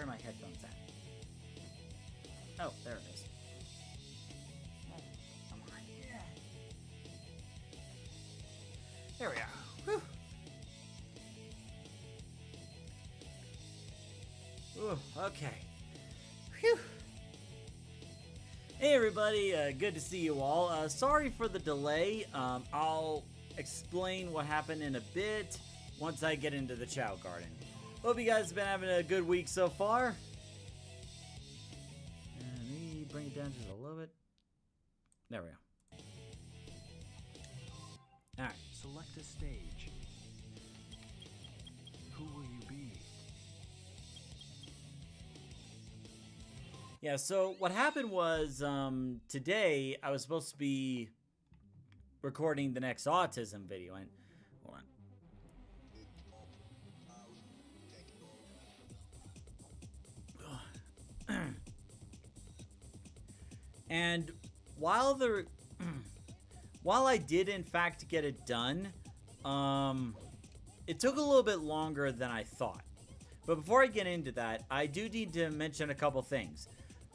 where are my headphones at? Oh, there it is. Oh, come on. Yeah. There we are. Whew. Ooh, okay. Phew. Hey everybody, good to see you all. Sorry for the delay. I'll explain what happened in a bit once I get into the Chao Garden. Hope you guys have been having a good week so far. Let me bring it down just a little bit. There we go. Alright. Select a stage. Who will you be? Yeah, so what happened was, today I was supposed to be recording the next autism video, and hold on. And while I did in fact get it done, it took a little bit longer than I thought. But before I get into that, I do need to mention a couple things.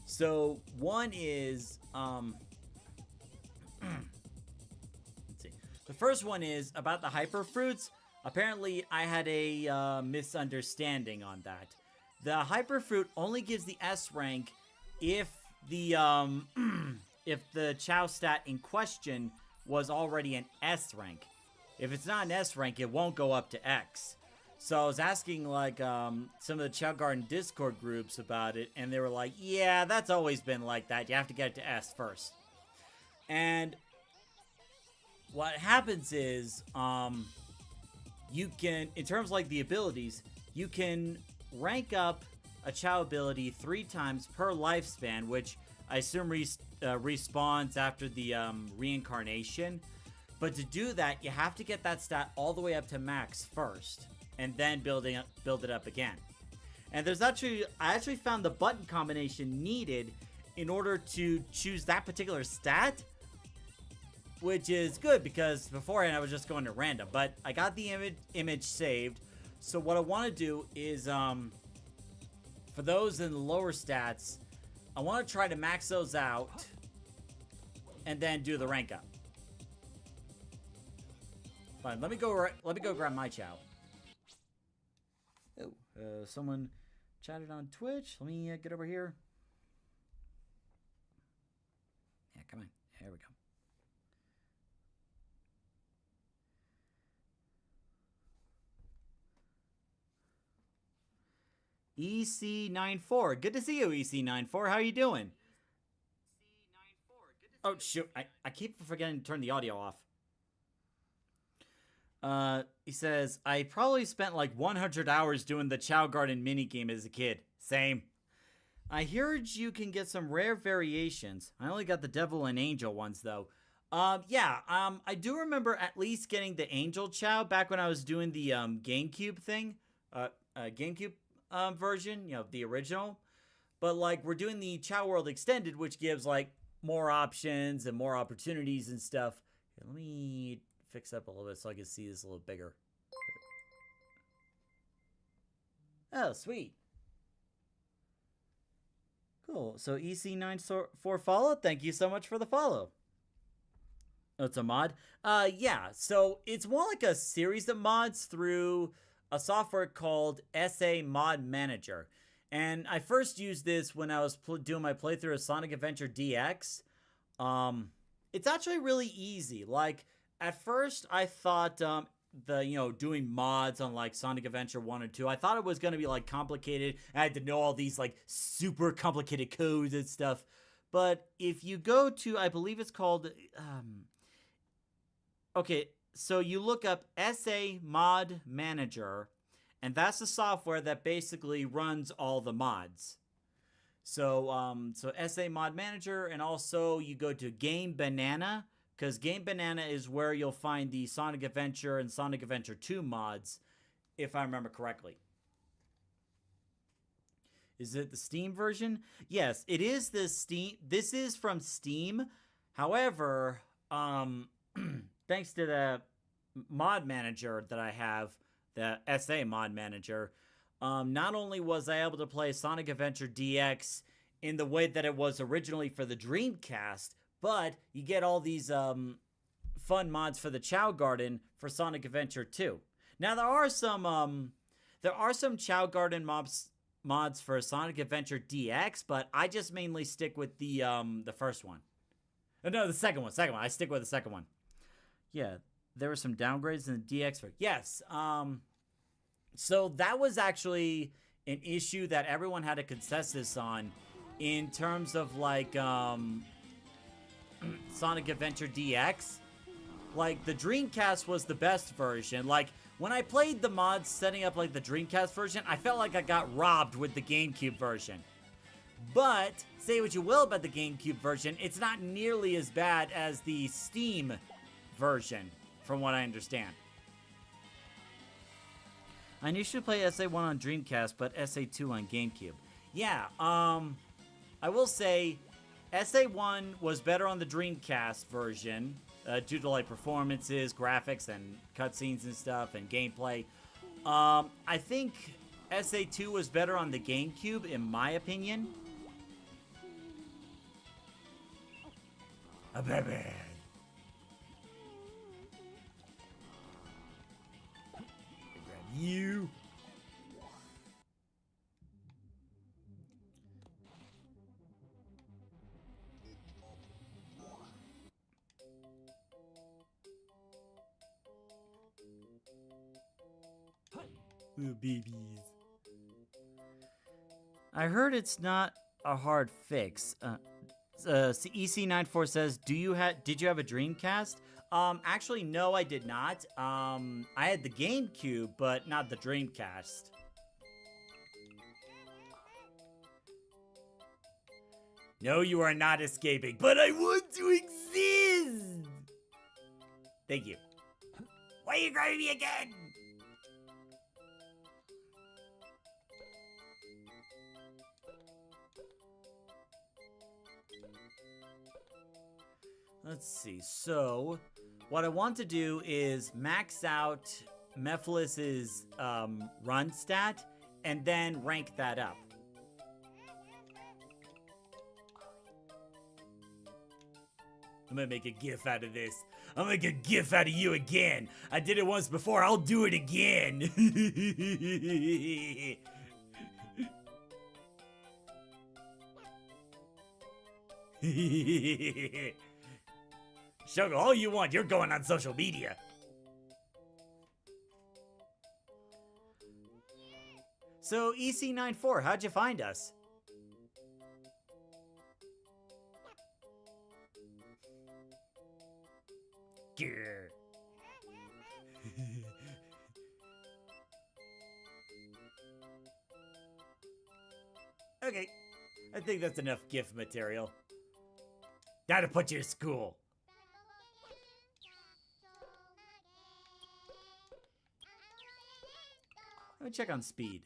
So one is, let's see. The first one is about the hyper fruits. Apparently, I had a misunderstanding on that. The hyper fruit only gives the S rank if the if the Chao stat in question was already an S rank. If it's not an S rank, it won't go up to X. So I was asking, like, some of the Chao Garden Discord groups about it, and they were like, yeah, that's always been like that. You have to get it to S first. And what happens is, you can, in terms of, like, the abilities, you can rank up a Chao ability 3 times per lifespan, which I assume respawns after the reincarnation. But to do that, you have to get that stat all the way up to max first, and then build it up again. And I actually found the button combination needed in order to choose that particular stat, which is good because beforehand I was just going to random. But I got the image saved, so what I want to do is, for those in the lower stats, I want to try to max those out and then do the rank up. Fine, let me go grab my Chao. Oh, someone chatted on Twitch. Let me get over here. Yeah, come on. There we go. EC94. Good to see you, EC94. How you doing? Oh, shoot. I keep forgetting to turn the audio off. He says, I probably spent like 100 hours doing the Chao Garden minigame as a kid. Same. I heard you can get some rare variations. I only got the Devil and Angel ones, though. Yeah, I do remember at least getting the Angel Chao back when I was doing the, GameCube thing. GameCube, version, you know, the original. But, like, we're doing the Chao World Extended, which gives, like, more options and more opportunities and stuff. Here, let me fix up a little bit so I can see this a little bigger. Oh, sweet. Cool. So EC94 follow. Thank you so much for the follow. Oh, it's a mod? Yeah. So it's more like a series of mods through a software called SA Mod Manager. And I first used this when I was doing my playthrough of Sonic Adventure DX. It's actually really easy. Like, at first, I thought doing mods on, like, Sonic Adventure 1 and 2, I thought it was going to be, like, complicated. I had to know all these, like, super complicated codes and stuff. But if you go to, I believe it's called, okay, so you look up SA Mod Manager, and that's the software that basically runs all the mods. So, so SA Mod Manager, and also you go to Game Banana, because Game Banana is where you'll find the Sonic Adventure and Sonic Adventure 2 mods, if I remember correctly. Is it the Steam version? Yes, it is the Steam. This is from Steam. However, thanks to the mod manager that I have, the SA Mod Manager, Not only was I able to play Sonic Adventure DX in the way that it was originally for the Dreamcast, but you get all these fun mods for the Chao Garden for Sonic Adventure 2. Now there are some Chao Garden mods for Sonic Adventure DX, but I just mainly stick with the first one. No, the second one. I stick with the second one. Yeah, there were some downgrades in the DX. Yes. So that was actually an issue that everyone had a consensus on in terms of like Sonic Adventure DX. Like the Dreamcast was the best version. Like when I played the mods setting up like the Dreamcast version, I felt like I got robbed with the GameCube version. But say what you will about the GameCube version, it's not nearly as bad as the Steam version, from what I understand. I initially played SA1 on Dreamcast, but SA2 on GameCube. Yeah, I will say SA1 was better on the Dreamcast version, due to like performances, graphics, and cutscenes and stuff, and gameplay. I think SA2 was better on the GameCube, in my opinion. A baby. Grab you. Little babies. I heard it's not a hard fix. EC94 says, did you have a Dreamcast? Actually, no, I did not. I had the GameCube, but not the Dreamcast. No, you are not escaping, but I want to exist! Thank you. Why are you grabbing me again? Let's see. So, what I want to do is max out Mephilis's run stat and then rank that up. I'm gonna make a GIF out of this. I'll make a GIF out of you again. I did it once before. I'll do it again. Shogo, all you want, you're going on social media. So, EC94, how'd you find us? Grr. Okay, I think that's enough GIF material. Now to put you to school. Let me check on speed.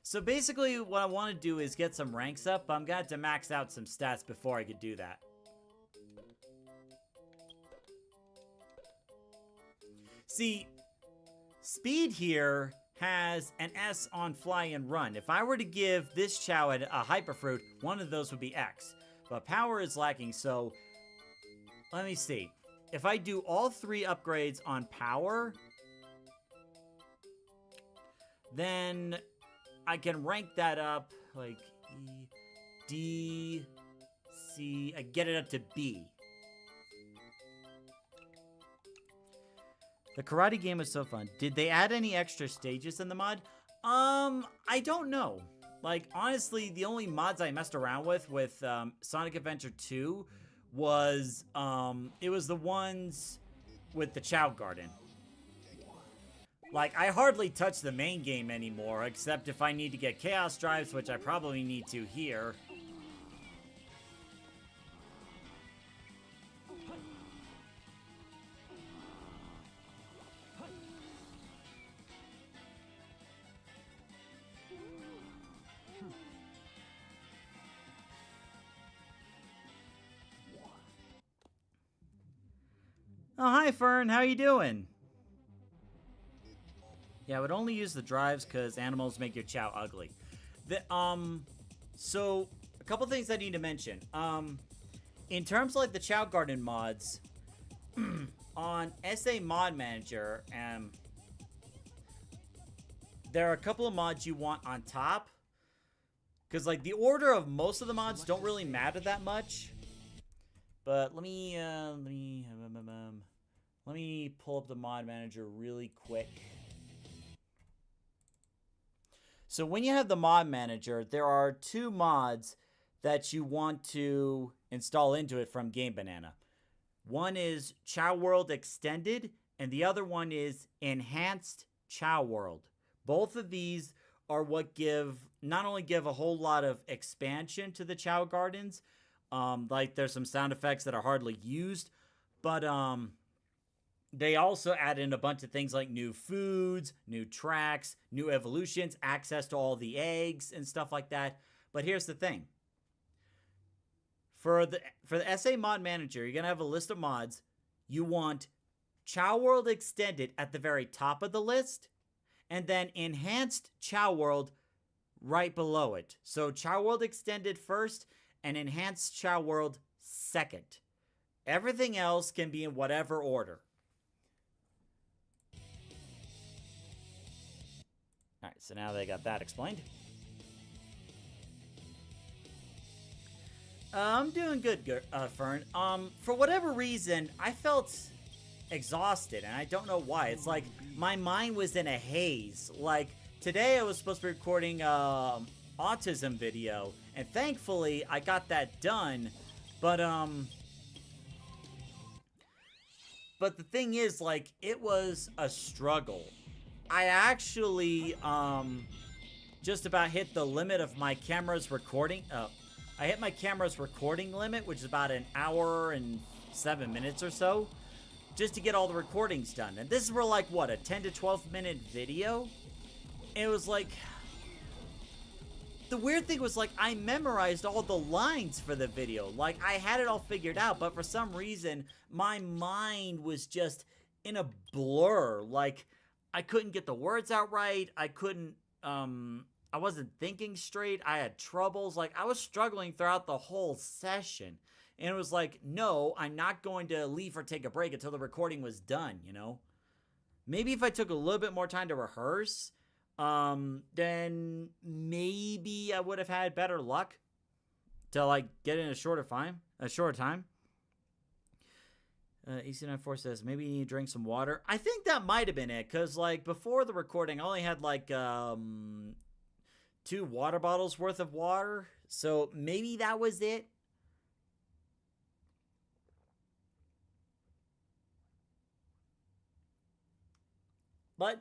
So basically what I want to do is get some ranks up, but I'm going to have to max out some stats before I could do that. See, speed here has an S on fly and run. If I were to give this Chao a hyper fruit, one of those would be X. But power is lacking, so let me see. If I do all three upgrades on power, then I can rank that up like E, D, C. I get it up to B. The karate game was so fun. Did they add any extra stages in the mod? I don't know. Like, honestly, the only mods I messed around with Sonic Adventure 2 was, it was the ones with the Chao Garden. Like, I hardly touch the main game anymore, except if I need to get Chaos Drives, which I probably need to here. Oh, hi, Fern. How you doing? Yeah, I would only use the drives because animals make your chow ugly. So a couple things I need to mention. In terms of like the Chao Garden mods, on SA Mod Manager, there are a couple of mods you want on top. Because like the order of most of the mods don't really matter that much. But let me pull up the mod manager really quick. So when you have the mod manager, there are two mods that you want to install into it from Game Banana. One is Chao World Extended, and the other one is Enhanced Chao World. Both of these are what not only give a whole lot of expansion to the Chao Gardens, like there's some sound effects that are hardly used, but they also add in a bunch of things like new foods, new tracks, new evolutions, access to all the eggs and stuff like that. But here's the thing. For the SA Mod Manager, you're going to have a list of mods. You want Chao World Extended at the very top of the list, and then Enhanced Chao World right below it. So Chao World Extended first, and Enhanced Chao World second. Everything else can be in whatever order. Alright, so now they got that explained. I'm doing good, Fern. For whatever reason, I felt exhausted, and I don't know why. It's like my mind was in a haze. Like, today I was supposed to be recording autism video, and thankfully I got that done. But the thing is, like, it was a struggle. I actually just about hit the limit of my camera's recording. I hit my camera's recording limit, which is about an hour and 7 minutes or so, just to get all the recordings done. And this is for like, what, a 10 to 12 minute video? And it was like, the weird thing was, like, I memorized all the lines for the video. Like, I had it all figured out, but for some reason, my mind was just in a blur. Like, I couldn't get the words out right. I wasn't thinking straight. I had troubles. Like, I was struggling throughout the whole session. And it was like, no, I'm not going to leave or take a break until the recording was done, you know? Maybe if I took a little bit more time to rehearse, then maybe I would have had better luck to, like, get in a shorter time. EC94 says, maybe you need to drink some water. I think that might have been it, because, like, before the recording, I only had, like, 2 water bottles worth of water. So maybe that was it. But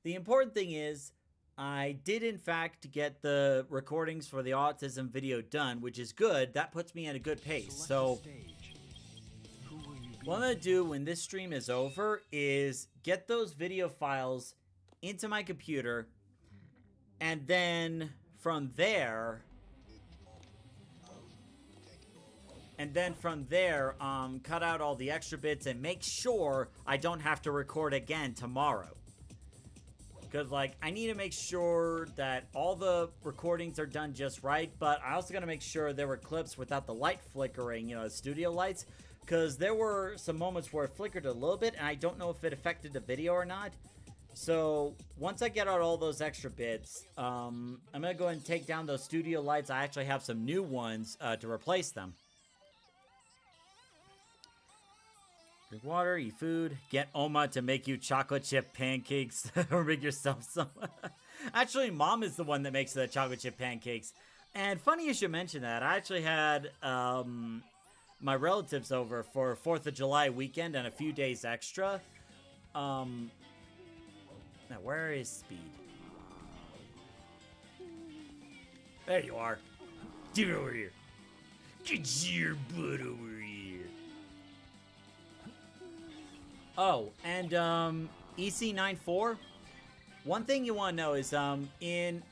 the important thing is, I did in fact get the recordings for the autism video done, which is good. That puts me at a good pace. So what I'm going to do when this stream is over is get those video files into my computer, and then from there cut out all the extra bits and make sure I don't have to record again tomorrow. Because, like, I need to make sure that all the recordings are done just right, but I also got to make sure there were clips without the light flickering, you know, the studio lights. Because there were some moments where it flickered a little bit, and I don't know if it affected the video or not. So, once I get out all those extra bits, I'm going to go ahead and take down those studio lights. I actually have some new ones to replace them. Drink water, eat food, get Oma to make you chocolate chip pancakes, or make yourself some. Actually, Mom is the one that makes the chocolate chip pancakes. And funny you should mention that. I actually had my relatives over for 4th of July weekend and a few days extra. Now, where is Speed? There you are. Get over here. Get your butt over here. Oh, and EC94. One thing you want to know is I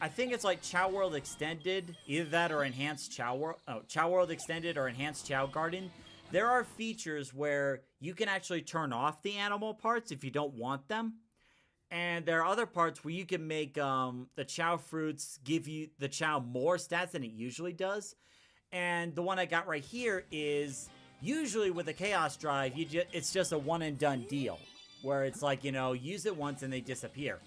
think it's like Chao World Extended, either that or Enhanced Chao World, Chao World Extended or Enhanced Chao Garden. there are features where you can actually turn off the animal parts if you don't want them. And there are other parts where you can make the Chao fruits give you the Chao more stats than it usually does. And the one I got right here is usually with a Chaos Drive, it's just a one and done deal. Where it's like, you know, use it once and they disappear.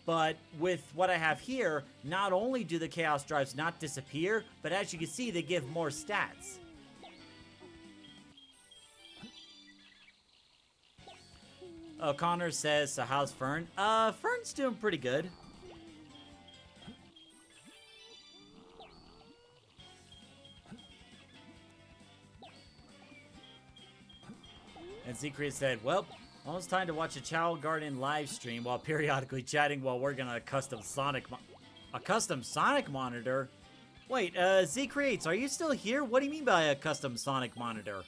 But with what I have here, not only do the Chaos Drives not disappear, but as you can see, they give more stats. Connor says, so how's Fern? Fern's doing pretty good. And Secret said, well, almost time to watch a Chao Garden live stream while periodically chatting while working on a custom Sonic monitor? Wait, Z Creates, are you still here? What do you mean by a custom Sonic monitor?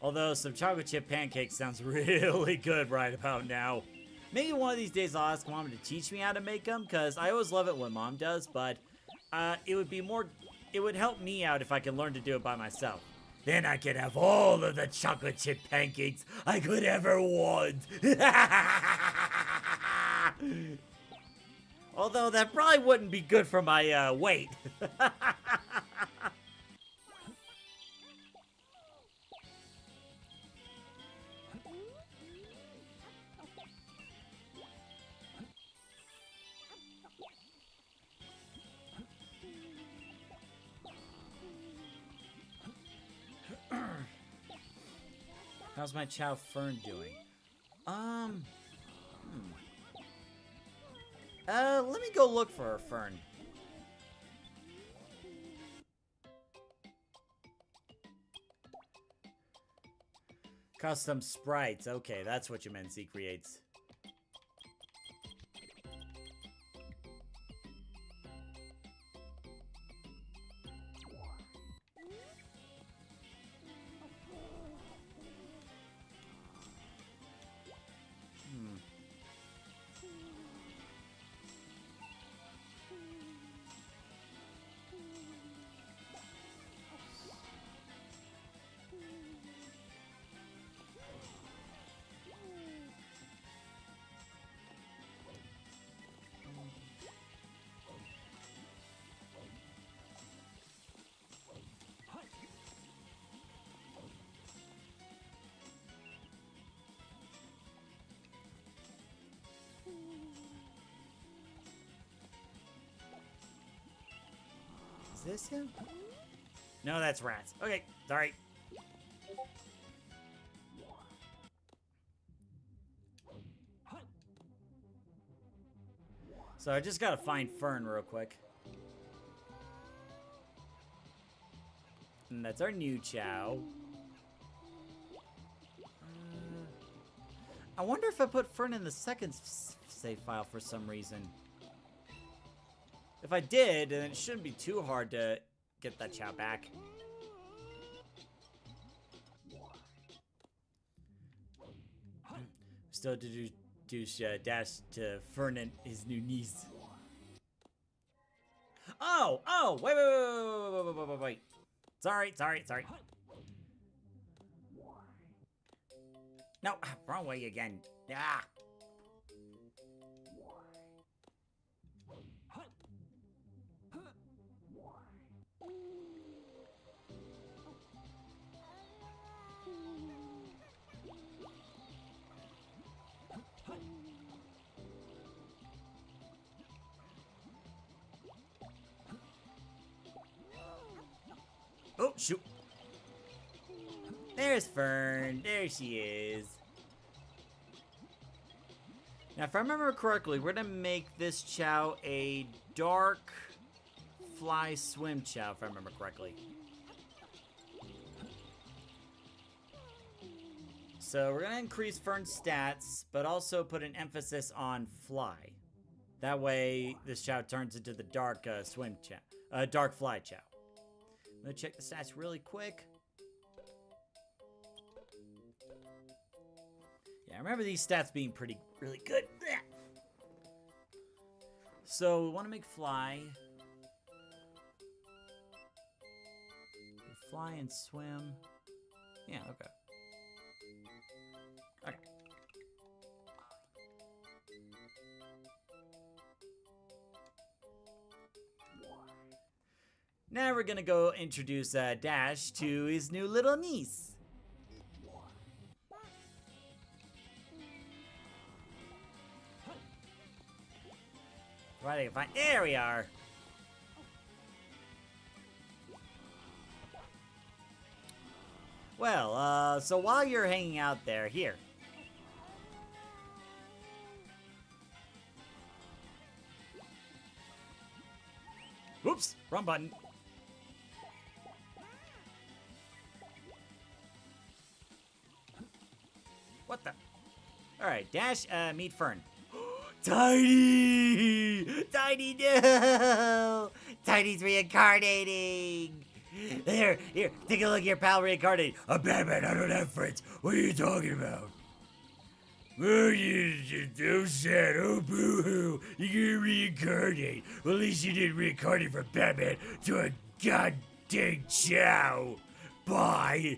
Although some chocolate chip pancakes sounds really good right about now. Maybe one of these days I'll ask Mom to teach me how to make them, because I always love it when Mom does, but it would help me out if I could learn to do it by myself. Then I could have all of the chocolate chip pancakes I could ever want. Although that probably wouldn't be good for my weight. How's my Chao Fern doing? Let me go look for a Fern. Custom sprites. Okay, that's what you meant, Z Creates. Is this him? No, that's rats. Okay, sorry. So I just gotta find Fern real quick. And that's our new Chao. I wonder if I put Fern in the second save file for some reason. If I did, then it shouldn't be too hard to get that Chao back. Still to do dash to Fern and his new niece. Oh, wait. Sorry. No, wrong way again. Ah. Oh, shoot. There's Fern. There she is. Now, if I remember correctly, we're going to make this Chao a dark fly swim Chao, if I remember correctly. So we're going to increase Fern's stats, but also put an emphasis on fly. That way, this Chao turns into the dark swim Chao. Dark fly Chao. I'm going to check the stats really quick. Yeah, I remember these stats being really good. So, we want to make fly. fly and swim. Yeah, okay. Okay. Now we're gonna go introduce Dash to his new little niece. Right, I can find. There we are. Well, so while you're hanging out there, here. Whoops, wrong button. What the? All right, Dash, meet Fern. Tiny! Tiny, no! Tiny's reincarnating! Here, take a look at your pal reincarnating. I'm Batman, I don't have friends. What are you talking about? Oh, you're so sad. Oh, boo-hoo. You're gonna reincarnate. Well, at least you didn't reincarnate from Batman to a goddamn Chao. Bye.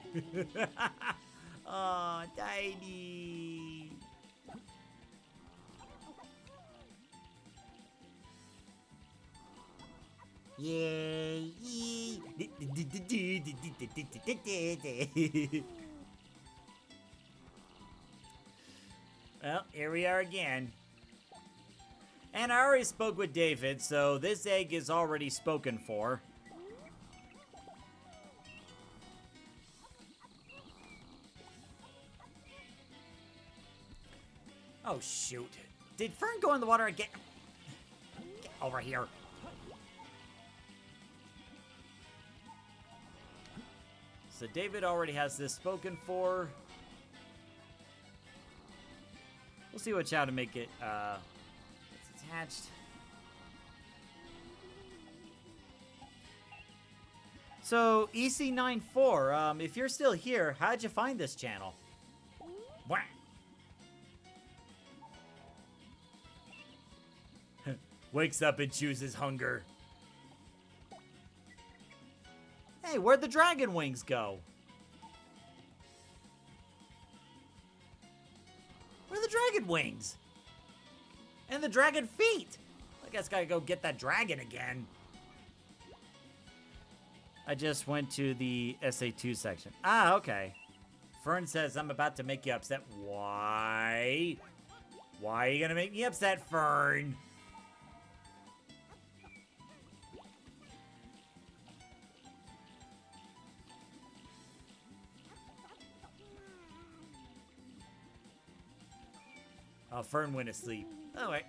Aw, Tiny. Yay! Well, here we are again. And I already spoke with David, so this egg is already spoken for. Oh, shoot. Did Fern go in the water again? Get over here. So David already has this spoken for. We'll see what Chao to make it, it's attached. So, EC94, if you're still here, how'd you find this channel? Wah. Wakes up and chooses hunger. Hey, where'd the dragon wings go? Where are the dragon wings? And the dragon feet? I guess gotta go get that dragon again. I just went to the SA2 section. Ah, okay. Fern says I'm about to make you upset. Why? Why are you gonna make me upset, Fern? Oh, Fern went asleep. Oh, wait.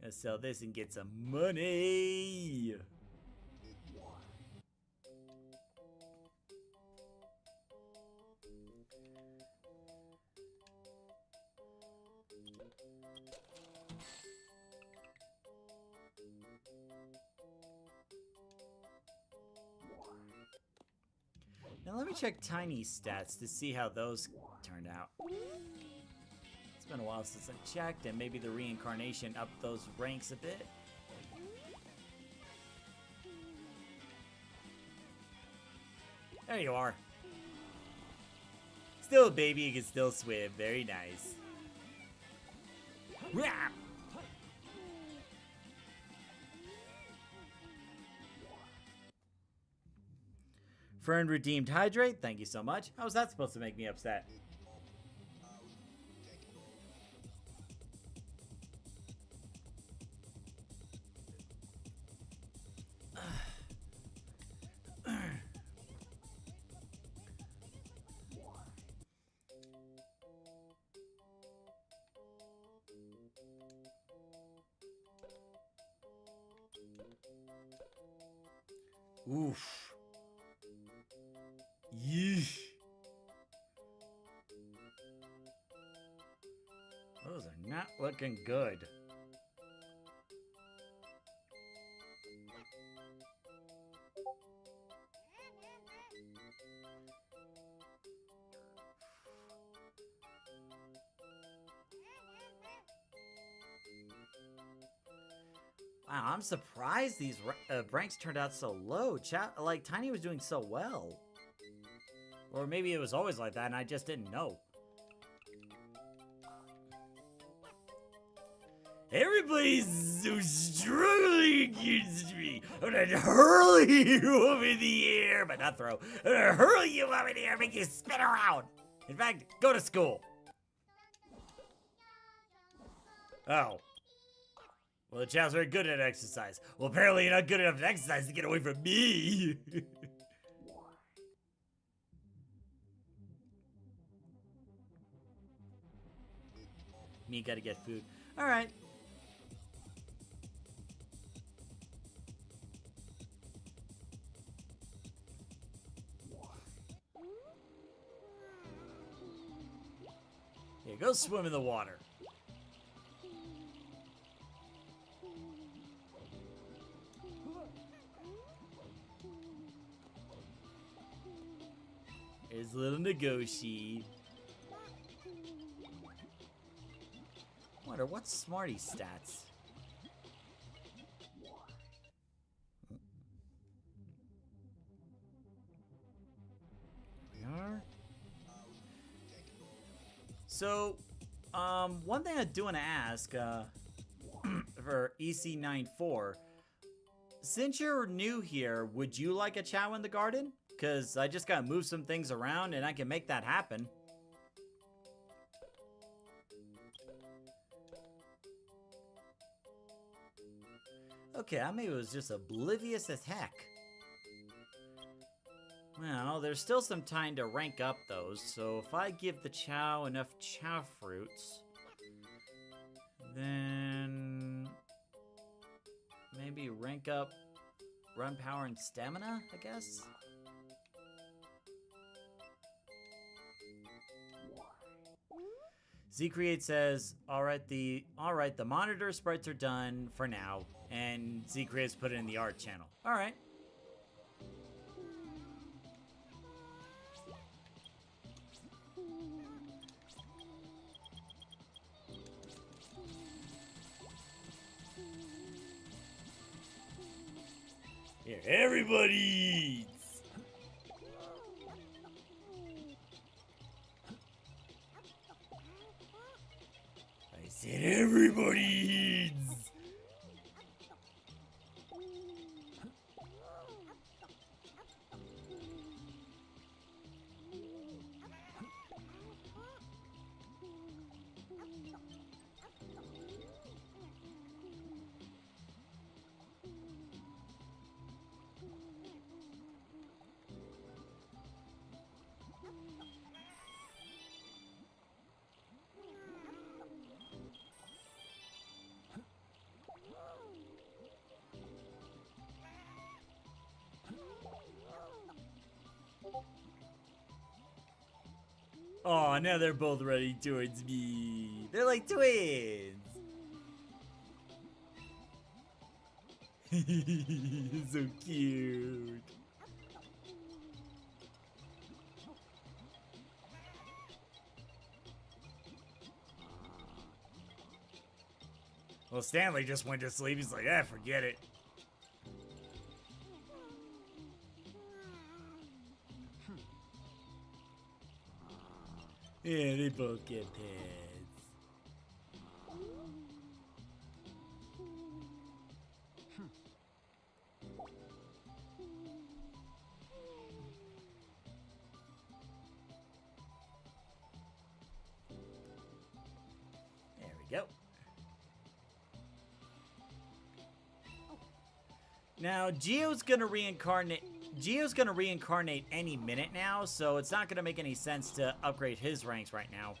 Gonna sell this and get some money. Now let me check Tiny's stats to see how those turned out. It's been a while since I checked, and maybe the reincarnation upped those ranks a bit. There you are. Still a baby, you can still swim. Very nice. Rah! Fern redeemed hydrate. Thank you so much. How was that supposed to make me upset? Oof. Yeesh. Those are not looking good. Wow, I'm surprised these ranks turned out so low. Like, Tiny was doing so well. Or maybe it was always like that and I just didn't know. Everybody's so struggling against me. I'm gonna hurl you up in the air, but not throw. I'm gonna hurl you up in the air and make you spin around. In fact, go to school. Oh. Well, the child's very good at exercise. Well, apparently you're not good enough at exercise to get away from me. Me gotta get food. Alright. Here, go swim in the water. Here's a little Nagoshi. Wonder what's Smarty's stats? We are. So, one thing I do want to ask, for EC94, since you're new here, would you like a Chao in the garden? Because I just gotta move some things around and I can make that happen. Okay, I maybe was just oblivious as heck. Well, there's still some time to rank up those, so if I give the Chao enough Chao fruits, then maybe rank up run power and stamina, I guess? Z-Create says, alright, the monitor sprites are done for now, and Z-Create's put it in the art channel. Alright. Here, everybody eats! I said everybody eats! Oh, now they're both running towards me. They're like twins. So cute. Well, Stanley just went to sleep. He's like, ah, forget it. Yeah, they both get pets. There we go. Now, Geo's gonna reincarnate any minute now, so it's not gonna make any sense to upgrade his ranks right now.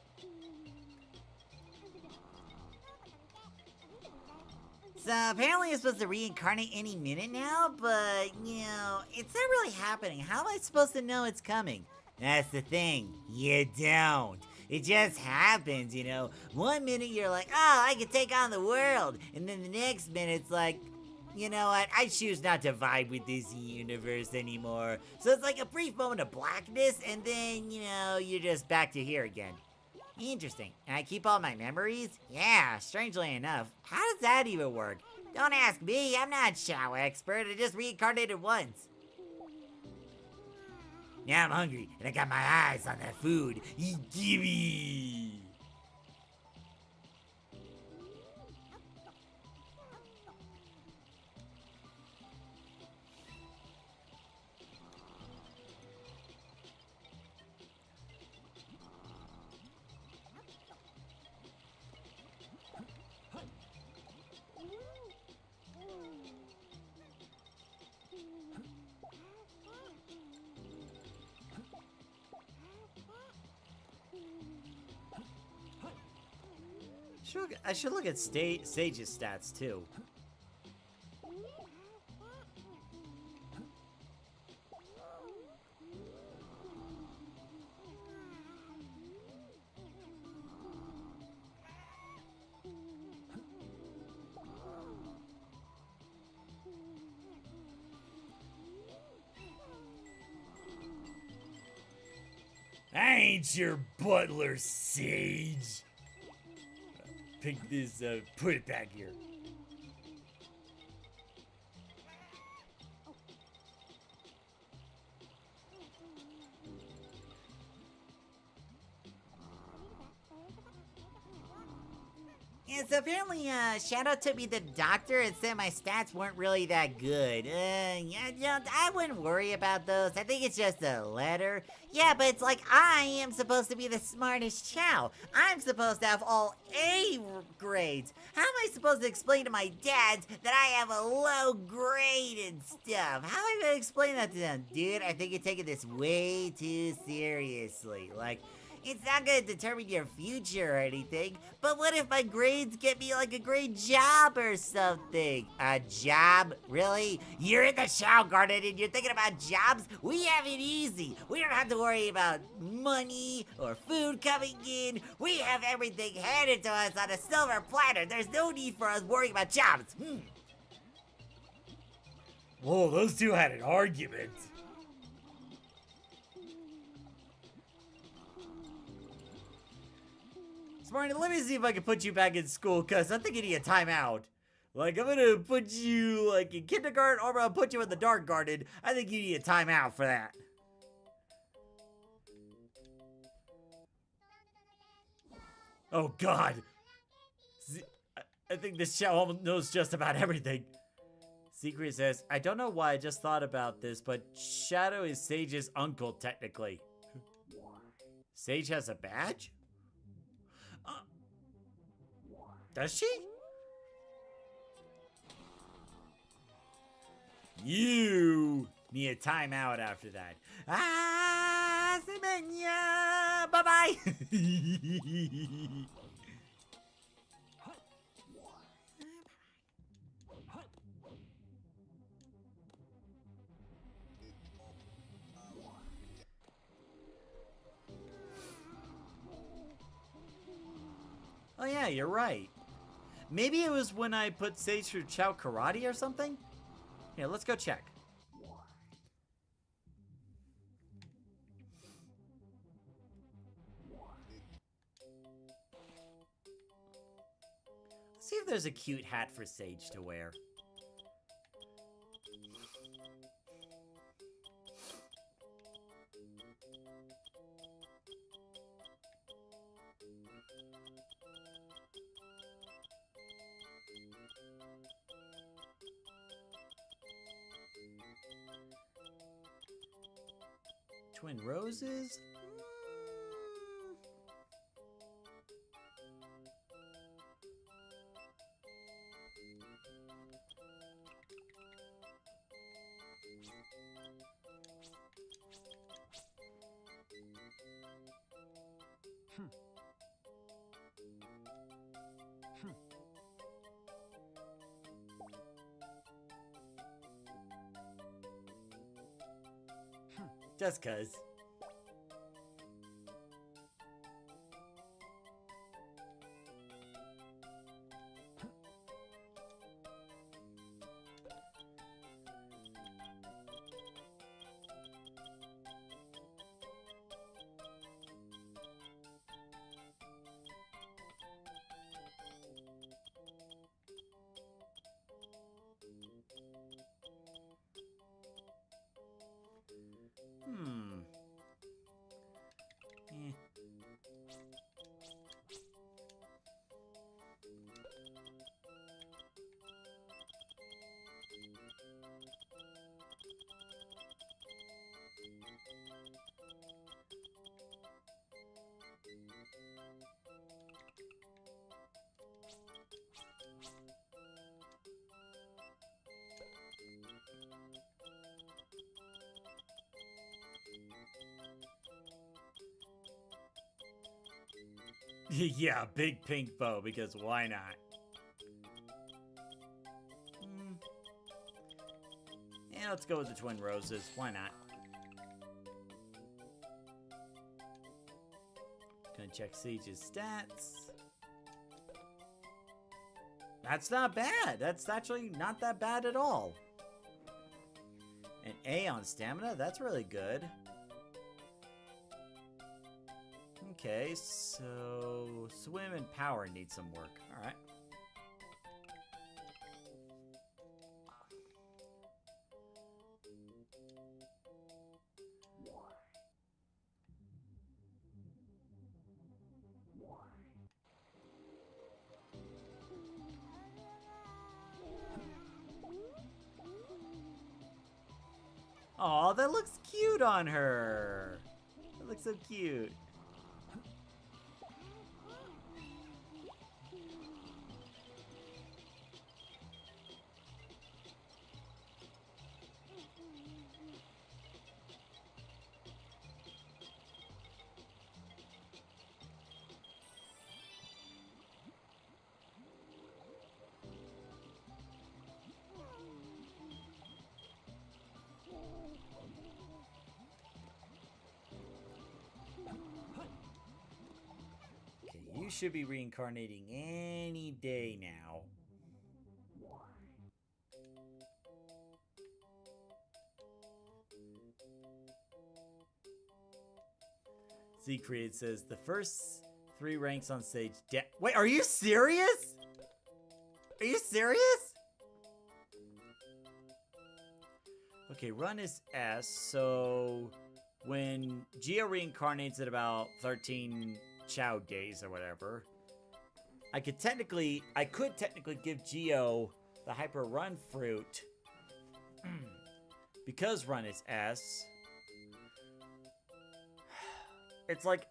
So apparently it's supposed to reincarnate any minute now, but, you know, it's not really happening. How am I supposed to know it's coming? That's the thing. You don't. It just happens, you know. One minute you're like, oh, I can take on the world. And then the next minute it's like, you know what, I choose not to vibe with this universe anymore. So it's like a brief moment of blackness, and then, you know, you're just back to here again. Interesting. And I keep all my memories? Yeah, strangely enough. How does that even work? Don't ask me, I'm not a Chao expert. I just reincarnated once. Now I'm hungry, and I got my eyes on that food. Gimme! I should look at Sage's stats too. I ain't your butler, Sage. Pick this up, put it back here. Yeah, so apparently, Shadow took me to the doctor and said my stats weren't really that good. Yeah, I wouldn't worry about those. I think it's just a letter. Yeah, but it's like I am supposed to be the smartest Chao. I'm supposed to have all A grades. How am I supposed to explain to my dads that I have a low grade and stuff? How am I gonna explain that to them? Dude, I think you're taking this way too seriously. Like, it's not gonna determine your future or anything, but what if my grades get me like a great job or something? A job? Really? You're in the Chao Garden and you're thinking about jobs? We have it easy. We don't have to worry about money or food coming in. We have everything handed to us on a silver platter. There's no need for us worrying about jobs. Whoa, those two had an argument. Smarty, let me see if I can put you back in school, cause I think you need a timeout. Like, I'm gonna put you, like, in kindergarten, or I'm gonna put you in the dark garden. I think you need a timeout for that. Oh, God. I think this Chao knows just about everything. Secret says, I don't know why I just thought about this, but Shadow is Sage's uncle, technically. Sage has a badge? Does she? You need a timeout after that. Ah, Semenya! Bye-bye! Oh yeah, you're right. Maybe it was when I put Sage through Chao Karate or something? Here, let's go check. Let's see if there's a cute hat for Sage to wear. Twin roses? Just cuz. Yeah, big pink bow, because why not? Yeah, let's go with the twin roses. Why not? Gonna check Siege's stats. That's not bad. That's actually not that bad at all. An A on stamina? That's really good. Okay, so swim and power need some work. Alright. Aw, that looks cute on her. That looks so cute. You should be reincarnating any day now. Siegfried says the first 3 ranks on stage. Wait, are you serious? Are you serious? Okay, run is S. So when Geo reincarnates at about 13 Chao days or whatever, I could technically give Geo the hyper run fruit because run is S. It's like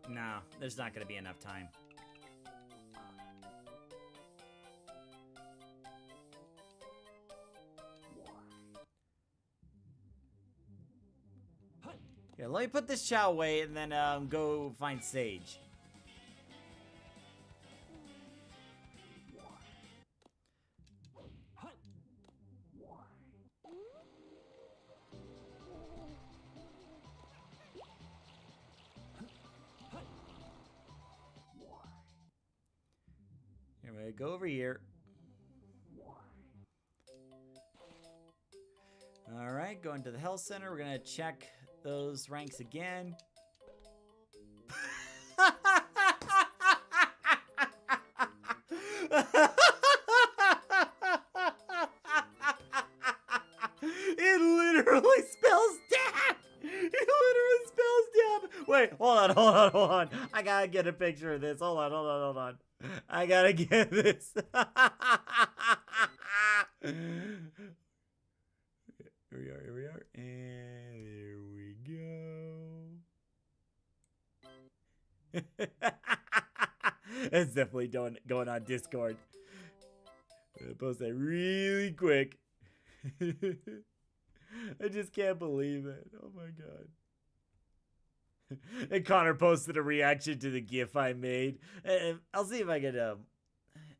no, there's not gonna be enough time. Yeah, let me put this Chao away and then go find Sage. Anyway, go over here. Alright, going to the health center. We're gonna check those ranks again. It literally spells dab! It literally spells dab! Wait, hold on. I gotta get a picture of this. Hold on. I gotta get this. Here we are. And there we go. That's definitely going on Discord. I'm gonna post that really quick. I just can't believe it. Oh my god. And Connor posted a reaction to the GIF I made. I'll see if I can.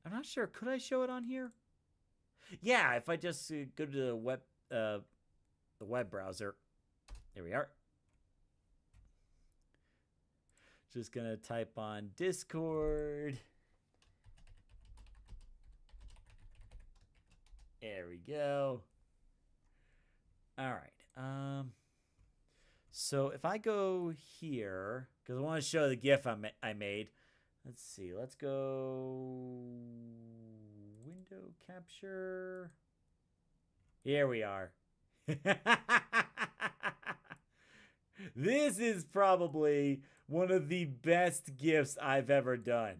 I'm not sure. Could I show it on here? Yeah, if I just go to the web browser. There we are. Just gonna type on Discord. There we go. All right. So if I go here, because I want to show the GIF I made. Let's see. Let's go window capture. Here we are. This is probably one of the best GIFs I've ever done.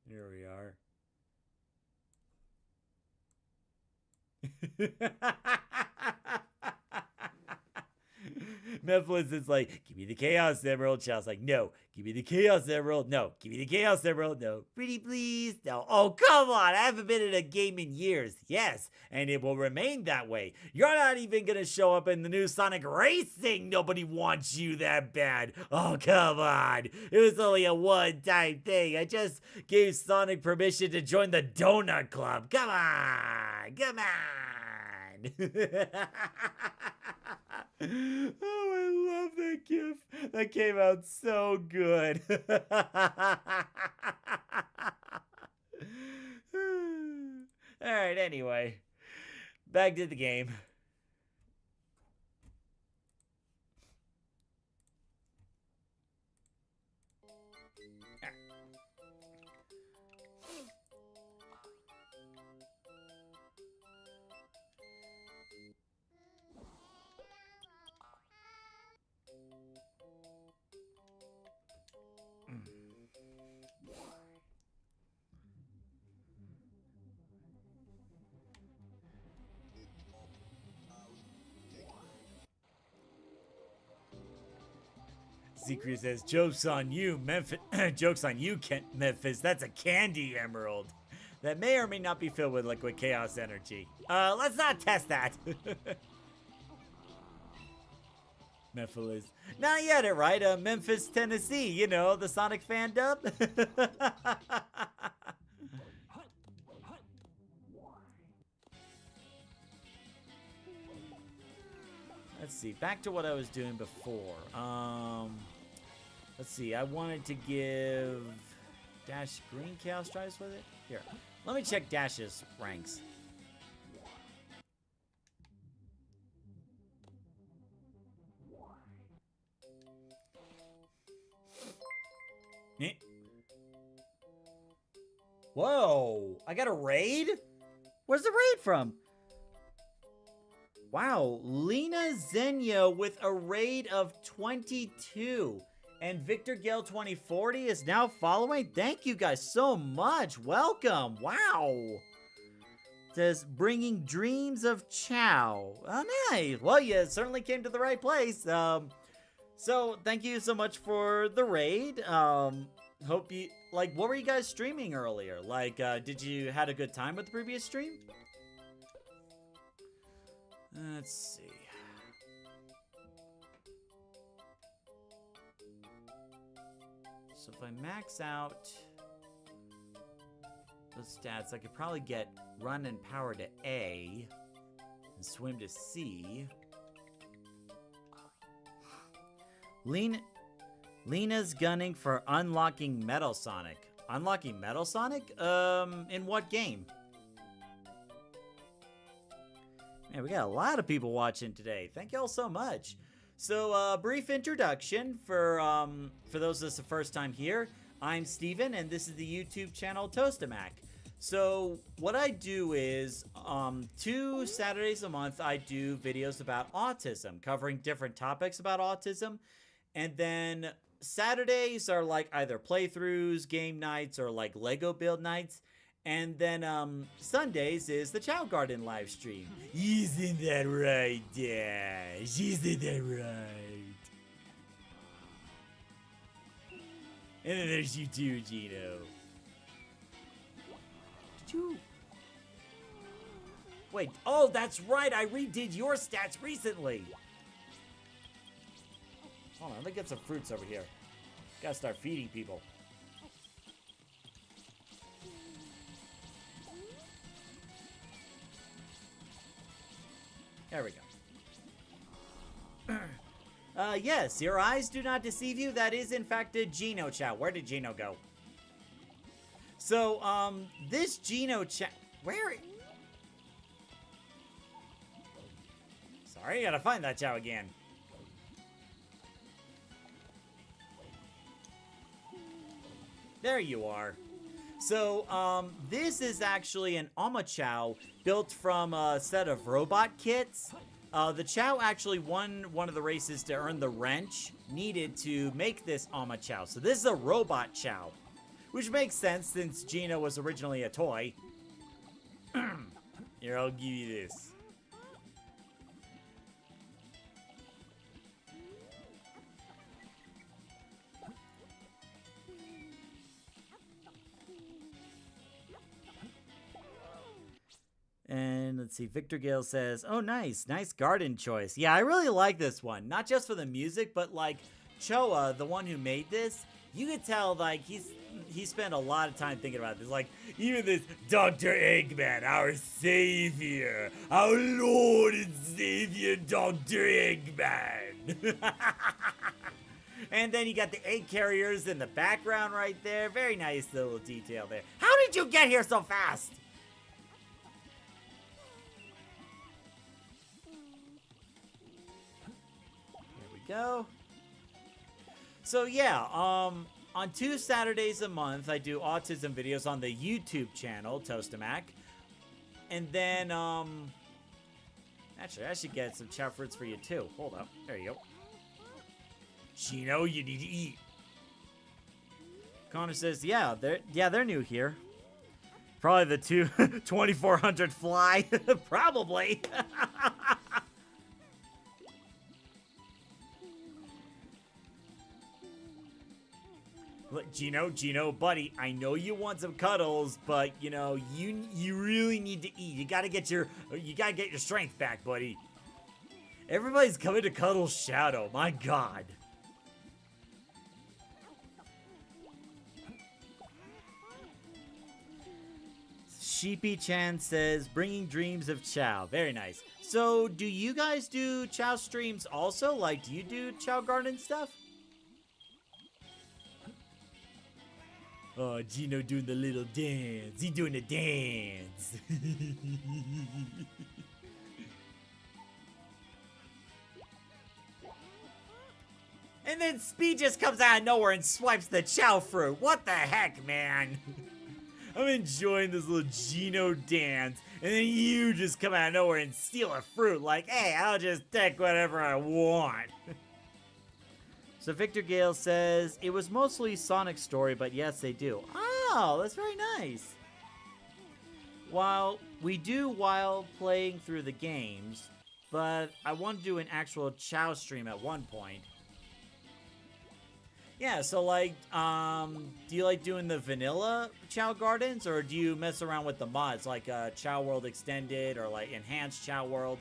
Here we are. Mephiles is like, give me the Chaos Emerald. Chao's like, no. Give me the Chaos Emerald. No. Give me the Chaos Emerald. No. Pretty please? No. Oh, come on. I haven't been in a game in years. Yes, and it will remain that way. You're not even gonna show up in the new Sonic Racing. Nobody wants you that bad. Oh, come on. It was only a one-time thing. I just gave Sonic permission to join the Donut Club. Come on. Come on. Oh, I love that GIF. That came out so good. Alright, anyway. Back to the game. Secret says, joke's on you, Memphis. Joke's on you, Memphis. That's a candy emerald. That may or may not be filled with liquid chaos energy. Let's not test that. Mephiles. Now you had it right. Memphis, Tennessee. You know, the Sonic fan dub. Let's see. Back to what I was doing before. Let's see. I wanted to give Dash green Chaos Drives with it. Here. Let me check Dash's ranks. Whoa! I got a raid? Where's the raid from? Wow, Lena Zenya with a raid of 22. And Victor Gale 2040 is now following. Thank you guys so much. Welcome. Wow. It says, bringing dreams of Chao. Oh, nice. Well, you certainly came to the right place. So thank you so much for the raid. Hope you, like, what were you guys streaming earlier? Like, did you had a good time with the previous stream? Let's see. So if I max out those stats, I could probably get run and power to A and swim to C. Lena's gunning for unlocking Metal Sonic. Unlocking Metal Sonic? In what game? Man, we got a lot of people watching today. Thank y'all so much. So, brief introduction for those that's the first time here. I'm Steven, and this is the YouTube channel Toastamac. So, what I do is, 2 Saturdays a month, I do videos about autism, covering different topics about autism. And then Saturdays are like either playthroughs, game nights, or like Lego build nights. And then Sundays is the Chao Garden live stream. Isn't that right, Dash? Isn't that right? And then there's you too, Gino. Did you? Wait, oh, that's right. I redid your stats recently. Hold on, let me get some fruits over here. Gotta start feeding people. There we go. Yes, your eyes do not deceive you. That is, in fact, a Geno Chow. Where did Geno go? So, this Geno Chow... Where... Sorry, I gotta find that Chow again. There you are. So, this is actually an Chow built from a set of robot kits. The Chow actually won one of the races to earn the wrench needed to make this Chow. So this is a robot Chow, which makes sense since Gina was originally a toy. Here, I'll give you this. Let's see. Victor Gale says, "Oh, nice garden choice." Yeah, I really like this one. Not just for the music, but like Choa, the one who made this, you could tell like he spent a lot of time thinking about this. Like even this Dr. Eggman, our savior, our Lord and Savior, Dr. Eggman. And then you got the egg carriers in the background right there. Very nice little detail there. How did you get here so fast? There we go. So yeah, on 2 Saturdays a month, I do autism videos on the YouTube channel, Toastamac. And then, actually, I should get some chow fruits for you too. Hold up. There you go. Chino, you need to eat. Connor says, yeah, they're new here. Probably the 2400 fly. Probably. Look, Gino, buddy, I know you want some cuddles, but you know, you really need to eat. You gotta get your strength back, buddy. Everybody's coming to cuddle Shadow. My God. Sheepy-chan says, bringing dreams of Chao. Very nice. So, do you guys do Chao streams also? Like, do you do Chao Garden stuff? Oh, Gino doing the little dance. He doing the dance. And then Speed just comes out of nowhere and swipes the Chao fruit. What the heck, man? I'm enjoying this little Gino dance, and then you just come out of nowhere and steal a fruit like, hey, I'll just take whatever I want. So Victor Gale says, it was mostly Sonic's story, but yes, they do. Oh, that's very nice. While playing through the games, but I want to do an actual Chao stream at one point. Yeah, so like, do you like doing the vanilla Chao Gardens, or do you mess around with the mods, like Chao World Extended, or like Enhanced Chao World?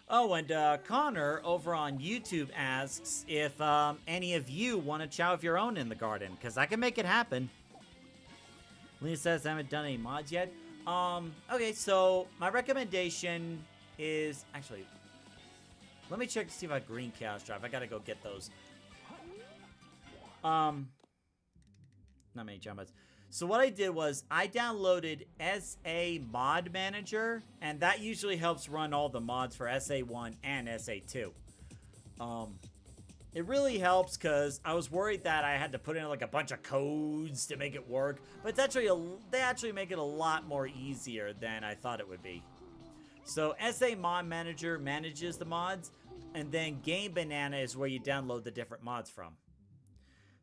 Oh, and Connor over on YouTube asks if any of you want to chow of your own in the garden, because I can make it happen. Lena says I haven't done any mods yet. Okay, so my recommendation is, actually, let me check to see if I have green Chaos Drive. I gotta go get those. Not many jump. So what I did was I downloaded SA Mod Manager, and that usually helps run all the mods for SA1 and SA2. It really helps because I was worried that I had to put in like a bunch of codes to make it work, but it's actually they actually make it a lot more easier than I thought it would be. So SA Mod Manager manages the mods, and then Game Banana is where you download the different mods from.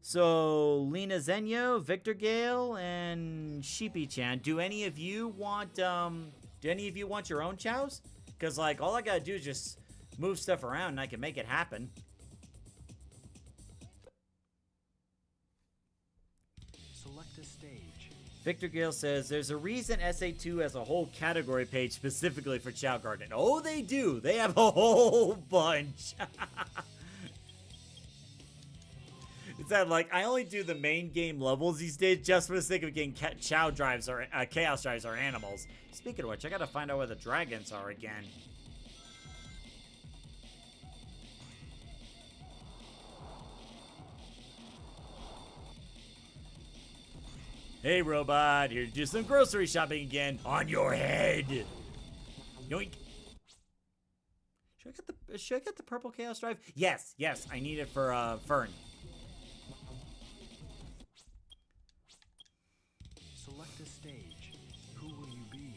So Lena Zenyo, Victor Gale, and Sheepy-chan, do any of you want your own chows? Because like all I gotta do is just move stuff around and I can make it happen. Select a stage. Victor Gale says, there's a reason SA2 has a whole category page specifically for Chao Garden. Oh, they do. They have a whole bunch. It's that, like, I only do the main game levels these days just for the sake of getting Chao drives or Chaos drives or animals. Speaking of which, I gotta find out where the dragons are again. Hey, robot, here to do some grocery shopping again. On your head. Yoink. Should I get the purple Chaos Drive? Yes, I need it for Fern. Select a stage. Who will you be?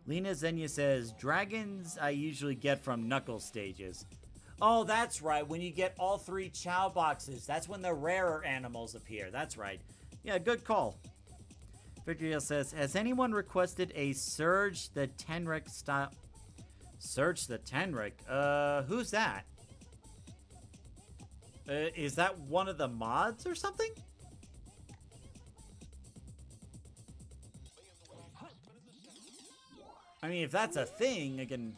Lena Zenya says, dragons I usually get from Knuckles stages. Oh, that's right. When you get all 3 Chao boxes, that's when the rarer animals appear. That's right. Yeah, good call. Victoria says, has anyone requested a Surge the Tenrec style? Surge the Tenrec? Who's that? Is that one of the mods or something? I mean, if that's a thing, again.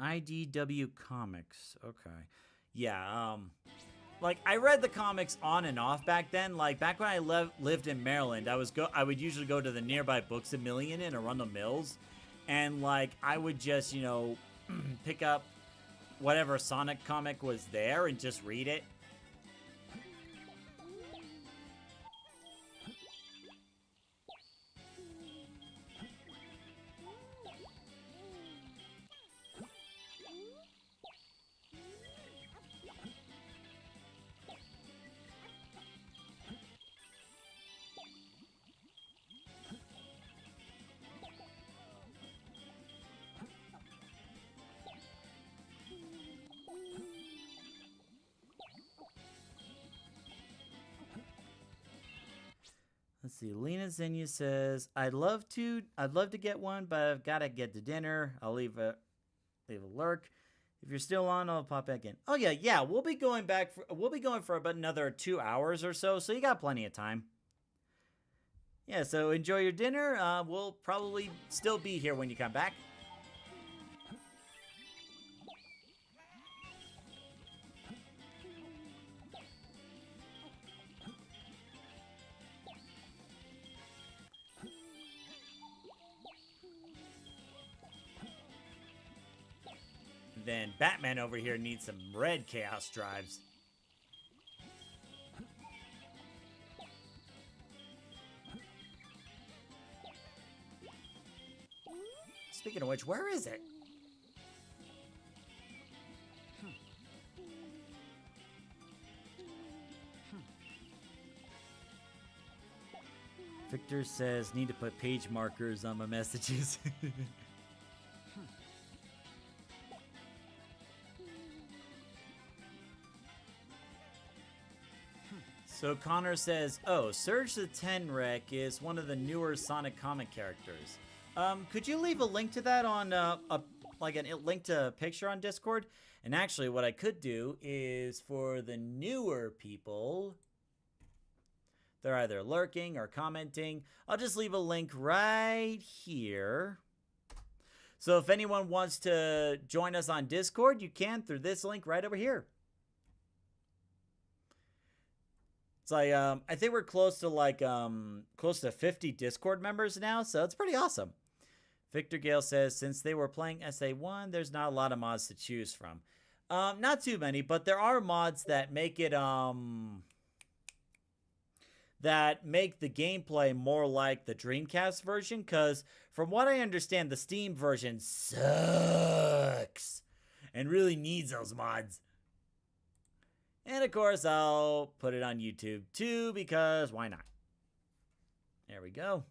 IDW Comics. Okay. Yeah, like, I read the comics on and off back then. Like, back when I lived in Maryland, I would usually go to the nearby Books A Million in Arundel Mills. And, like, I would just, you know, pick up whatever Sonic comic was there and just read it. Let's see. Lena Zenya says, I'd love to get one, but I've got to get to dinner. I'll leave a lurk. If you're still on, I'll pop back in. Oh yeah. We'll be going for about another 2 hours or so. So you got plenty of time. Yeah. So enjoy your dinner. We'll probably still be here when you come back. Then Batman over here needs some red Chaos Drives. Speaking of which, where is it? Victor says, need to put page markers on my messages. So Connor says, oh, Surge the Tenrec is one of the newer Sonic comic characters. Could you leave a link to that on, a link to a picture on Discord? And actually, what I could do is for the newer people, they're either lurking or commenting, I'll just leave a link right here. So if anyone wants to join us on Discord, you can through this link right over here. It's like, I think we're close to 50 Discord members now, so it's pretty awesome. Victor Gale says, since they were playing SA1, there's not a lot of mods to choose from. Not too many, but there are mods that make it, that make the gameplay more like the Dreamcast version, because from what I understand, the Steam version sucks and really needs those mods. And of course, I'll put it on YouTube too, because why not? There we go.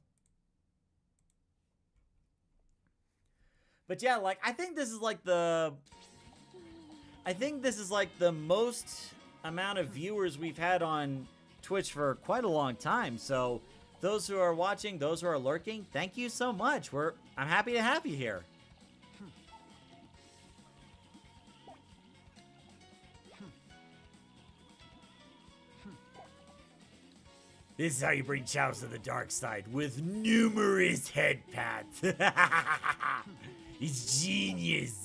But yeah, like, I think this is like the most amount of viewers we've had on Twitch for quite a long time. So those who are watching, those who are lurking, thank you so much. I'm happy to have you here. This is how you bring Chao to the dark side, with numerous head pats. It's genius.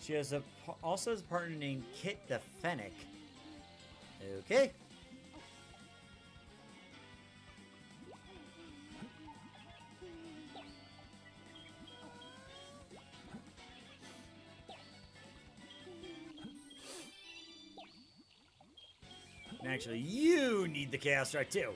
She also has a partner named Kit the Fennec. Okay. And actually, you need the Chaos Strike too.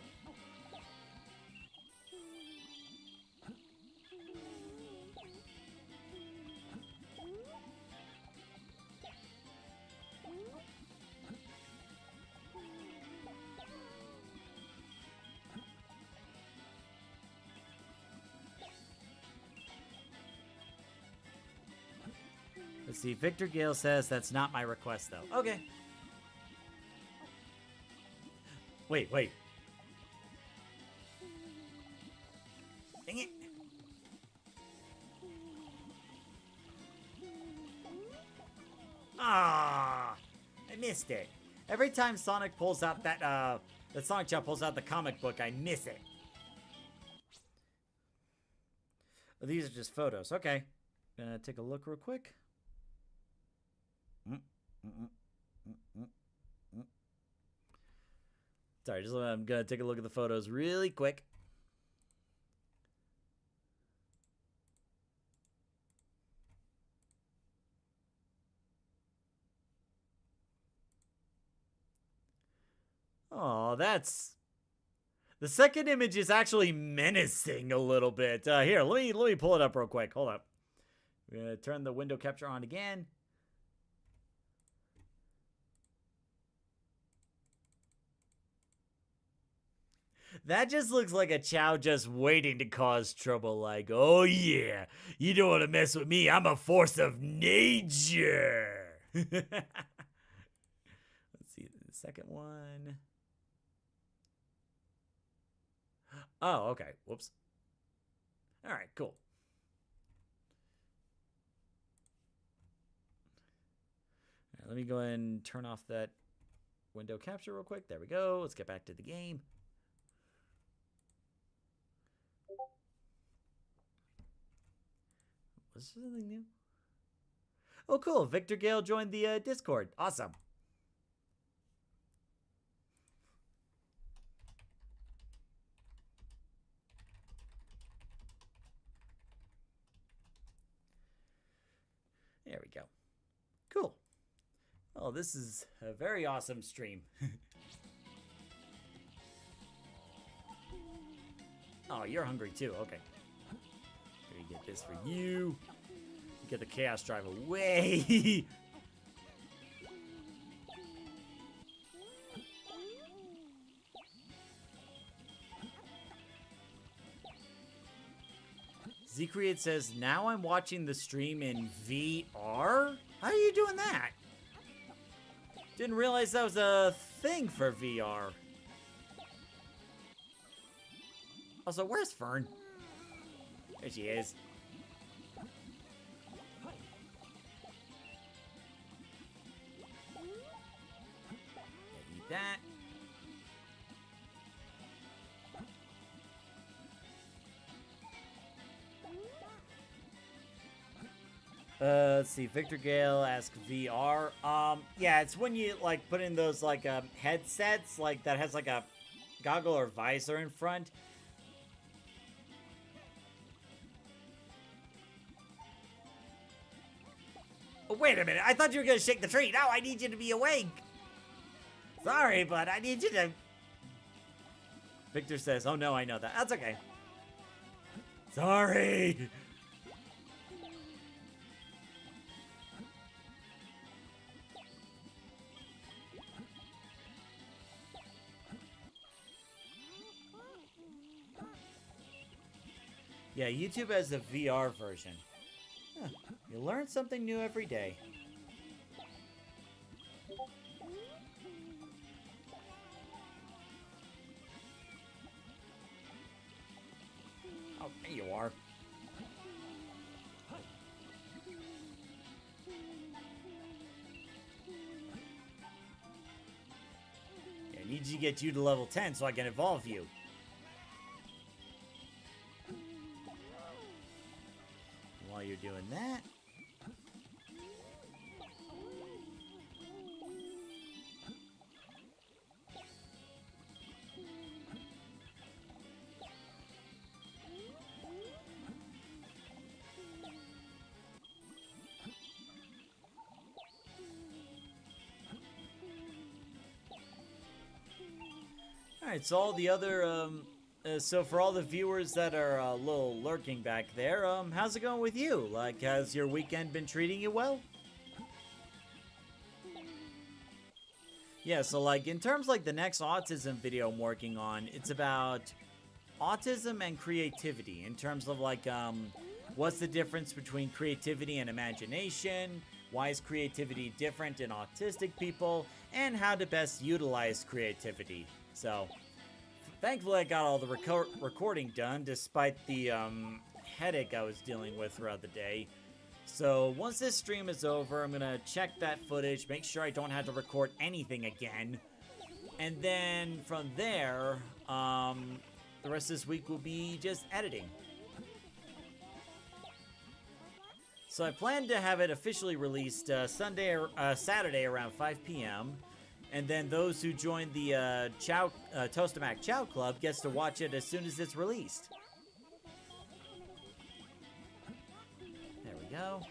Let's see, Victor Gale says that's not my request, though. Okay. Wait. Dang it. Ah, I missed it. Every time Sonic pulls out that Sonic Chao pulls out the comic book, I miss it. Oh, these are just photos. Okay. Gonna take a look real quick. Sorry, I'm gonna take a look at the photos really quick. Oh, that's... The second image is actually menacing a little bit. Here, let me pull it up real quick. Hold up. We're gonna turn the window capture on again. That just looks like a Chao just waiting to cause trouble. Like, oh yeah, you don't want to mess with me. I'm a force of nature. Let's see the second one. Oh, okay. Whoops. All right, cool. All right, let me go ahead and turn off that window capture real quick. There we go. Let's get back to the game. Was there something new? Oh, cool. Victor Gale joined the Discord. Awesome. There we go. Cool. Oh, this is a very awesome stream. Oh, you're hungry too. Okay. Here, you get this for you. Get the Chaos Drive away. Zcreate says, now I'm watching the stream in VR? How are you doing that? Didn't realize that was a thing for VR. Also, where's Fern? There she is. Eat that. Let's see. Victor Gale asks VR. Yeah, it's when you like put in those like headsets like that has like a goggle or visor in front. Oh, wait a minute. I thought you were gonna shake the tree. Now I need you to be awake. Sorry, but I need you to. Victor says, "Oh no, I know that. That's okay." Sorry. Yeah, YouTube has a VR version. Huh. You learn something new every day. Oh, there you are. Yeah, I need to get you to level 10 so I can evolve you. While you're doing that, all right. So all the other so for all the viewers that are a little lurking back there, how's it going with you? Like, has your weekend been treating you well? Yeah, so like in terms like the next autism video I'm working on, it's about autism and creativity in terms of like what's the difference between creativity and imagination? why is creativity different in autistic people, and how to best utilize creativity. So, thankfully I got all the recording done despite the headache I was dealing with throughout the day. So once this stream is over, I'm gonna check that footage, make sure I don't have to record anything again. And then from there, the rest of this week will be just editing. So I plan to have it officially released Saturday around 5 p.m. And then those who join the Toastamac Chow Club gets to watch it as soon as it's released. There we go.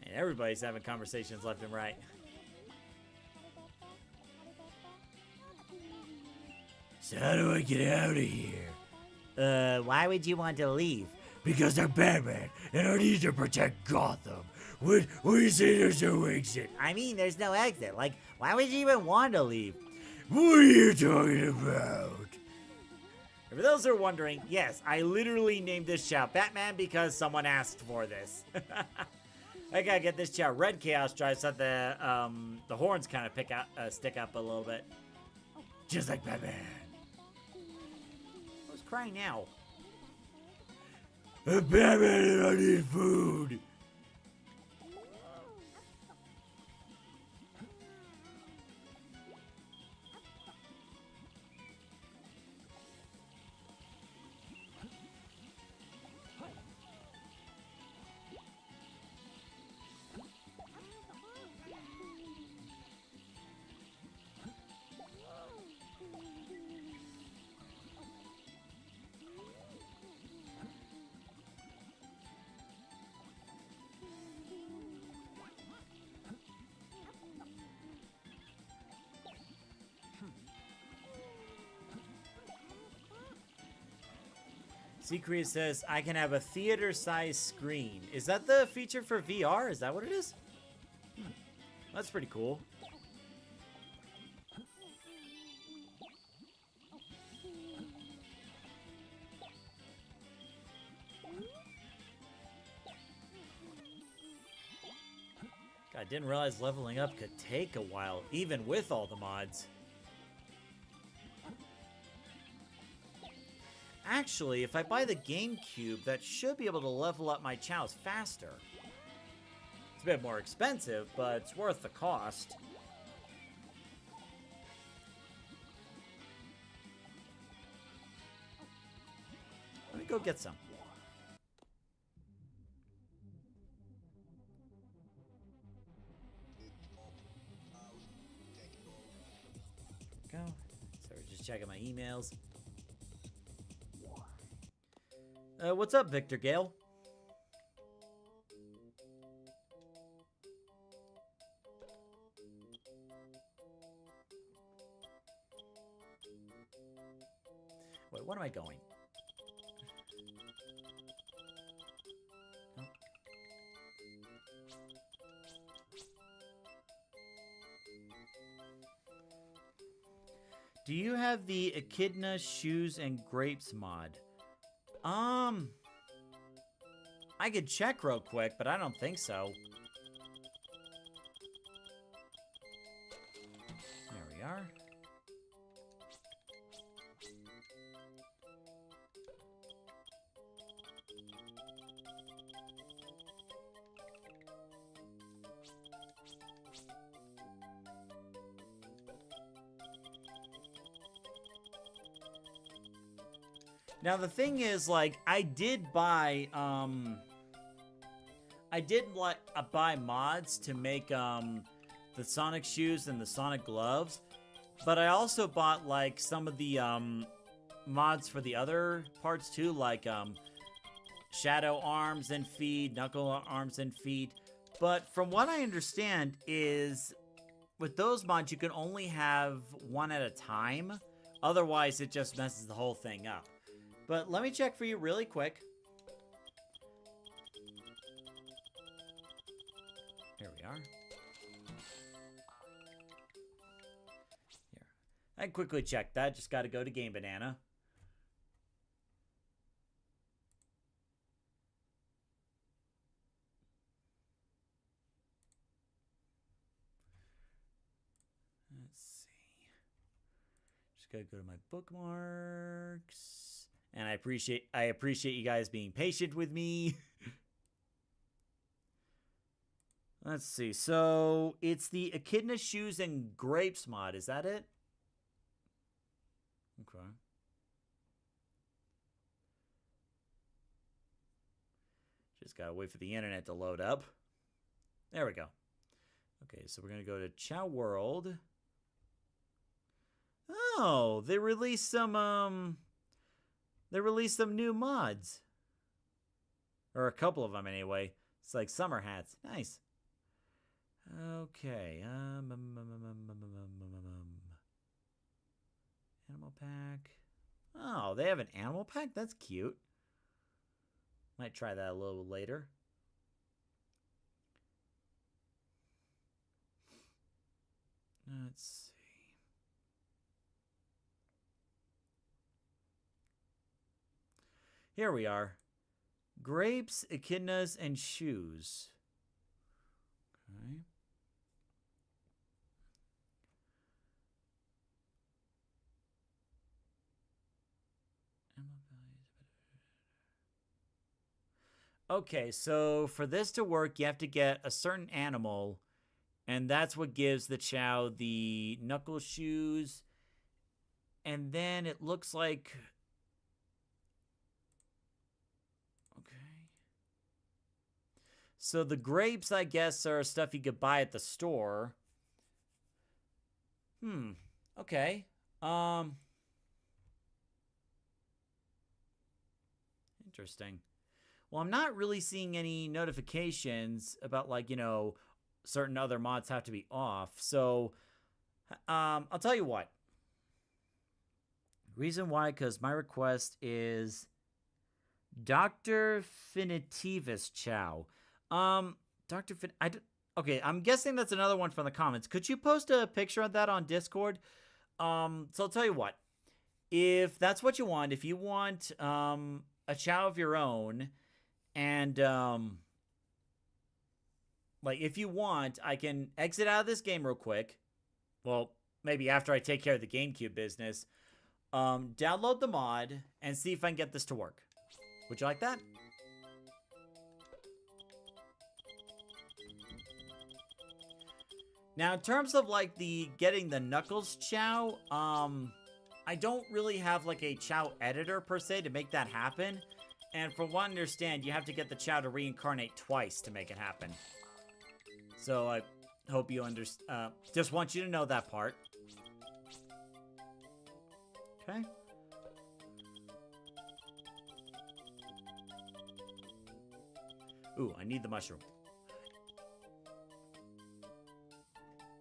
And everybody's having conversations left and right. So how do I get out of here? Why would you want to leave? Because I'm Batman, and I need to protect Gotham. What do you say there's no exit? I mean, there's no exit. Like, why would you even want to leave? What are you talking about? And for those who are wondering, yes, I literally named this Chow Batman because someone asked for this. I gotta get this Chow Red Chaos Drive so that the horns kind of stick up a little bit. Just like Batman. Who's crying now? I'm Batman and I need food. Secret says, I can have a theater-sized screen. Is that the feature for VR? Is that what it is? That's pretty cool. God, I didn't realize leveling up could take a while, even with all the mods. Actually, if I buy the GameCube, that should be able to level up my chows faster. It's a bit more expensive, but it's worth the cost. Let me go get some. There we go. So we're just checking my emails. What's up, Victor Gale? Wait, what am I going? Oh. Do you have the Echidna Shoes and Grapes mod? I could check real quick, but I don't think so. There we are. Now the thing is, like, I did buy buy mods to make the Sonic shoes and the Sonic gloves, but I also bought like some of the mods for the other parts too, like Shadow arms and feet, Knuckle arms and feet. But from what I understand is with those mods you can only have one at a time, otherwise it just messes the whole thing up. But let me check for you really quick. Here we are. Here. I quickly checked that. Just got to go to Game Banana. Just gotta go to my bookmarks. And I appreciate you guys being patient with me. Let's see. So it's the Echidna Shoes and Grapes mod. Is that it? Okay. Just gotta wait for the internet to load up. There we go. Okay, so we're gonna go to Chao World. Oh, they released some new mods. Or a couple of them anyway. It's like summer hats. Nice. Okay. Animal pack. Oh, they have an animal pack? That's cute. Might try that a little later. Let's see. Here we are. Grapes, echidnas, and shoes. Okay. Okay, so for this to work, you have to get a certain animal, and that's what gives the Chao the knuckle shoes. And then it looks like... Okay. So the grapes, I guess, are stuff you could buy at the store. Okay. Interesting. Well, I'm not really seeing any notifications about, like, you know, certain other mods have to be off. So, I'll tell you what. Reason why, because my request is Dr. Finitivus Chao. Okay, I'm guessing that's another one from the comments. Could you post a picture of that on Discord? So I'll tell you what. If that's what you want, if you want a Chao of your own, and like, if you want, I can exit out of this game real quick. Well, maybe after I take care of the GameCube business. Download the mod and see if I can get this to work. Would you like that? Now, in terms of, like, getting the Knuckles Chao, I don't really have, like, a Chao editor, per se, to make that happen. And from what I understand, you have to get the Chao to reincarnate twice to make it happen. So, I hope you understand. Just want you to know that part. Okay. Ooh, I need the mushroom.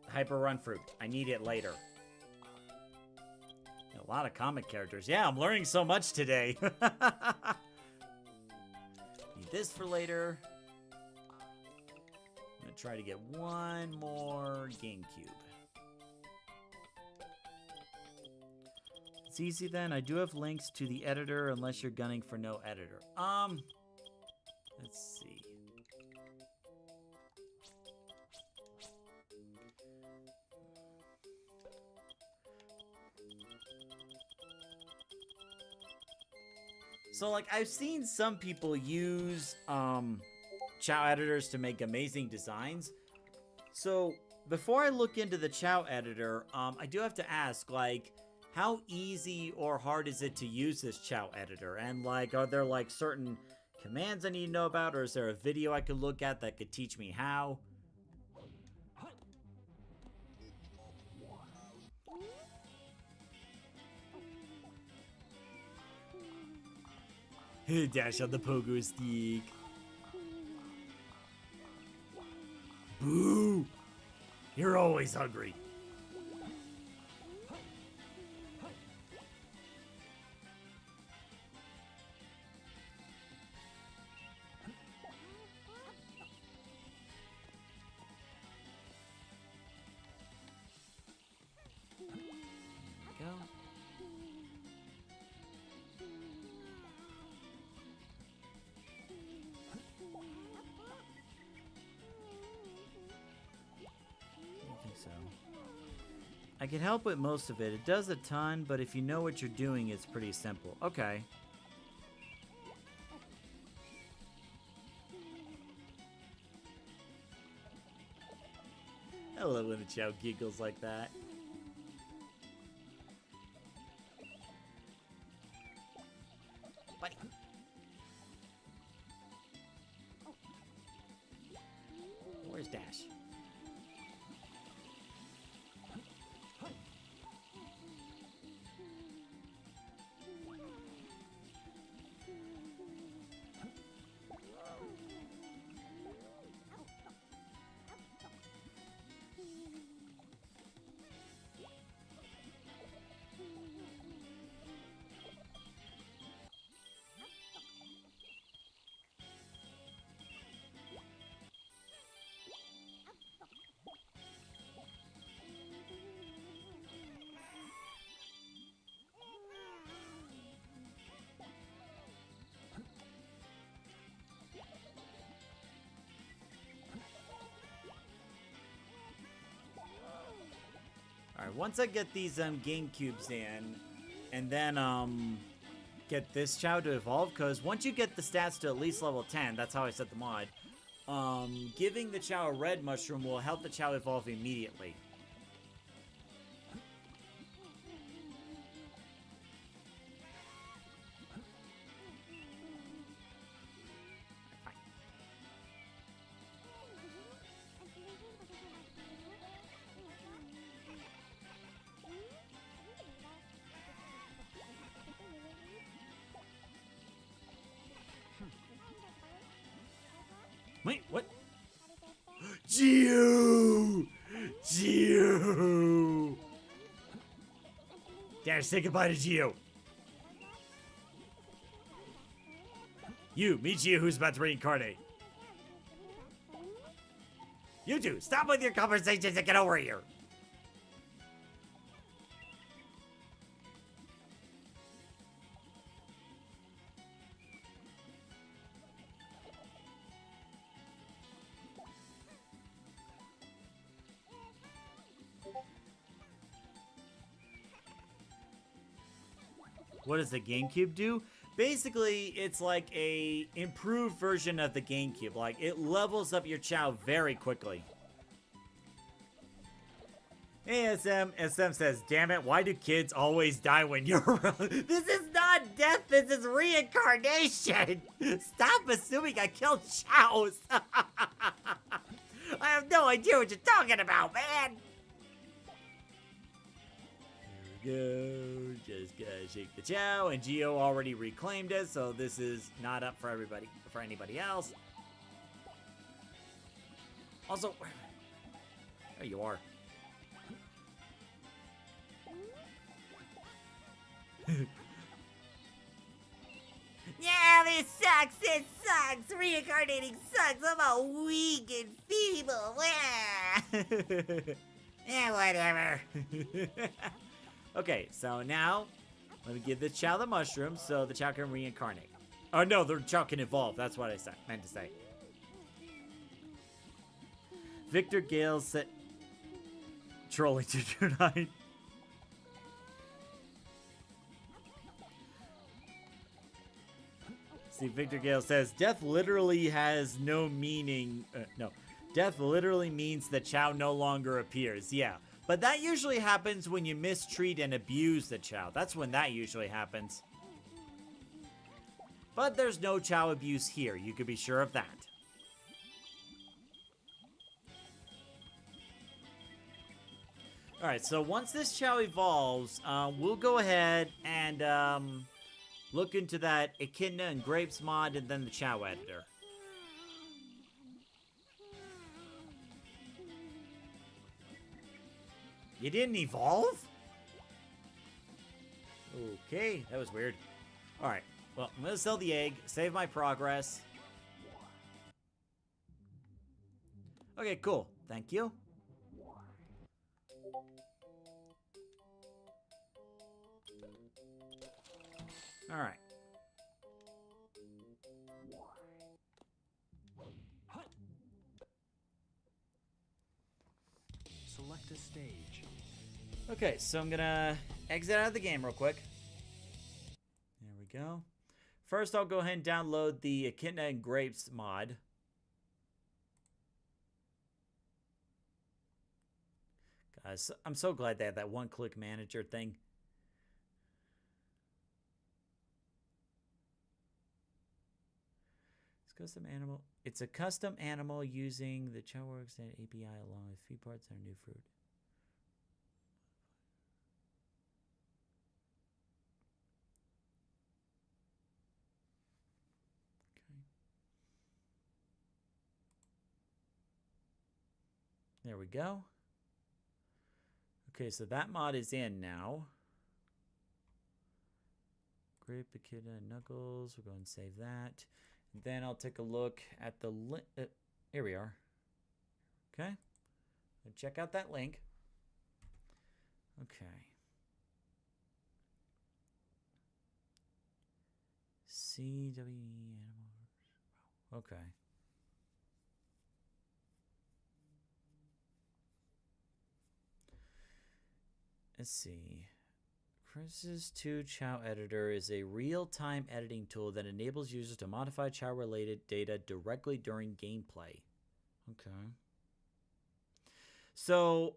Hyper Run Fruit. I need it later. A lot of comic characters. Yeah, I'm learning so much today. Need this for later. I'm gonna try to get one more GameCube. It's easy then. I do have links to the editor unless you're gunning for no editor. Let's see. So, like, I've seen some people use Chao editors to make amazing designs. So, before I look into the Chao editor, I do have to ask, like, how easy or hard is it to use this Chao editor? And, like, are there, like, certain commands I need to know about? Or is there a video I could look at that could teach me how? Dash on the pogo stick. Boo! You're always hungry. There we go. I don't think so. I can help with most of it. It does a ton, but if you know what you're doing, it's pretty simple. Okay. I love when the Chao giggles like that. Buddy. Where's Dash? Alright, once I get these GameCubes in, and then get this Chao to evolve, because once you get the stats to at least level 10, that's how I set the mod, giving the Chao a red mushroom will help the Chao evolve immediately. Wait, what? Geo! Geo! Dash, say goodbye to Geo. You, meet Geo, who's about to reincarnate. You two, stop with your conversations and get over here. What does the GameCube do? Basically, it's like a improved version of the GameCube. Like, it levels up your Chao very quickly. Hey, SM. SM says, damn it, why do kids always die when you're around? This is not death, this is reincarnation! Stop assuming I killed Chaos! I have no idea what you're talking about, man! There we go. Just gotta shake the Chao, and Geo already reclaimed it, so this is not up for everybody, for anybody else. Also, there you are. Yeah, this sucks. It sucks. Reincarnating sucks. I'm all weak and feeble. Yeah, whatever. Okay, so now let me give the Chao the mushroom so the Chao can reincarnate. Oh no, the Chao can evolve. That's what I meant to say. Victor Gale said, trolling to tonight. See, Victor Gale says, death literally has no meaning. No, death literally means the Chao no longer appears. Yeah, but that usually happens when you mistreat and abuse the Chao. That's when that usually happens. But there's no Chao abuse here. You can be sure of that. Alright, so once this Chao evolves, we'll go ahead and look into that Echidna and Grapes mod and then the Chao editor. You didn't evolve? Okay, that was weird. Alright, well, I'm gonna sell the egg, save my progress. Okay, cool. Thank you. Alright. Select a stage. Okay, so I'm gonna exit out of the game real quick. There we go. First, I'll go ahead and download the Echidna and Grapes mod. Guys, I'm so glad they have that one-click manager thing. It's custom animal. It's a custom animal using the Chao Garden API along with feed parts and a new fruit. Okay. There we go. Okay, so that mod is in now. Grape, Echidna, and Knuckles. We'll go and save that. And then I'll take a look at the link. Here we are. Okay. Check out that link. Okay. CWE animals. Okay. Let's see. Chris's 2 Chao Editor is a real-time editing tool that enables users to modify Chao-related data directly during gameplay. Okay. So,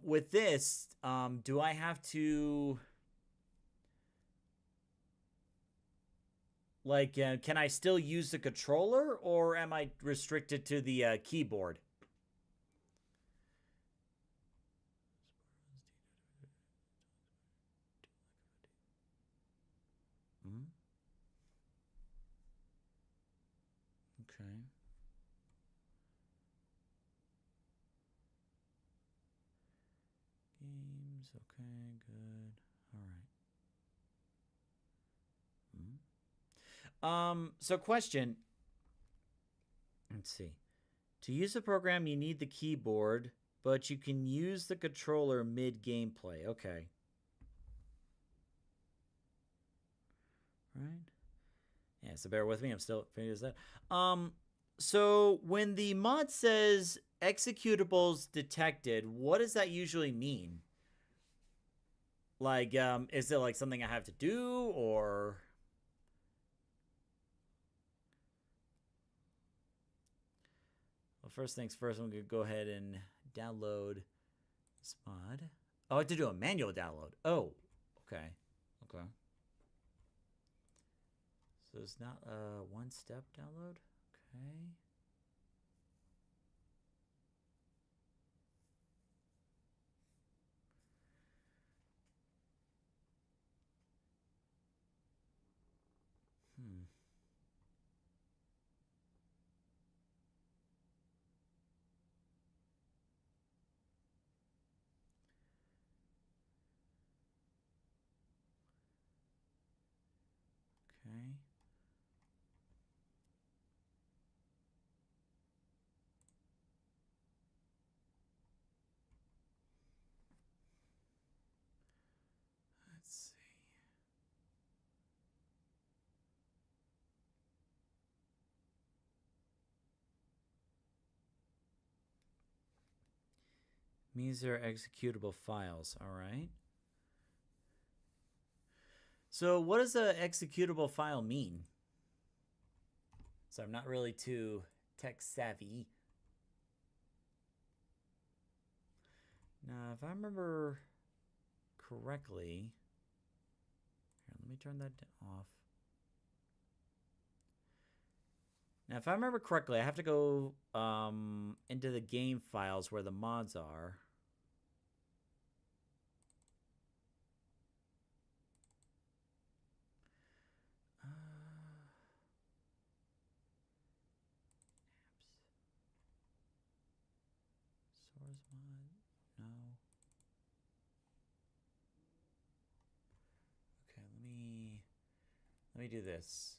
with this, do I have to... Like, can I still use the controller, or am I restricted to the keyboard? Okay. Games, okay, good. All right. So question. Let's see. To use the program, you need the keyboard, but you can use the controller mid-gameplay. Okay. Right? Yeah, so bear with me. I'm still figuring this out. So when the mod says executables detected, what does that usually mean? Like, is it like something I have to do, or... Well, first things first, I'm going to go ahead and download this mod. Oh, I have to do a manual download. Oh, okay. Okay. So it's not a one-step download? Okay. Okay. Let's see. Means they're executable files. All right. So what does a executable file mean? So I'm not really too tech savvy. Now, if I remember correctly, here, let me turn that off. Now, if I remember correctly, I have to go into the game files where the mods are. Source mod, no. Okay, let me do this.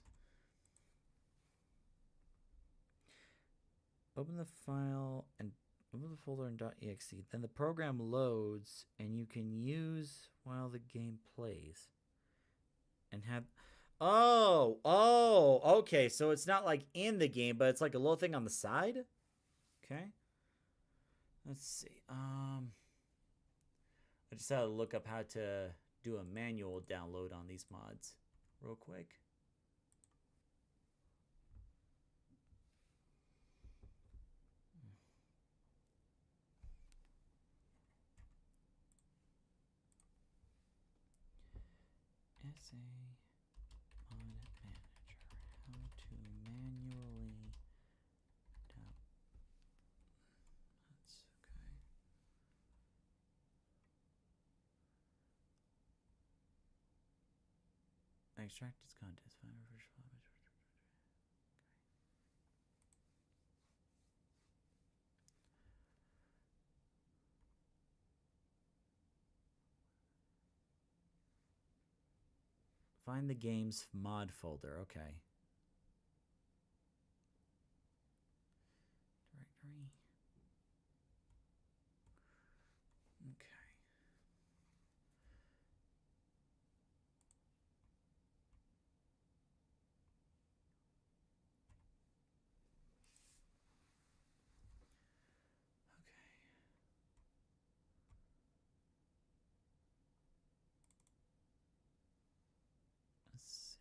Open the file and open the folder in .exe. Then the program loads and you can use while the game plays. And have... Oh, okay. So it's not like in the game, but it's like a little thing on the side? Okay. Let's see. I just had to look up how to do a manual download on these mods real quick. SA Mod Manager. How to manually down. That's okay. Extract its contents. Find a first file. Find the game's mod folder. Okay. Directory. Okay. Let's see.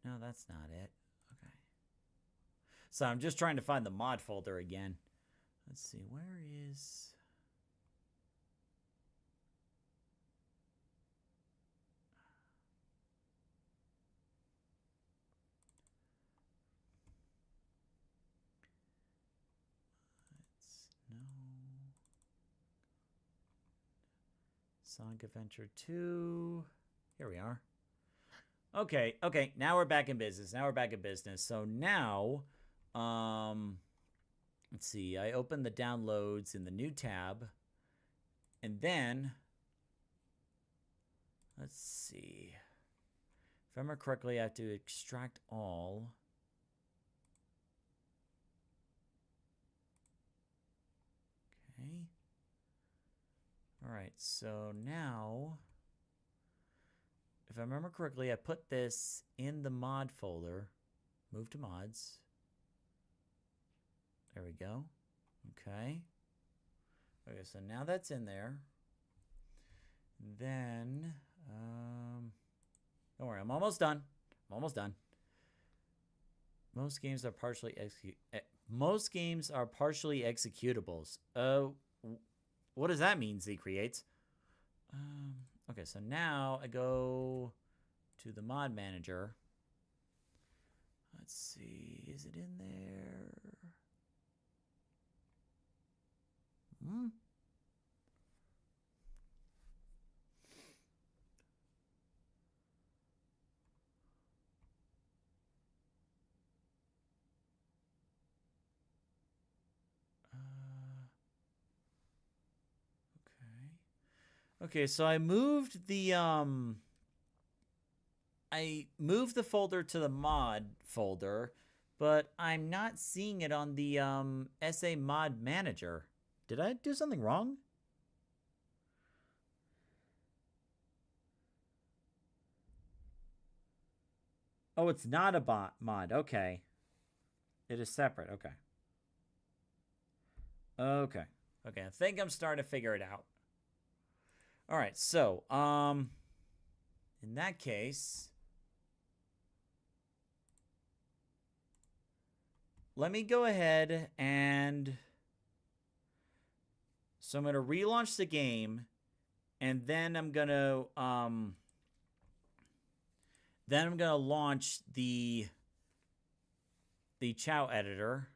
No, that's not it. Okay. So I'm just trying to find the mod folder again. Let's see, where is... No. Sonic Adventure 2. Here we are. Okay, okay. Now we're back in business. So now, let's see. I open the downloads in the new tab. And then, let's see. If I remember correctly, I have to extract all. Okay. All right, so now, if I remember correctly, I put this in the mod folder. Move to mods. There we go. Okay. Okay, so now that's in there. Then, don't worry, I'm almost done. Most games are partially executables. What does that mean, Z Creates? Okay, so now I go to the mod manager. Let's see, is it in there? Okay, so I moved the folder to the mod folder, but I'm not seeing it on the SA Mod Manager. Did I do something wrong? Oh, it's not a mod. Okay. It is separate. Okay. Okay. Okay, I think I'm starting to figure it out. All right, so, in that case, let me go ahead and, so I'm going to relaunch the game, and then I'm going to, launch the Chao editor.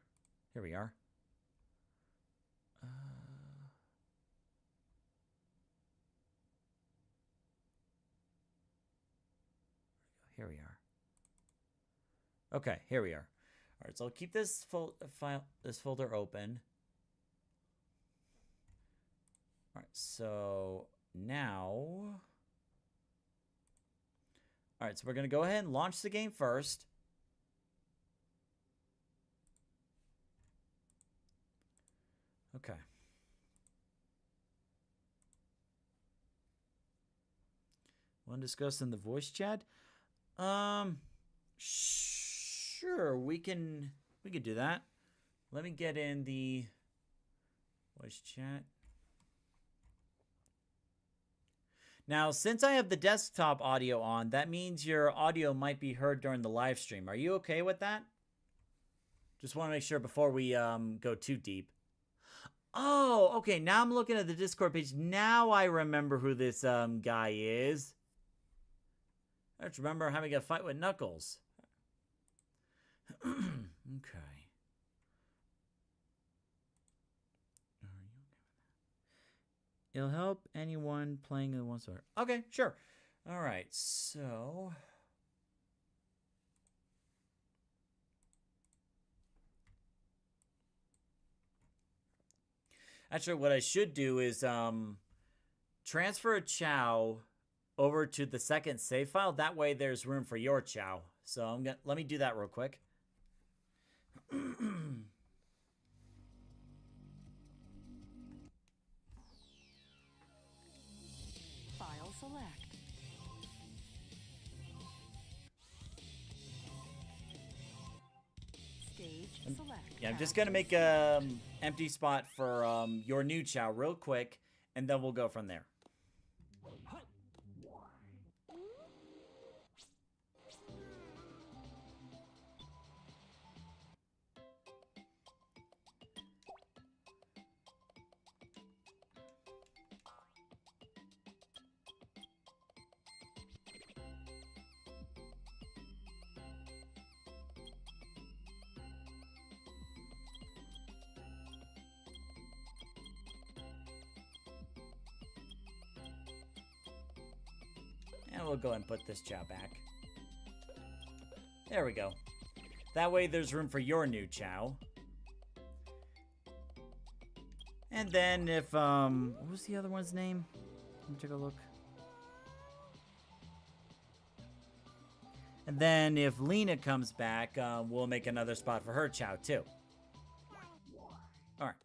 Here we are. Here we are. Okay, here we are. All right, so I'll keep this folder open. All right, so now, all right, so we're gonna go ahead and launch the game first. Okay. Want to discuss in the voice chat? Sure, we can do that. Let me get in the voice chat. Now, since I have the desktop audio on, that means your audio might be heard during the live stream. Are you okay with that? Just want to make sure before we go too deep. Oh, okay. Now I'm looking at the Discord page. Now I remember who this guy is. I just remember having a fight with Knuckles. Okay. It'll help anyone playing the one sort. Okay, sure. All right, so actually, what I should do is transfer a Chao over to the second save file. That way, there's room for your Chao. So let me do that real quick. File select. Stage select. Yeah, I'm just gonna make a empty spot for your new Chao real quick, and then we'll go from there. And we'll go ahead and put this Chao back. There we go. That way there's room for your new Chao. And then if, what was the other one's name? Let me take a look. And then if Lena comes back, we'll make another spot for her Chao too. Alright.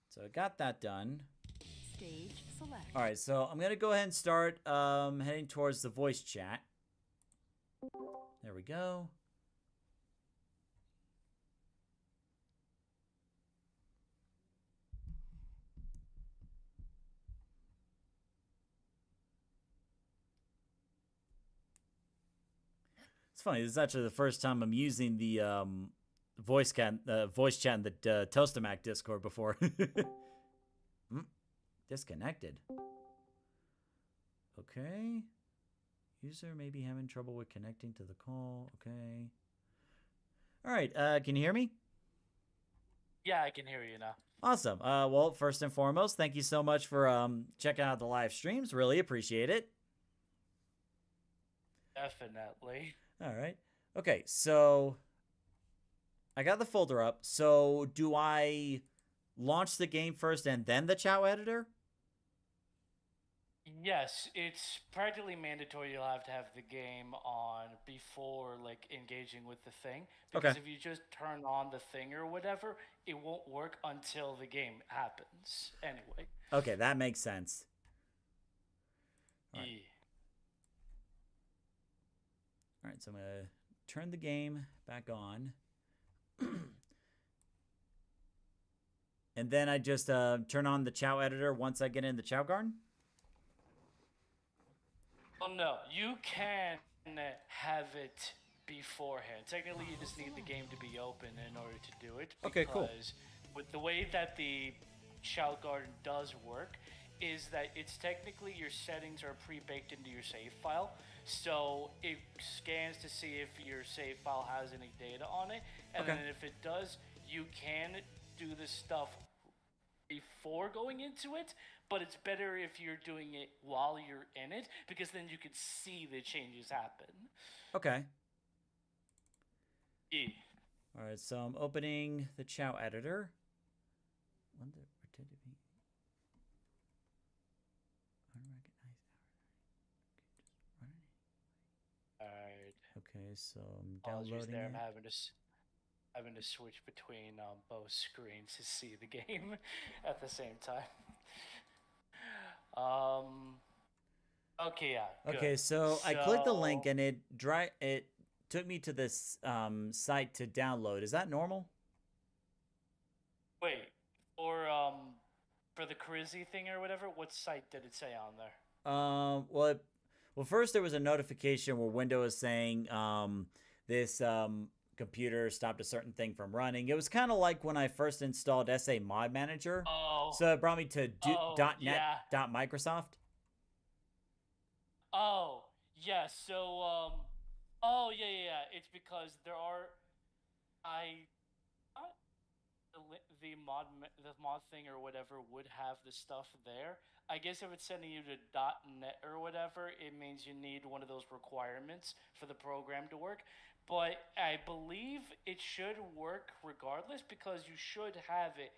So I got that done. Stage select. Alright, so I'm going to go ahead and start heading towards the voice chat. There we go. It's funny, this is actually the first time I'm using the voice chat in the Toastamac Discord before. Disconnected. Okay. User may be having trouble with connecting to the call. Okay. All right. Can you hear me? Yeah, I can hear you now. Awesome. Well, first and foremost, thank you so much for checking out the live streams. Really appreciate it. Definitely. All right. Okay. So I got the folder up. So do I launch the game first and then the Chao editor? Yes, it's practically mandatory you'll have to have the game on before like engaging with the thing. Because Okay. if you just turn on the thing or whatever, it won't work until the game happens. Anyway. Okay, that makes sense. All right. Yeah. All right, so I'm going to turn the game back on. And then I just turn on the Chao editor once I get in the Chao Garden? Well, no, you can have it beforehand. Technically, you just need the game to be open in order to do it. Okay, cool. Because with the way that the Chao Garden does work, is that it's technically your settings are pre-baked into your save file. So it scans to see if your save file has any data on it. And Okay. then if it does, you can do this stuff before going into it, but it's better if you're doing it while you're in it, because then you can see the changes happen. Okay. Yeah. All right, so I'm opening the Chao editor. Wonder pretend to be unrecognized. Okay, just run it. Alright. Okay, so I'm Apologies downloading there. it. having to switch between both screens to see the game at the same time. Okay, yeah. Good. Okay, so I clicked the link and it took me to this site to download. Is that normal? Wait, for the Crizzy thing or whatever, what site did it say on there? Well, first there was a notification where Windows was saying this computer stopped a certain thing from running. It was kind of like when I first installed SA Mod Manager. Oh. So it brought me to .net yeah. .microsoft. Oh, yeah. So, oh yeah. It's because there are, thought the mod thing or whatever would have the stuff there. I guess if it's sending you to .net or whatever, it means you need one of those requirements for the program to work. But I believe it should work regardless because you should have it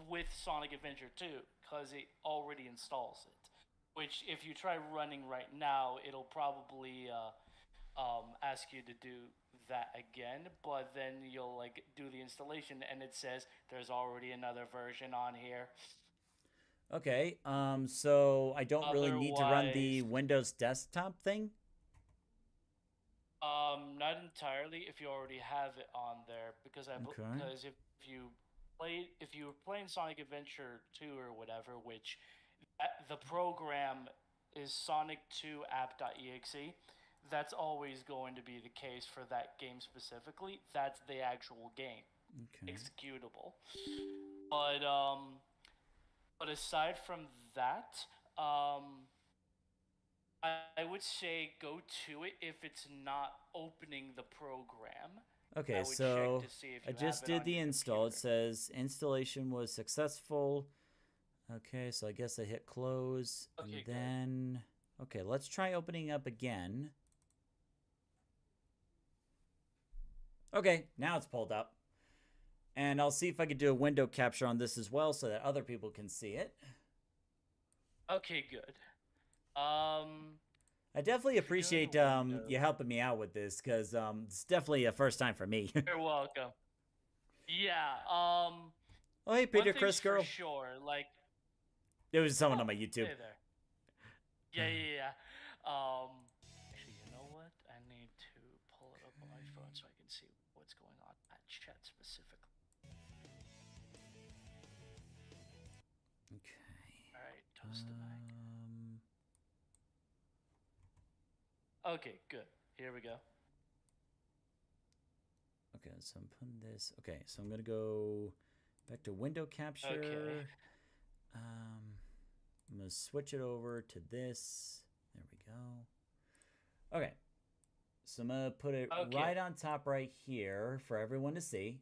with Sonic Adventure 2 because it already installs it. Which, if you try running right now, it'll probably ask you to do that again. But then you'll like do the installation, and it says there's already another version on here. Okay. So I don't really need to run the Windows desktop thing. Not entirely if you already have it on there, because because if you were playing Sonic Adventure 2 or whatever, which the program is Sonic2 app.exe, that's always going to be the case for that game specifically. That's the actual game, executable. But aside from that, I would say go to it if it's not opening the program. Okay, so I just did the install. It says installation was successful. Okay, so I guess I hit close. Okay, and then, okay, let's try opening up again. Okay, now it's pulled up. And I'll see if I can do a window capture on this as well so that other people can see it. Okay, good. I definitely appreciate you helping me out with this because it's definitely a first time for me. You're welcome. Yeah. Oh, hey, Peter, Chris, girl. For sure, like. There was someone on my YouTube. Hey there. Yeah. Actually, you know what? I need to pull it up on my phone so I can see what's going on at chat specifically. Okay. All right, toast the mic. Okay, good. Here we go. Okay, so I'm putting this. Okay, so I'm gonna go back to window capture. Okay. I'm gonna switch it over to this. There we go. Okay, so I'm gonna put it right on top right here for everyone to see.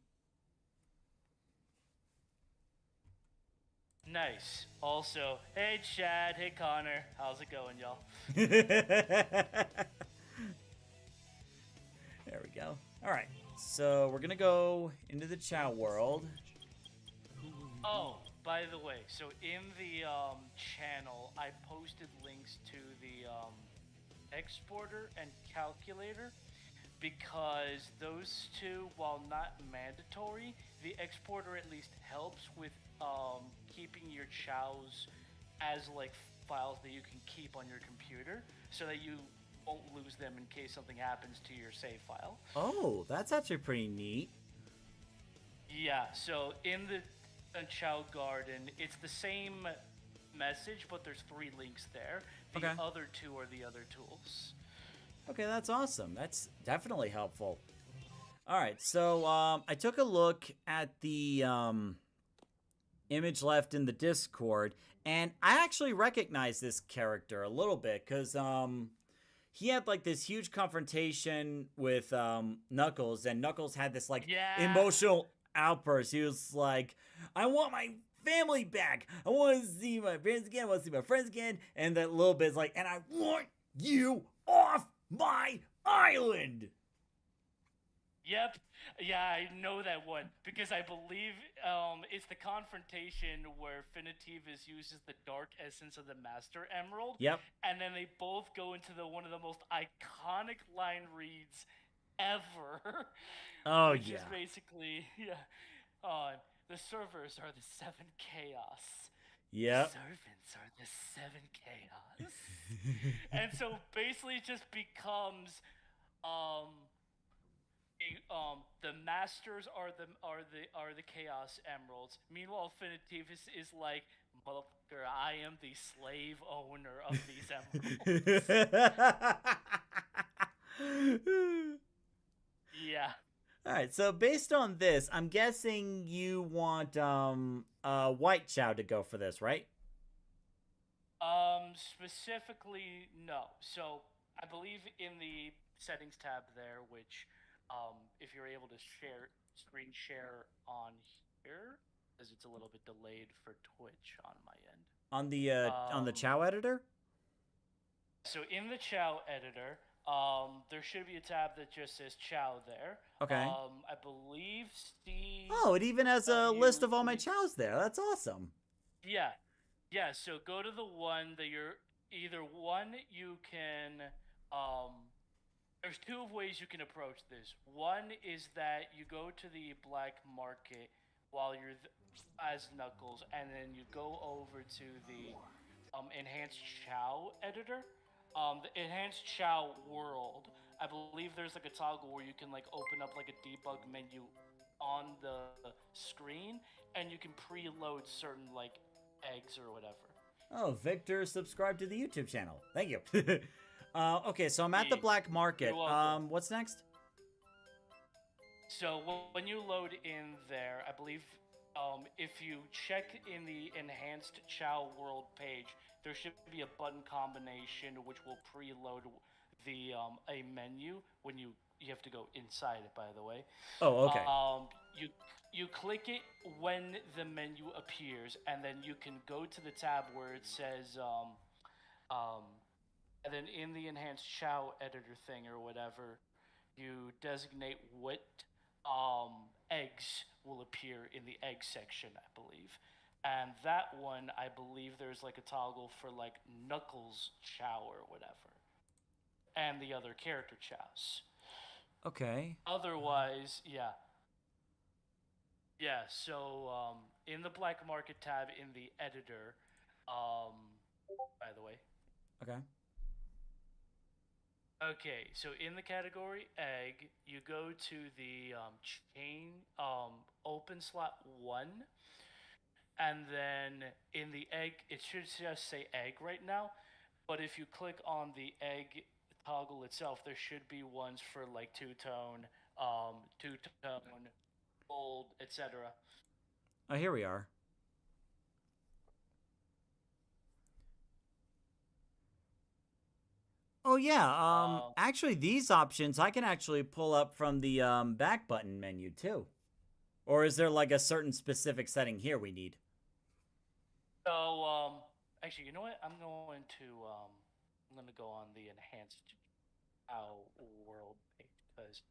Nice. Also, hey Chad, hey Connor, how's it going, y'all? There we go. All right, so we're gonna go into the Chao world. Oh, by the way, so in the channel, I posted links to the exporter and calculator because those two, while not mandatory, the exporter at least helps with keeping your Chaos as like files that you can keep on your computer so that you won't lose them in case something happens to your save file. Oh, that's actually pretty neat. Yeah, so in the Chao Garden, it's the same message, but there's 3 links there. The other 2 are the other tools. Okay, that's awesome. That's definitely helpful. All right, so I took a look at the image left in the Discord, and I actually recognize this character a little bit because he had like this huge confrontation with Knuckles, and Knuckles had this like emotional outburst. He was like, I want my family back. I want to see my friends again. I want to see my friends again. And that little bit's like, and I want you off my island. Yep. Yeah, I know that one because I believe it's the confrontation where Finitivis uses the dark essence of the Master Emerald. Yep. And then they both go into one of the most iconic line reads ever. Oh Which is yeah. basically, yeah. The servers are the seven chaos. The Yep. servants are the seven chaos. And so basically it just becomes um the masters are the chaos emeralds. Meanwhile, Finitivis is like, motherfucker, I am the slave owner of these emeralds. Yeah. All right, so based on this, I'm guessing you want White Chow to go for this, right? Specifically, no. So I believe in the settings tab there, which, if you're able to screen share on here, because it's a little bit delayed for Twitch on my end. On the Chow editor? So in the Chow editor, there should be a tab that just says Chow there. Okay. I believe Steve. Oh, it even has a list of all my chows there. That's awesome. Yeah. Yeah, so go to the one that you're either one you can there's two ways you can approach this. One is that you go to the black market while you're as Knuckles, and then you go over to the enhanced Chow editor. The enhanced Chow world. I believe there's like a toggle where you can like open up like a debug menu on the screen, and you can preload certain like eggs or whatever. Oh, Victor subscribed to the YouTube channel. Thank you. Okay, so I'm at the black market. You're welcome. What's next? So when you load in there, I believe if you check in the enhanced Chow world page, there should be a button combination which will preload the a menu when you have to go inside it, by the way. Oh, okay. You click it when the menu appears, and then you can go to the tab where it says and then in the enhanced Chow editor thing or whatever, you designate what eggs will appear in the egg section, I believe. And that one, I believe there's like a toggle for like Knuckles Chow or whatever, and the other character Chows. Okay. Otherwise, yeah. Yeah, so in the black market tab in the editor, by the way. Okay. Okay, so in the category egg, you go to the chain open slot 1, and then in the egg, it should just say egg right now, but if you click on the egg toggle itself, there should be ones for like two-tone, gold, etc. Oh, here we are. Oh yeah. Actually, these options I can actually pull up from the back button menu too. Or is there like a certain specific setting here we need? So actually, you know what? I'm going to go on the enhanced world page because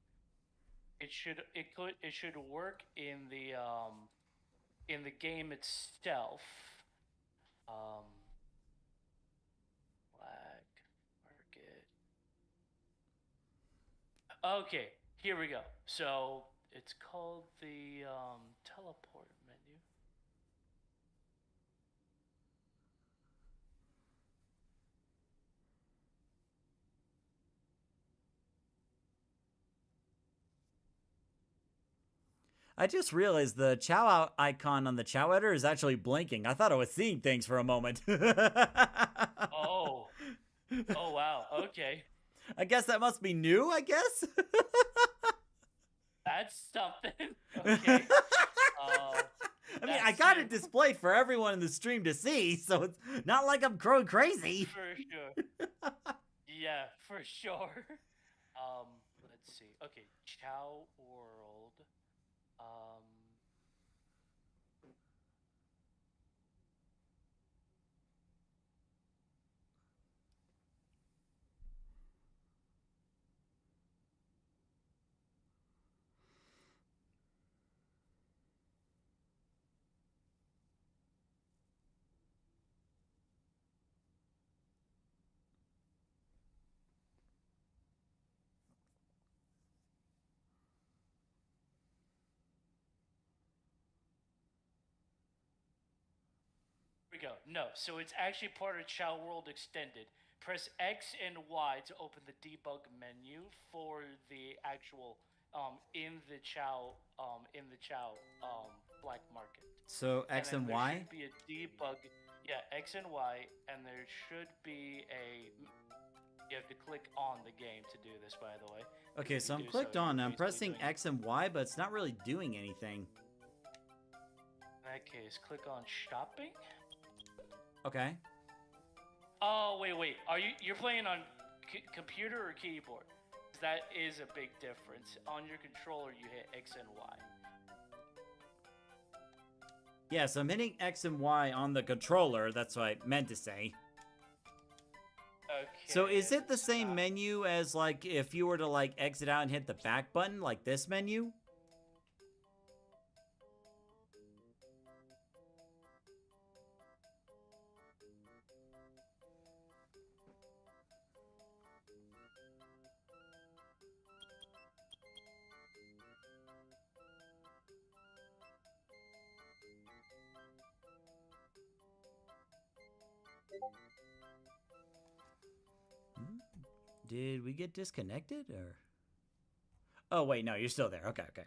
it should work in the game itself. Black market. Okay, here we go. So it's called the teleport menu. I just realized the Chow icon on the Chow editor is actually blinking. I thought I was seeing things for a moment. Oh. Oh wow. Okay. I guess that must be new, I guess? That's something. Okay. I mean, I got it displayed for everyone in the stream to see, so it's not like I'm growing crazy. For sure. Yeah, for sure. Let's see. Okay, Chow World. we go. No, so it's actually part of Chao World Extended. Press X and Y to open the debug menu for the actual in the Chao black market. So X then and there Y? should be a debug. Yeah, X and Y, and there should be a. You have to click on the game to do this, by the way. Okay, If so you I'm do clicked you're on. I'm basically pressing doing- X and Y, but it's not really doing anything. In that case, click on shopping. Okay. Oh wait. You're playing on computer or keyboard? 'Cause that is a big difference. On your controller, you hit X and Y. Yeah, so I'm hitting X and Y on the controller. That's what I meant to say. Okay. So is it the same stop. menu as, like, if you were to, like, exit out and hit the back button, like this menu? Did we get disconnected, or? Oh, wait, no, you're still there. Okay, okay.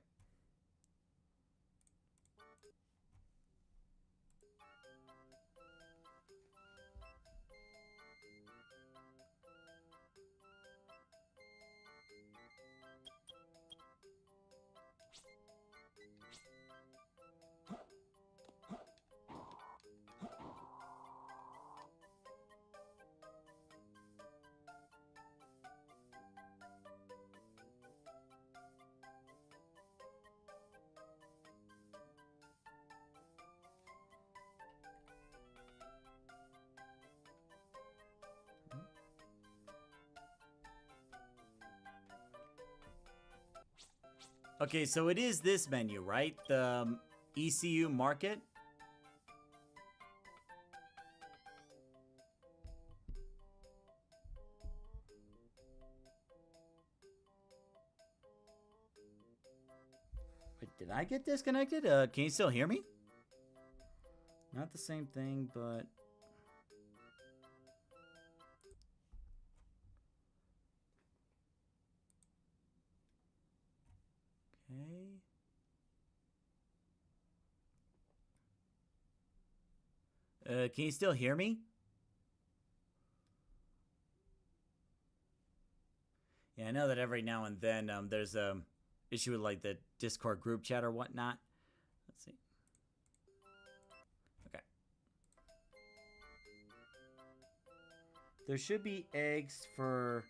Okay, so it is this menu, right? The ECU market? Wait, did I get disconnected? Can you still hear me? Not the same thing, but... Okay. Can you still hear me? Yeah, I know that every now and then there's a issue with like the Discord group chat or whatnot. Let's see. Okay. There should be eggs for...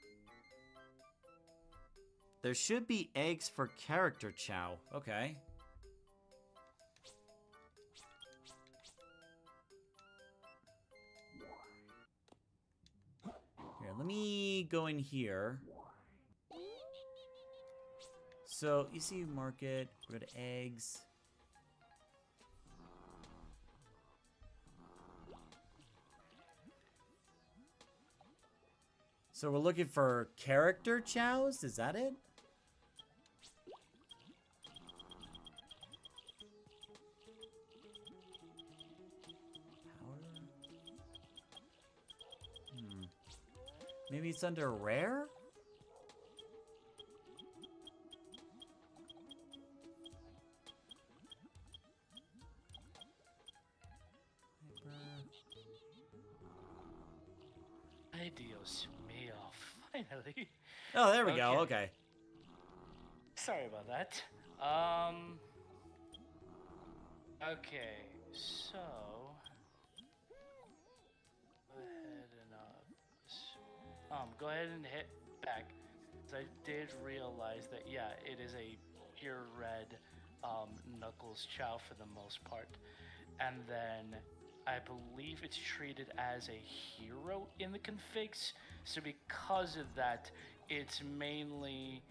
There should be eggs for character Chao. Okay. Here, let me go in here. So, ECU market, we go to eggs. So we're looking for character chows? Is that it? Power? Maybe it's under rare? Ay, Dios mío, finally. Oh, there we go. Okay. Sorry about that. Okay, so go ahead and hit back. 'Cause I did realize that it is a pure red Knuckles Chow for the most part, and then I believe it's treated as a hero in the configs. So because of that, it's mainly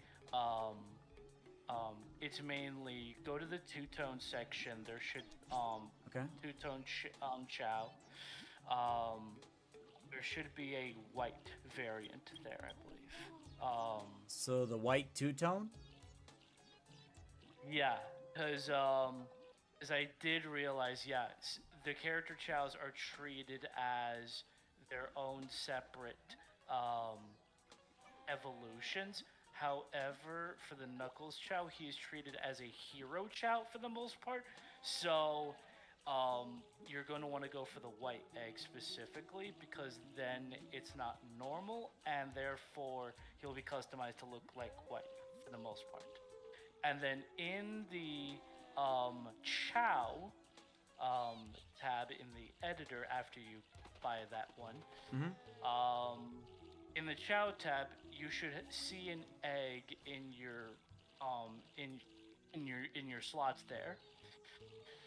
go to the two-tone section. There should Okay. two-tone Chow. There should be a white variant there, I believe. So the white two-tone? Yeah, because I did realize, the character chows are treated as their own separate um, evolutions. However, for the Knuckles Chow, he is treated as a hero Chow for the most part. So, you're going to want to go for the white egg specifically because then it's not normal and therefore he'll be customized to look like white for the most part. And then in the Chow tab in the editor after you buy that one, Mm-hmm. in the Chow tab, you should see an egg in your in your slots there.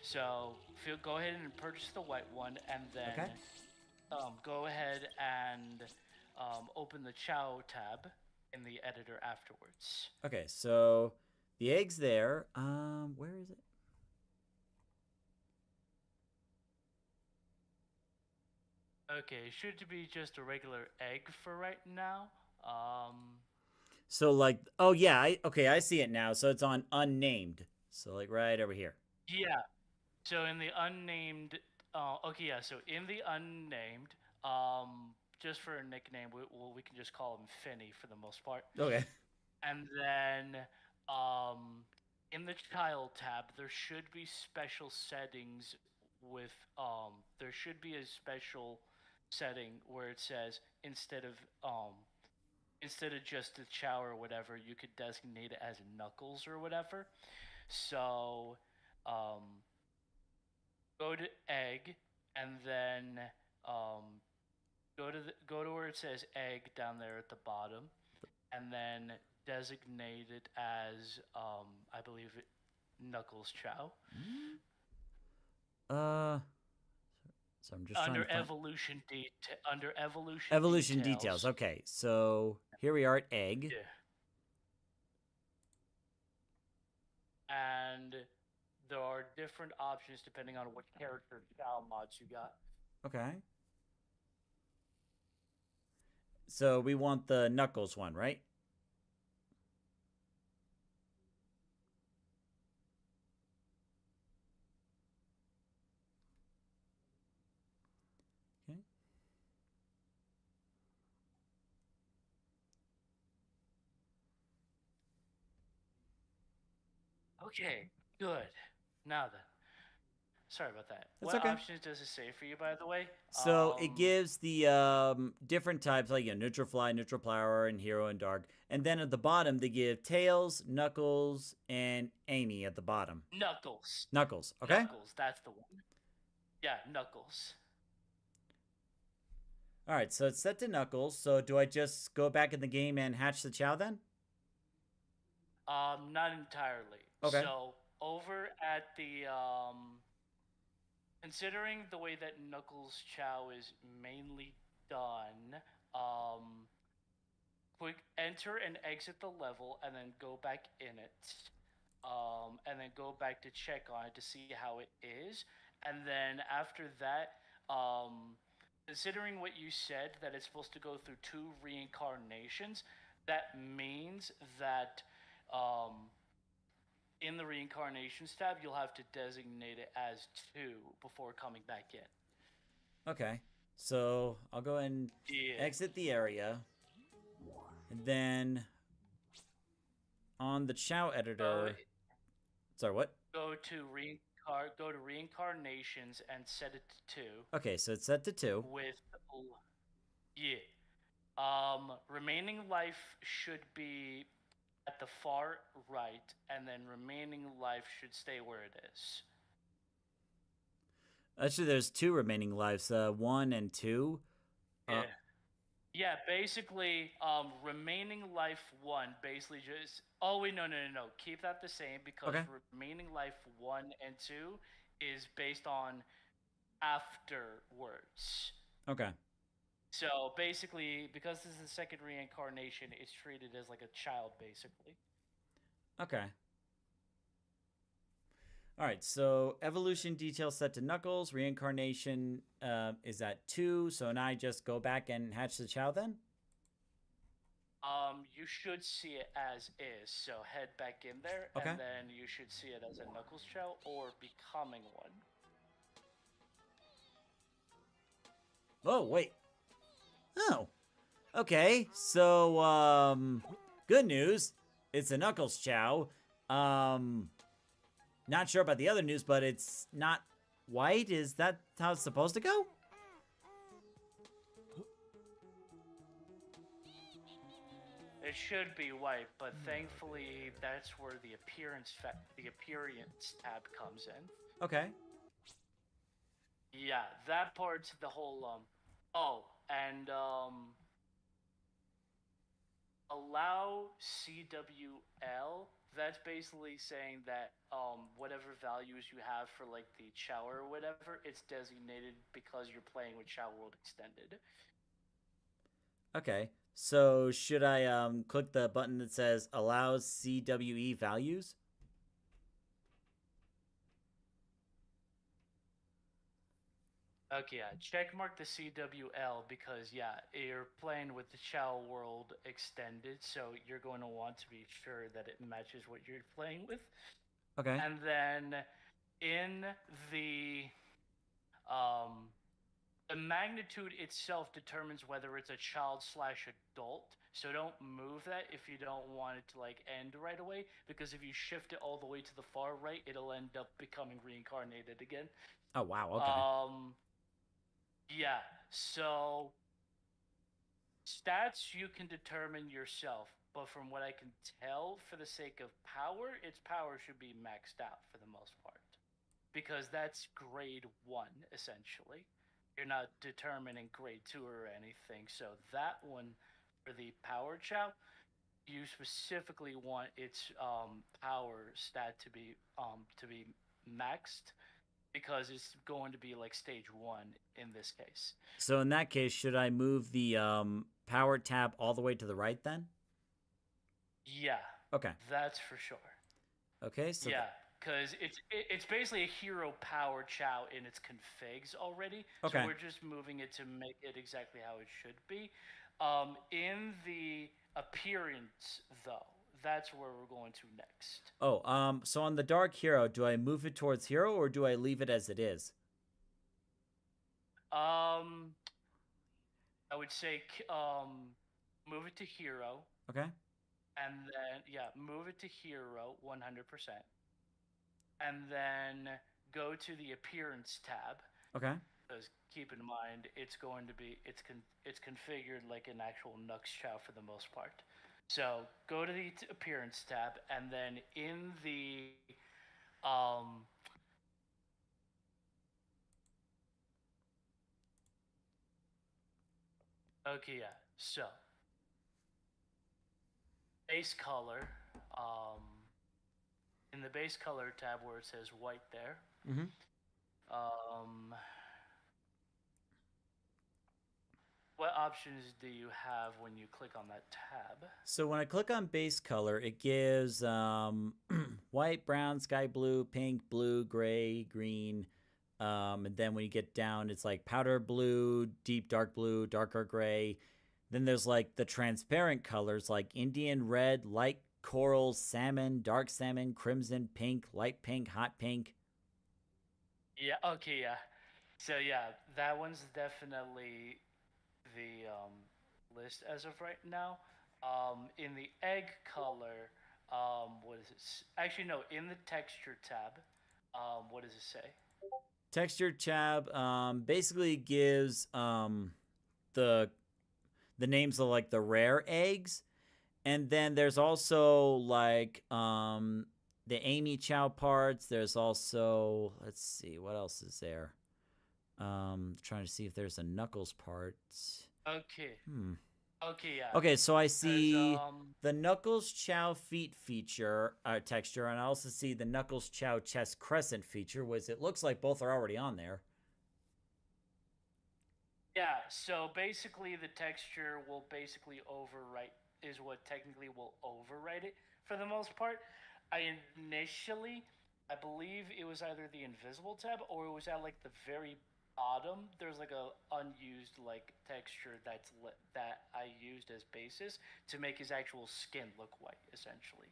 So go ahead and purchase the white one, and then Okay. go ahead and open the Chow tab in the editor afterwards. Okay, so the egg's there. Where is it? Okay, should be just a regular egg for right now. So like, oh yeah, I see it now. So it's on unnamed. So like right over here. Yeah. So in the unnamed, okay, yeah. So in the unnamed, just for a nickname, we can just call him Finny for the most part. Okay. And then, in the child tab, there should be special settings with, there should be a special setting where it says instead of just a chow or whatever, you could designate it as Knuckles or whatever. So, um, go to egg, and then go to where it says egg down there at the bottom, and then designate it as I believe it Knuckles Chow. So I'm just Under trying to find evolution details. Okay, so here we are at egg. Yeah. And there are different options depending on what character Chow mods you got. Okay. So we want the Knuckles one, right? Okay. Okay, good. Now then. Sorry about that. That's What okay. options does it say for you, by the way? So it gives the different types, like neutral fly, neutral flower, and hero and dark. And then at the bottom, they give Tails, Knuckles, and Amy at the bottom. Knuckles. Knuckles, okay? Knuckles, that's the one. Yeah, Knuckles. All right, so it's set to Knuckles. So do I just go back in the game and hatch the Chow then? Not entirely. Okay. So over at the considering the way that Knuckles Chow is mainly done, quick enter and exit the level and then go back in it. And then go back to check on it to see how it is. And then after that, considering what you said that it's supposed to go through 2 reincarnations, that means that in the reincarnations tab, you'll have to designate it as 2 before coming back in. Okay. So I'll go and exit the area. And then on the Chow editor... Sorry, what? Go to reincarnations and set it to 2. Okay, so it's set to 2. With remaining life should be at the far right, and then remaining life should stay where it is. Actually, there's 2 remaining lives, 1 and 2. Yeah, basically, remaining life 1 basically just... Oh, wait, no. Keep that the same because remaining life 1 and 2 is based on afterwards. Okay. So basically, because this is the second reincarnation, it's treated as like a child, basically. Okay. All right, so evolution details set to Knuckles. Reincarnation is at 2, so now I just go back and hatch the Chow then? You should see it as is, so head back in there, and then you should see it as a Knuckles Chow or becoming one. Oh, wait. Oh. Okay, so, good news. It's a Knuckles Chow. Not sure about the other news, but it's not white. Is that how it's supposed to go? It should be white, but thankfully that's where the appearance tab comes in. Okay. Yeah, that part's the whole oh, and allow CWL. That's basically saying that whatever values you have for like the Chow or whatever, it's designated because you're playing with Chow World Extended. Okay. So should I click the button that says allows CWE values? Okay, yeah, check mark the CWL because yeah, you're playing with the Chow World Extended, so you're going to want to be sure that it matches what you're playing with. Okay. And then in um the magnitude itself determines whether it's a child slash adult. So don't move that if you don't want it to like end right away, because if you shift it all the way to the far right, it'll end up becoming reincarnated again. Oh, wow. Okay. Yeah. So stats you can determine yourself, but from what I can tell, for the sake of power, its power should be maxed out for the most part, because that's grade 1 essentially. You're not determining grade 2 or anything. So that one, for the power chow, you specifically want its power stat to be maxed, because it's going to be like stage 1 in this case. So in that case, should I move the power tab all the way to the right then? Yeah. Okay. That's for sure. Okay. So yeah, because it's basically a hero power chow in its configs already. Okay. So we're just moving it to make it exactly how it should be. In the appearance, though, that's where we're going to next. Oh, so on the Dark Hero, do I move it towards Hero or do I leave it as it is? I would say move it to hero, Okay. and then yeah, move it to hero 100%, and then go to the appearance tab. Okay. Because keep in mind, it's going to be it's configured like an actual Nux Chow for the most part. So go to the appearance tab, and then in the okay, yeah. So base color, in the base color tab where it says white there. Mm-hmm. What options do you have when you click on that tab? So when I click on base color, it gives white, brown, sky blue, pink, blue, gray, green. And then when you get down, it's like powder blue, deep dark blue, darker gray. Then there's like the transparent colors like Indian red, light coral, salmon, dark salmon, crimson, pink, light pink, hot pink. Yeah, okay, yeah. So yeah, that one's definitely the list as of right now. In the egg color, what is it? Actually, no. In the texture tab, what does it say? Texture tab basically gives the names of like the rare eggs, and then there's also like the Amy Chow parts. There's also, let's see, what else is there? Trying to see if there's a Knuckles part. Okay. Okay, yeah. Okay, so I see the Knuckles Chow feet feature texture, and I also see the Knuckles Chow chest crescent feature, which it looks like both are already on there. Yeah, so basically the texture will basically overwrite, is what technically will overwrite it for the most part. I believe it was either the invisible tab or it was at like the very bottom. There's like a unused like texture that I used as basis to make his actual skin look white, essentially.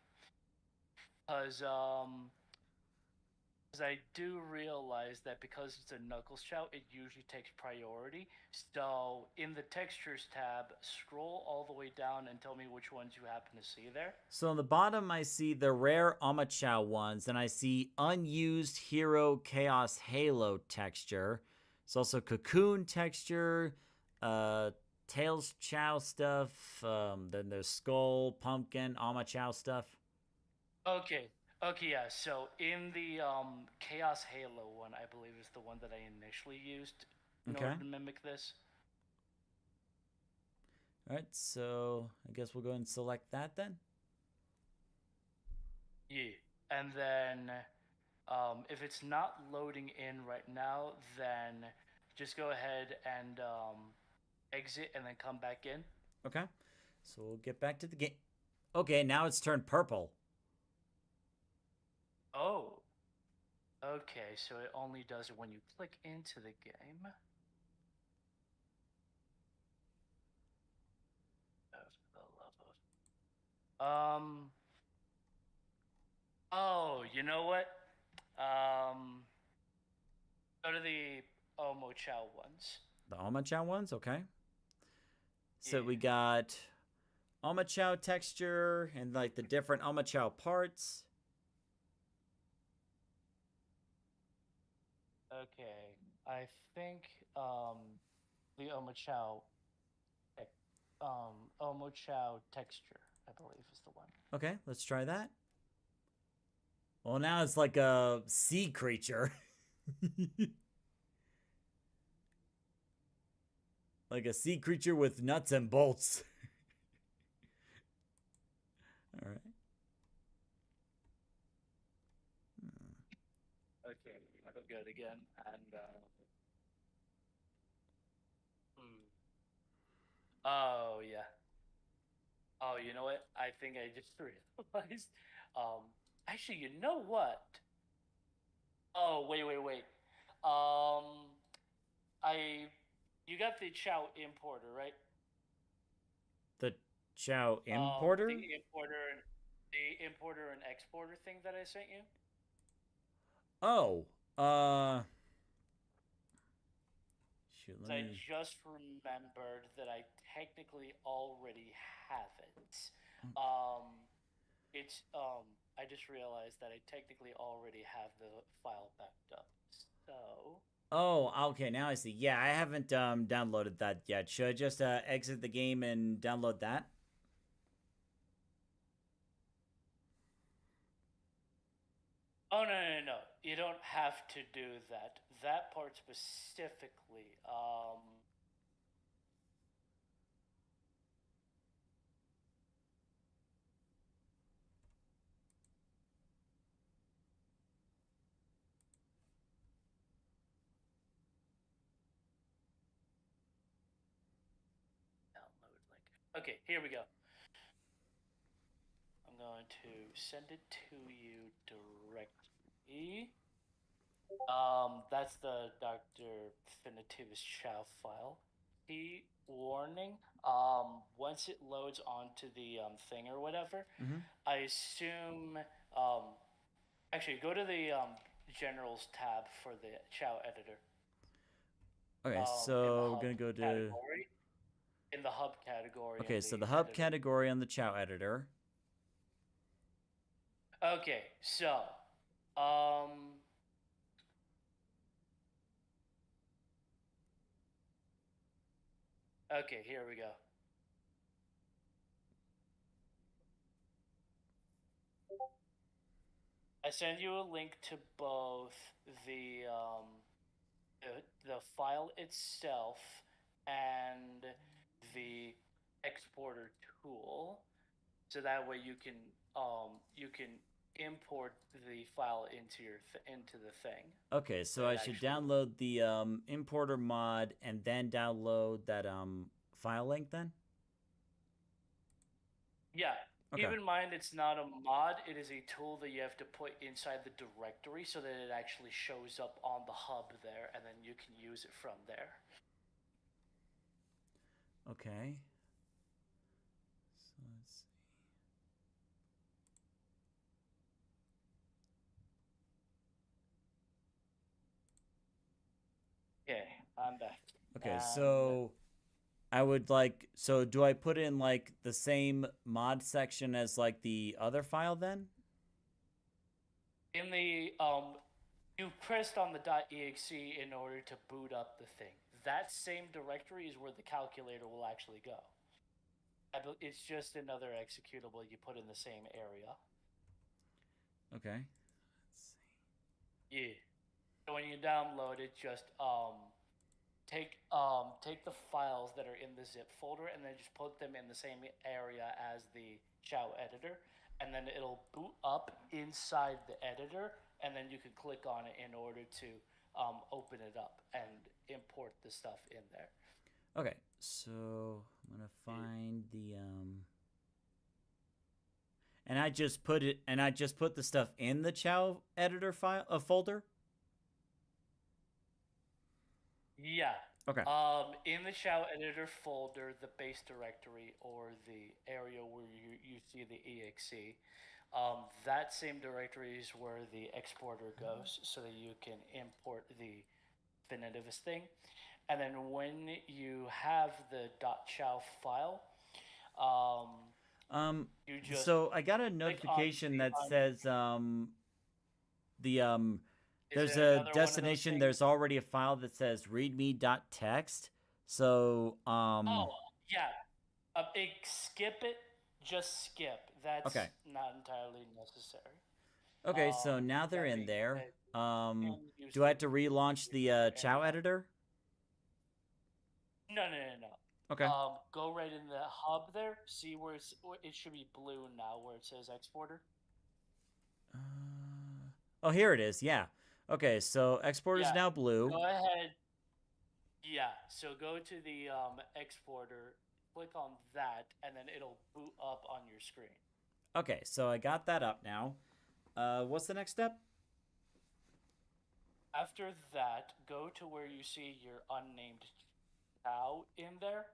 Because Because I do realize that because it's a Knuckles Chow, it usually takes priority. So in the Textures tab, scroll all the way down and tell me which ones you happen to see there. So on the bottom, I see the rare Amachao ones, and I see unused Hero Chaos Halo texture. It's also Cocoon texture, Tails Chow stuff, then there's Skull, Pumpkin, Amachao stuff. Okay. Okay, yeah. So in the Chaos Halo one, I believe is the one that I initially used in Okay. order to mimic this. All right, so I guess we'll go and select that then. Yeah. And then if it's not loading in right now, then just go ahead and exit and then come back in. Okay, so we'll get back to the game. Okay, now it's turned purple. Oh. Okay, so it only does it when you click into the game. Oh, for the love of... Oh, you know what? Go to the Omo Chow ones. The Amachao ones, okay. So Yeah. we got Amachao texture and like the different Amachao parts. Okay, I think the Omo Chow texture, I believe, is the one. Okay, let's try that. Well, now it's like a sea creature. Like a sea creature with nuts and bolts. All right. Okay, I'll go again and oh yeah. Oh, you know what? I think I just realized. Actually, you know what? Oh, wait. Um, I, you got the Chow importer, right? The Chow importer? The importer and exporter thing that I sent you. Oh, shoot, let I me. just remembered that I technically already have it. Mm. It's I just realized that I technically already have the file backed up. So Oh, okay, now I see. Yeah, I haven't downloaded that yet. Should I just exit the game and download that? oh no. You don't have to do that. That part specifically. Download link. Okay, here we go. I'm going to send it to you directly. That's the Dr. Finitivis Chow file. Key warning. Once it loads onto the thing or whatever, I assume. Actually, go to the generals tab for the Chow editor. Okay, In the so we're hub gonna go to. category. In the hub category. Okay, in so the hub editor. category on the Chow editor. Okay, so okay, here we go. I send you a link to both the the file itself and the exporter tool, so that way you can import the file into into the thing. Okay, so I should download the importer mod and then download that file link then? Yeah. Okay. Keep in mind, it's not a mod. It is a tool that you have to put inside the directory so that it actually shows up on the hub there, and then you can use it from there. Okay. So let's see. Okay, I'm back. Okay, And so I would like. So do I put in like the same mod section as like the other file then? in the you pressed on the .exe in order to boot up the thing. That same directory is where the calculator will actually go. It's just another executable you put in the same area. Okay. Yeah. So when you download it, just take the files that are in the zip folder and then just put them in the same area as the Chao editor, and then it'll boot up inside the editor, and then you can click on it in order to open it up and import the stuff in there. Okay, so I'm gonna find the and I just put it and I just put the stuff in the Chao editor file folder. Yeah. Okay. In the Chao editor folder, the base directory or the area where you see the exe, that same directory is where the exporter goes, so that you can import the definitivist thing. And then when you have the .chow file, you just So I got a click on notification the that says the Is there's it a another one of those destination. things? There's already a file that says readme.txt. So Oh, yeah. Skip it. Just skip. That's okay. not entirely necessary. Okay, so now they're That in being there. said, you can use Do I the have to relaunch the Chao area. editor? No. Okay. Go right in the hub there. See where it should be blue now, where it says exporter. Oh, here it is. Yeah. Okay, so export is Yeah. now blue. Go ahead. Yeah. So go to the exporter. Click on that, and then it'll boot up on your screen. Okay, so I got that up now. What's the next step? After that, go to where you see your unnamed Chao in there.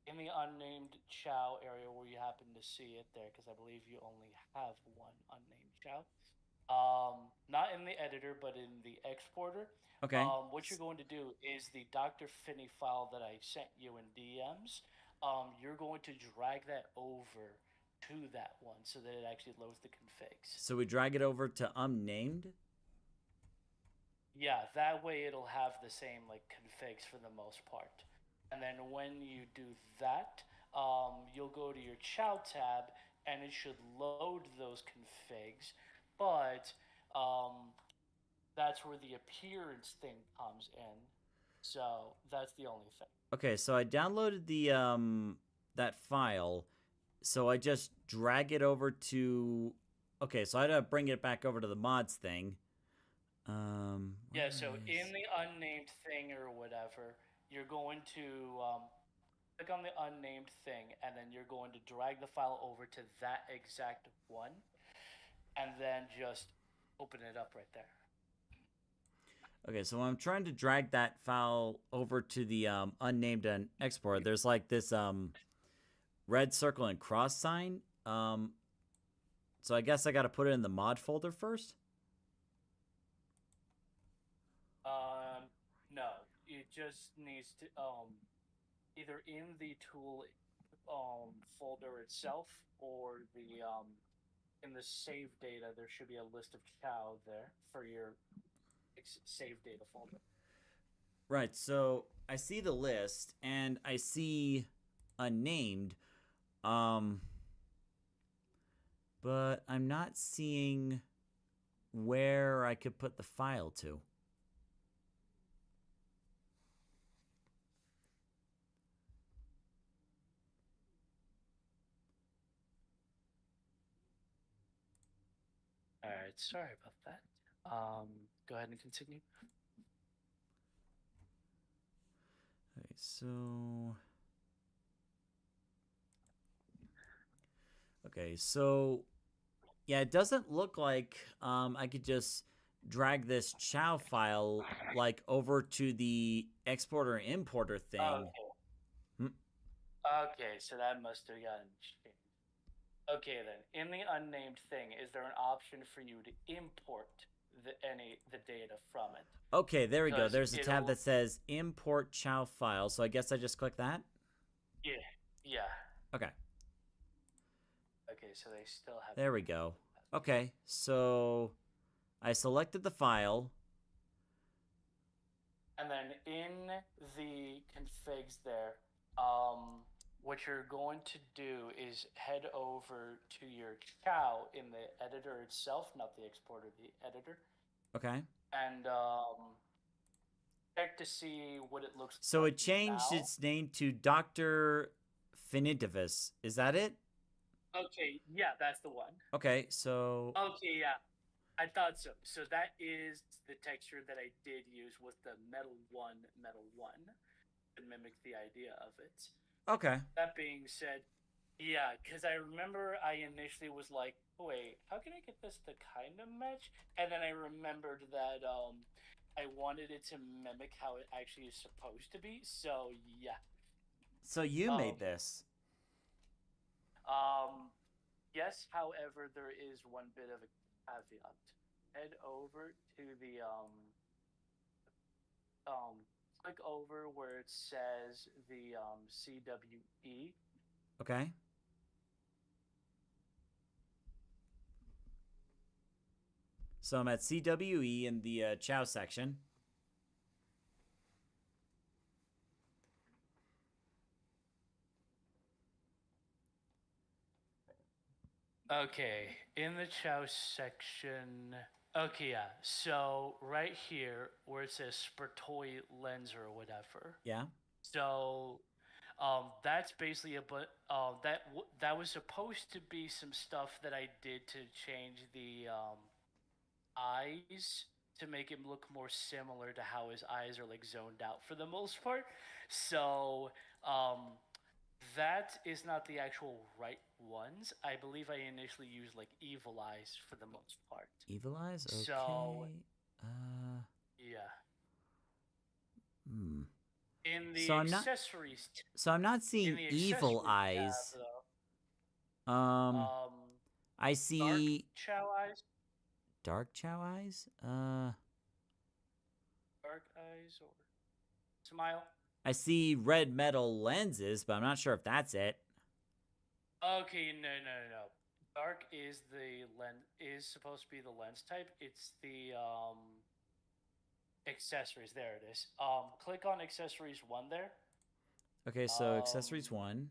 In the unnamed Chao area where you happen to see it there, because I believe you only have one unnamed Chao. Not in the editor, but in the exporter. Okay. What you're going to do is the Dr. Finney file that I sent you in DMs. You're going to drag that over to that one so that it actually loads the configs. So we drag it over to unnamed. Yeah, that way it'll have the same like configs for the most part. And then when you do that, you'll go to your Chow tab and it should load those configs. But that's where the appearance thing comes in. So that's the only thing. Okay, so I downloaded the that file. So I just drag it over to. Okay, so I had to bring it back over to the mods thing. Yeah, so in the unnamed thing or whatever, you're going to click on the unnamed thing, and then you're going to drag the file over to that exact one, and then just open it up right there. Okay, so I'm trying to drag that file over to the unnamed and export. There's like this red circle and cross sign. So I guess I got to put it in the mod folder first. No, it just needs to either in the tool folder itself or the in the save data there should be a list of Chow there for your save data folder. Right, so I see the list and I see unnamed, but I'm not seeing where I could put the file to. All right, sorry about that. Go ahead and continue. Okay, so... Okay, so... Yeah, it doesn't look like I could just drag this Chow file, like, over to the exporter importer thing. Okay. Okay, so that must have gotten changed. Okay, then. In the unnamed thing, is there an option for you to import the data from it. Okay, there we go. Because There's a tab it'll- that says import Chao file. So I guess I just click that. Yeah, yeah. Okay, Okay, so they still have. there we go. Okay, so I selected the file. And then in the configs there, what you're going to do is head over to your Chao in the editor itself, not the exporter, the editor, Okay. and check to see what it looks So like it changed now. its name to Dr. Finitivus. Is that it? Okay, yeah, that's the one. Okay, so Okay, yeah. I thought so. So that is the texture that I did use with the metal one to mimic the idea of it. okay. That being said, yeah, because I remember I initially was like, wait, how can I get this to kind of match? And then I remembered that I wanted it to mimic how it actually is supposed to be. So yeah. So you Oh. made this. Yes, however, there is one bit of a caveat. Head over to the click over where it says the CWE. Okay. So I'm at CWE in the Chao section. Okay, in the Chao section. Okay, yeah. So right here where it says Spertoi lens or whatever. Yeah. So that's basically that was supposed to be some stuff that I did to change the eyes to make him look more similar to how his eyes are like zoned out for the most part. So that is not the actual right ones. I believe I initially used like evil eyes for the most part. Evil Eyes? Okay. So- Yeah. Hmm. In the So I'm not- accessories, So I'm not in seeing the Evil accessories Eyes. tab, though, I dark see Chao eyes, Dark Chao Eyes? dark eyes, or smile. I see red metal lenses, but I'm not sure if that's it. Okay, no. Dark is the lens is supposed to be the lens type. It's the accessories. There it is. Click on accessories 1 there. Okay, so accessories 1.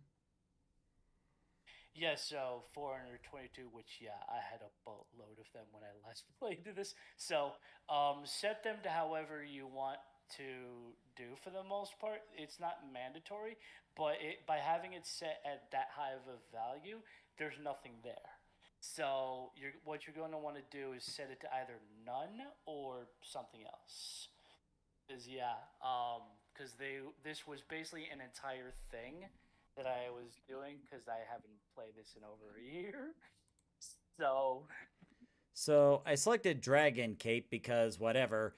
Yeah, so 422, which yeah, I had a boatload of them when I last played this. So set them to however you want to do for the most part. It's not mandatory, but by having it set at that high of a value, there's nothing there. So what you're going to want to do is set it to either none or something else. Because this was basically an entire thing that I was doing because I haven't played this in over a year. So So I selected Dragon Cape because whatever.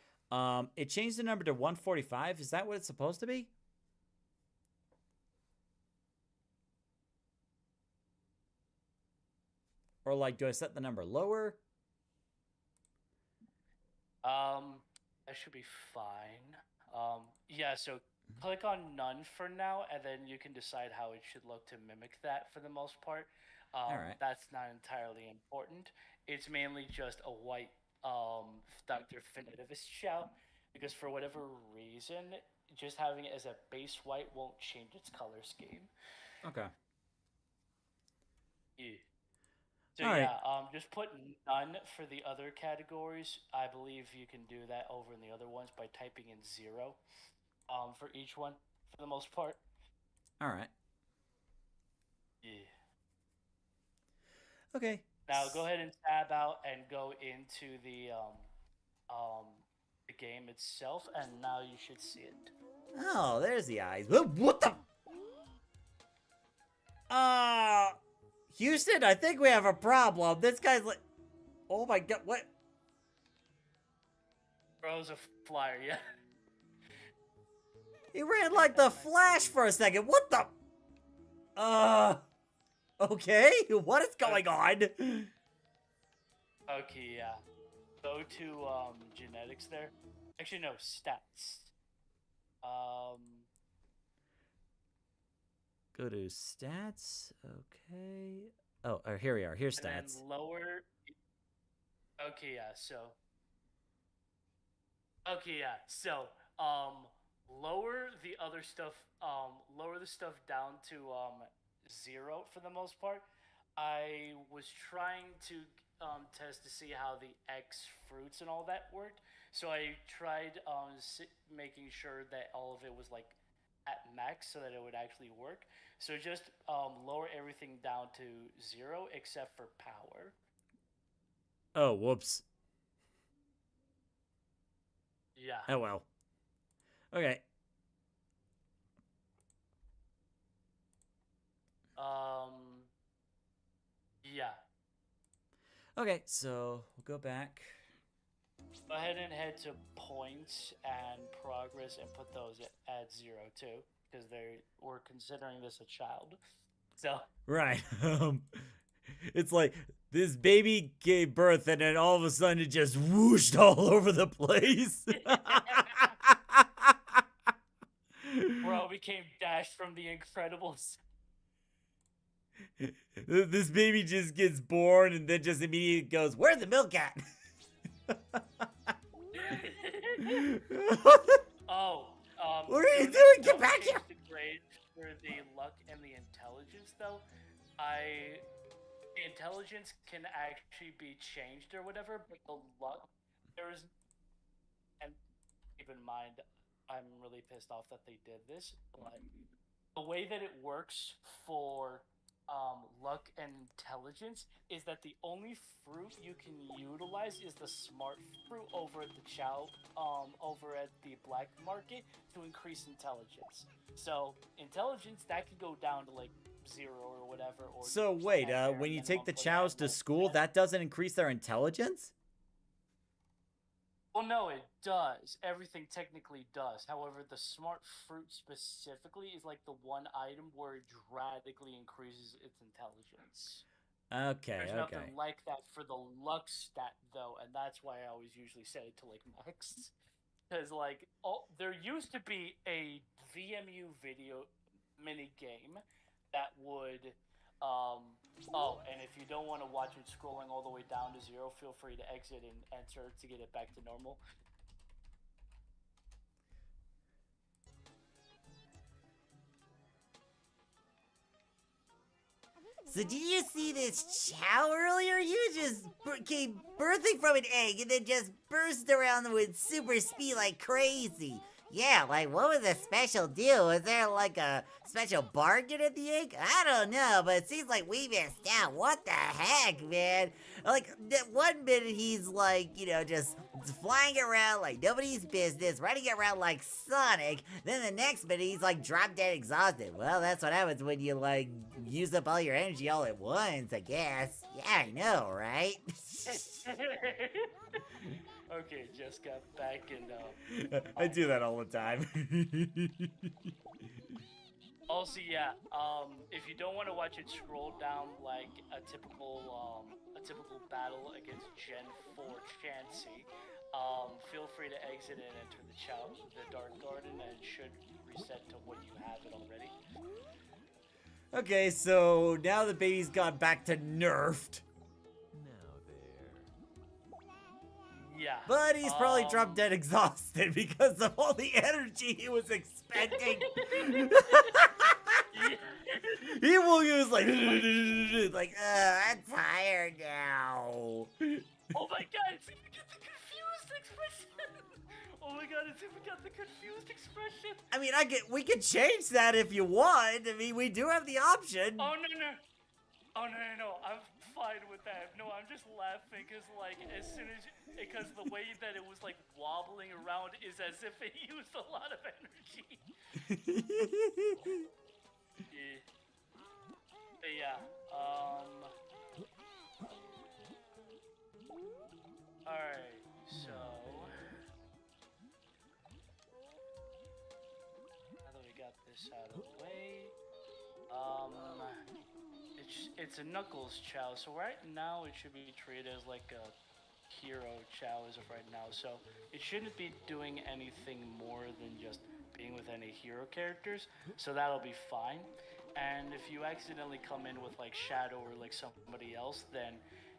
It changed the number to 145. Is that what it's supposed to be? Or like, do I set the number lower? that should be fine. Yeah, so click on none for now, and then you can decide how it should look to mimic that for the most part. Alright. That's not entirely important. It's mainly just a white Dr. Finitivus shell, because for whatever reason, just having it as a base white won't change its color scheme. Okay. Yeah. So Alright. yeah, just put none for the other categories. I believe you can do that over in the other ones by typing in 0 for each one for the most part. Alright. Yeah. Okay. Now go ahead and tab out and go into the game itself, and now you should see it. Oh, there's the eyes. What the? Houston, I think we have a problem. This guy's like, oh my god, what? Throws a flyer, yeah. He ran like the Flash for a second. What the? Okay, what is going on? Okay, yeah. Go to genetics there. Actually, no, stats. Um, Go to stats. Okay. Oh, here we are. Here's and then stats. lower. Okay, yeah. So. Okay, yeah. So, lower the other stuff. Lower the stuff down to 0 for the most part. I was trying to test to see how the X fruits and all that worked. So I tried making sure that all of it was like at max so that it would actually work. So just lower everything down to 0 except for power. Oh, whoops. Yeah. Oh well. Okay. Yeah. Okay, so we'll go back. Go ahead and head to points and progress and put those at 0 too, because we're considering this a child. So Right. It's like this baby gave birth and then all of a sudden it just whooshed all over the place. bro became Dash from The Incredibles. This baby just gets born and then just immediately goes, "Where's the milk at?" Oh, What are you doing? Get don't back change here! the grades for the luck and the intelligence though. The intelligence can actually be changed or whatever, but the luck there is. And keep in mind, I'm really pissed off that they did this. But the way that it works for luck and intelligence is that the only fruit you can utilize is the smart fruit over at the over at the black market to increase intelligence. So intelligence that could go down to like 0 or whatever. Or So wait, at when you bare take the minimum, but chows at to most school, 10. that doesn't increase their intelligence? Well, no, it does. Everything technically does. However, the smart fruit specifically is like the one item where it drastically increases its intelligence. Okay, There's okay. nothing like that for the luck stat, though, and that's why I always usually set it to like max. Because like, there used to be a VMU video mini game that would. And if you don't want to watch it scrolling all the way down to 0, feel free to exit and enter to get it back to normal. So did you see this Chow earlier? He was just came birthing from an egg and then just burst around with super speed like crazy. Yeah, like what was the special deal? Was there like a special bargain at the egg? I don't know, but it seems like we missed out. What the heck, man? Like, one minute he's like, just flying around like nobody's business, running around like Sonic. Then the next minute he's like drop dead exhausted. Well, that's what happens when you like use up all your energy all at once, I guess. Yeah, I know, right? Okay, just got back and I do that all the time. also, yeah, if you don't want to watch it scroll down like a typical battle against Gen 4 Chansey, feel free to exit and enter the Dark Garden, and it should reset to what you have it already. Okay, so now the baby's gone back to nerfed. Now there. Yeah. But he's probably drop dead exhausted because of all the energy he was expending. He will use like, I'm tired now. Oh my god, it's even got the confused expression! Oh my god, it's even got the confused expression! I mean, we could change that if you want. I mean, we do have the option. Oh no no! Oh no! I'm fine with that. No, I'm just laughing because like because the way that it was like wobbling around is as if it used a lot of energy. Yeah. But yeah. Alright, so now that we got this out of the way, it's a Knuckles Chow, so right now it should be treated as like a hero Chow as of right now. So it shouldn't be doing anything more than just being with any hero characters. So that'll be fine. And if you accidentally come in with like Shadow or like somebody else, then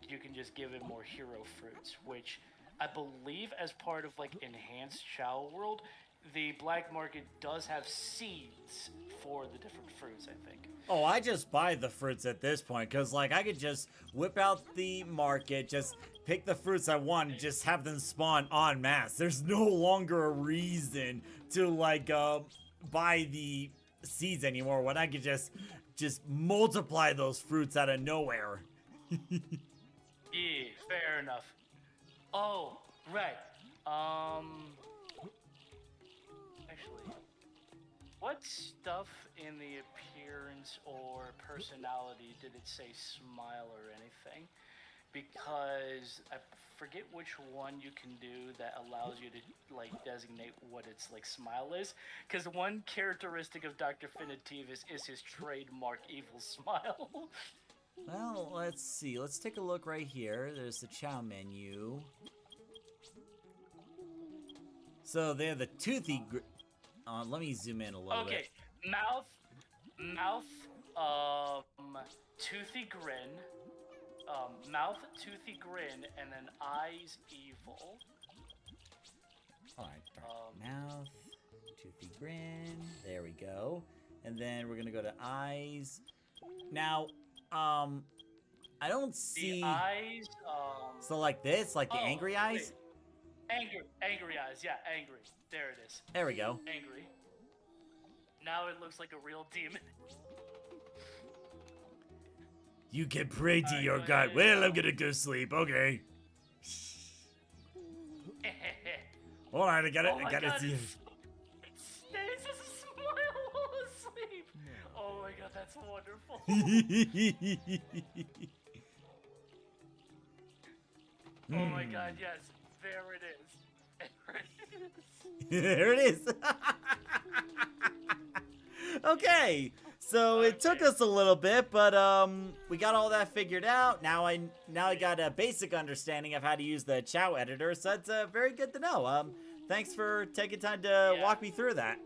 you can just give it more hero fruits, which I believe as part of like enhanced Chow World, the black market does have seeds for the different fruits, I think. Oh, I just buy the fruits at this point, because, like, I could just whip out the market, just pick the fruits I want, and just have them spawn en masse. There's no longer a reason to, like, buy the seeds anymore when I could just multiply those fruits out of nowhere. Yeah, fair enough. Oh, right. Actually, what stuff in the appearance or personality did it say smile or anything? Because I forget which one you can do that allows you to like designate what its like smile is. Because one characteristic of Dr. Finitivus is his trademark evil smile. Well, let's see. Let's take a look right here. There's the Chow menu. So they're the toothy. Let me zoom in a little bit. Okay, mouth, toothy grin, mouth, toothy grin, and then eyes evil. All right, mouth, toothy grin. There we go. And then we're gonna go to eyes. Now, I don't see. The eyes. So like this, like the angry eyes. Wait. Angry eyes. Yeah, angry. There it is. There we go. Angry. Now it looks like a real demon. You can pray to your go God. ahead. Well, I'm gonna go sleep. Okay. All right, I got it. Oh I my got God, it. it stays as a smile while asleep. Oh my God, that's wonderful. Oh my God, yes. There it is. There it is. Okay, so it took us a little bit, but we got all that figured out. Now I got a basic understanding of how to use the Chow editor, so that's very good to know. Thanks for taking time to walk me through that.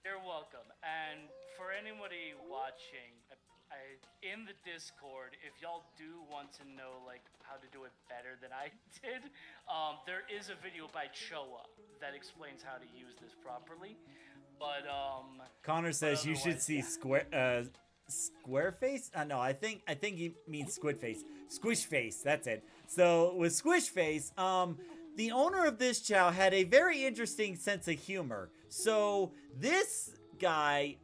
You're welcome. And for anybody watching, in the Discord, if y'all do want to know like how to do it better than I did, there is a video by Choa that explains how to use this properly. But Connor says you should otherwise, see square face. No, I think he means squid face. Squish face. That's it. So with squish face, the owner of this Chow had a very interesting sense of humor. So this guy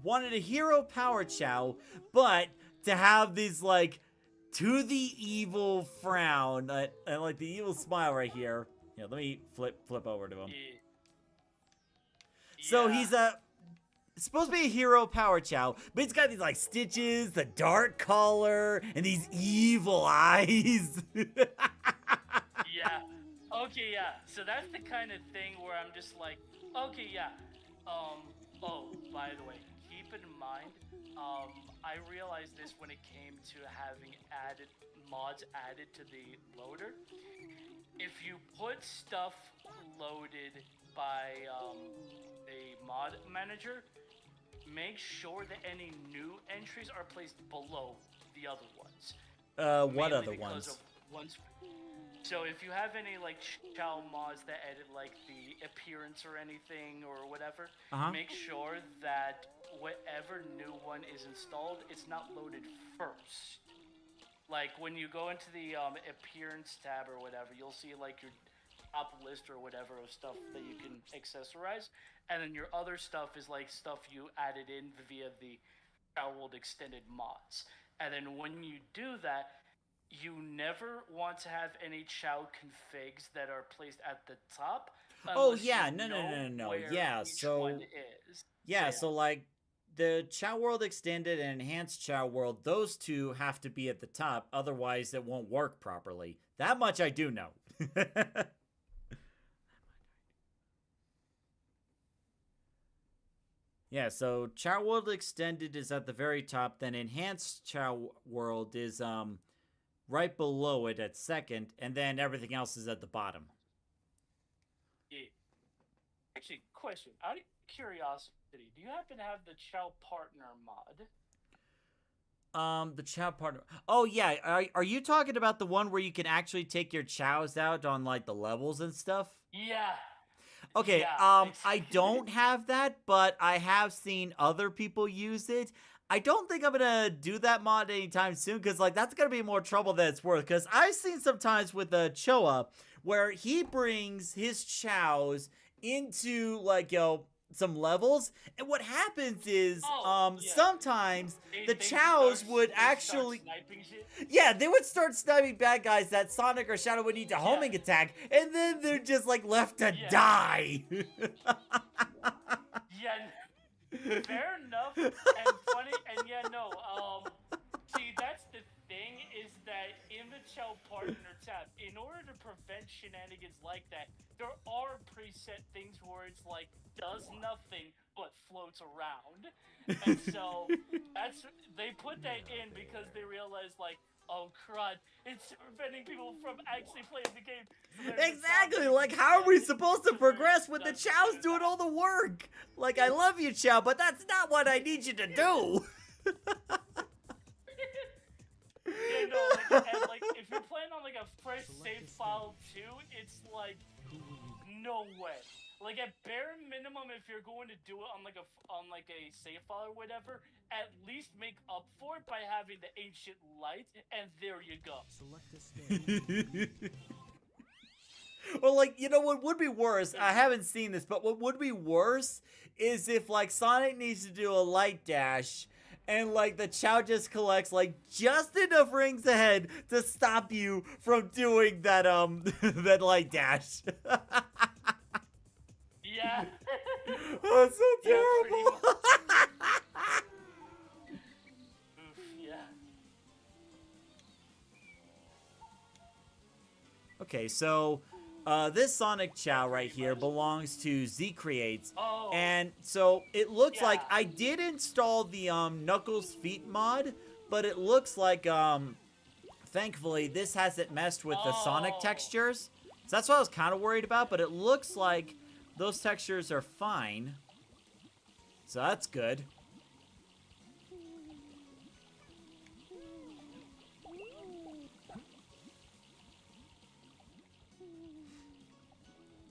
wanted a hero power Chow, but to have these like to the evil frown and like the evil smile right here. Yeah, let me flip over to him. So he's supposed to be a hero power Chow, but he's got these like stitches, the dark color, and these evil eyes. Yeah. Okay, yeah. So that's the kind of thing where I'm just like, okay, yeah. Oh, by the way, keep in mind, I realized this when it came to having mods added to the loader. If you put stuff loaded by a mod manager, make sure that any new entries are placed below the other ones. What Mainly other because ones? of So if you have any like Chow mods that edit like the appearance or anything or whatever, make sure that whatever new one is installed, it's not loaded first. Like when you go into the appearance tab or whatever, you'll see like your top list or whatever of stuff that you can accessorize, and then your other stuff is like stuff you added in via the Chow World extended mods. And then when you do that, you never want to have any Chow configs that are placed at the top. Oh yeah, you no. know where Yeah, each so one is. yeah, so like the Chow World Extended and Enhanced Chow World, those two have to be at the top, otherwise it won't work properly. That much I do know. Yeah, so Chao World Extended is at the very top, then Enhanced Chao World is right below it at second, and then everything else is at the bottom. Yeah. Actually, question. Out of curiosity, do you happen to have the Chow Partner mod? The Chow partner. Oh yeah, are you talking about the one where you can actually take your chows out on like the levels and stuff? Yeah. Okay, Yeah, I don't have that, but I have seen other people use it. I don't think I'm gonna do that mod anytime soon, because like that's gonna be more trouble than it's worth. Because I've seen sometimes with the Choa where he brings his chows into like some levels, and what happens is Oh, yeah. sometimes the They chows would start actually sniping shit. yeah, they would start sniping bad guys that Sonic or Shadow would need to homing attack, and then they're just like left to die. Yeah, fair enough. And funny, and yeah, no. See, that's the thing is that in the Chow Partner tab, in order to prevent shenanigans like that, there are preset things where it's like does nothing but floats around, and so that's they put that in because they realized like, oh crud, it's preventing people from actually playing the game. So there's a tab Exactly, where you like can how are we set it supposed to to where it progress with the doesn't chows do doing that. all the work? Like, I love you, Chow, but that's not what I need you to do. Yeah, no, like, and like if you're playing on like a fresh save file too, it's like no way. Like at bare minimum, if you're going to do it on like a save file or whatever, at least make up for it by having the ancient light, and there you go. Select a stage. Well, like, you know what would be worse? I haven't seen this, but what would be worse is if, like, Sonic needs to do a light dash, and, like, the Chow just collects, like, just enough rings ahead to stop you from doing that, that light dash. Yeah. Oh, it's so Yeah, pretty terrible. Oof, yeah. Okay, so this Sonic Chow right here belongs to Z Creates. Oh. And so it looks like Yeah. I did install the Knuckles Feet mod, but it looks like thankfully this hasn't messed with the Sonic Oh. textures. So that's what I was kind of worried about, but it looks like those textures are fine. So that's good.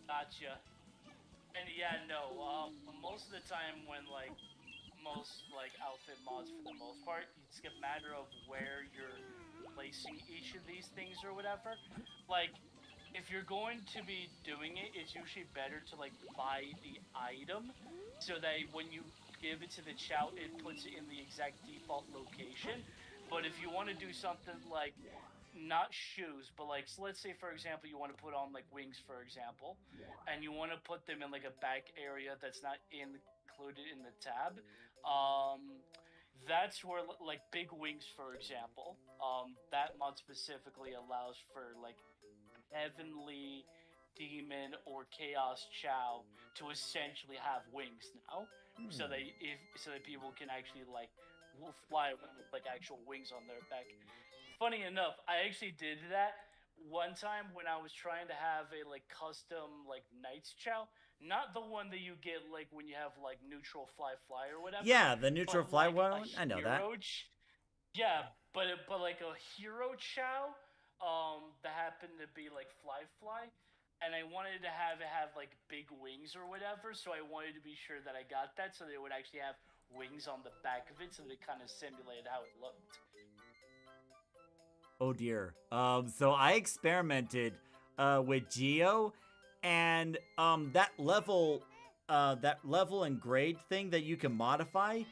Gotcha. And yeah, no. Most of the time, when like most like outfit mods, for the most part, it's a matter of where you're placing each of these things or whatever. Like, if you're going to be doing it, it's usually better to like buy the item, so that when you give it to the Chow, it puts it in the exact default location. But if you want to do something like not shoes, but like so let's say for example you want to put on like wings for example, and you want to put them in like a back area that's not included in the tab. That's where like big wings for example, that mod specifically allows for like heavenly demon or chaos Chow to essentially have wings now, so that people can actually like fly with like actual wings on their back. Funny enough, I actually did that one time when I was trying to have a like custom like Knights Chow, not the one that you get like when you have like neutral fly or whatever. Yeah, the neutral but, fly like, one. I know that. Yeah, but like a hero Chow, that happened to be like fly, and I wanted to have it have like big wings or whatever, so I wanted to be sure that I got that so they would actually have wings on the back of it, so they kind of simulated how it looked. Oh dear. So I experimented with Geo, and that level and grade thing that you can modify,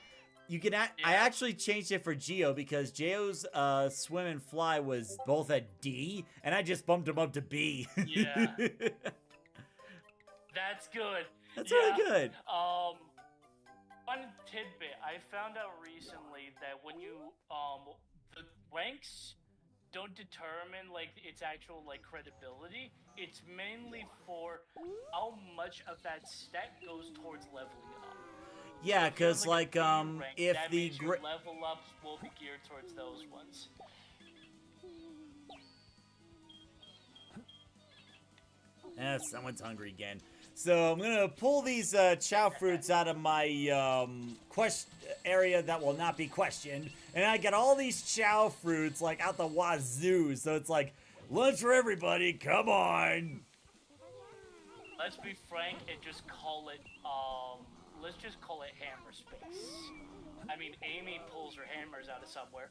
you can I actually changed it for Geo because Geo's swim and fly was both at D, and I just bumped him up to B. Yeah. That's good. That's really good. One tidbit I found out recently that when you the ranks don't determine like its actual like credibility. It's mainly for how much of that stat goes towards leveling up. Yeah, if you have, because a like B rank, if that the means your level ups will be geared towards those ones. Someone's hungry again. So I'm gonna pull these chow fruits out of my area that will not be questioned, and I got all these chow fruits like out the wazoo. So it's like lunch for everybody. Come on. Let's be frank and just call it, let's just call it hammer space. I mean, Amy pulls her hammers out of somewhere.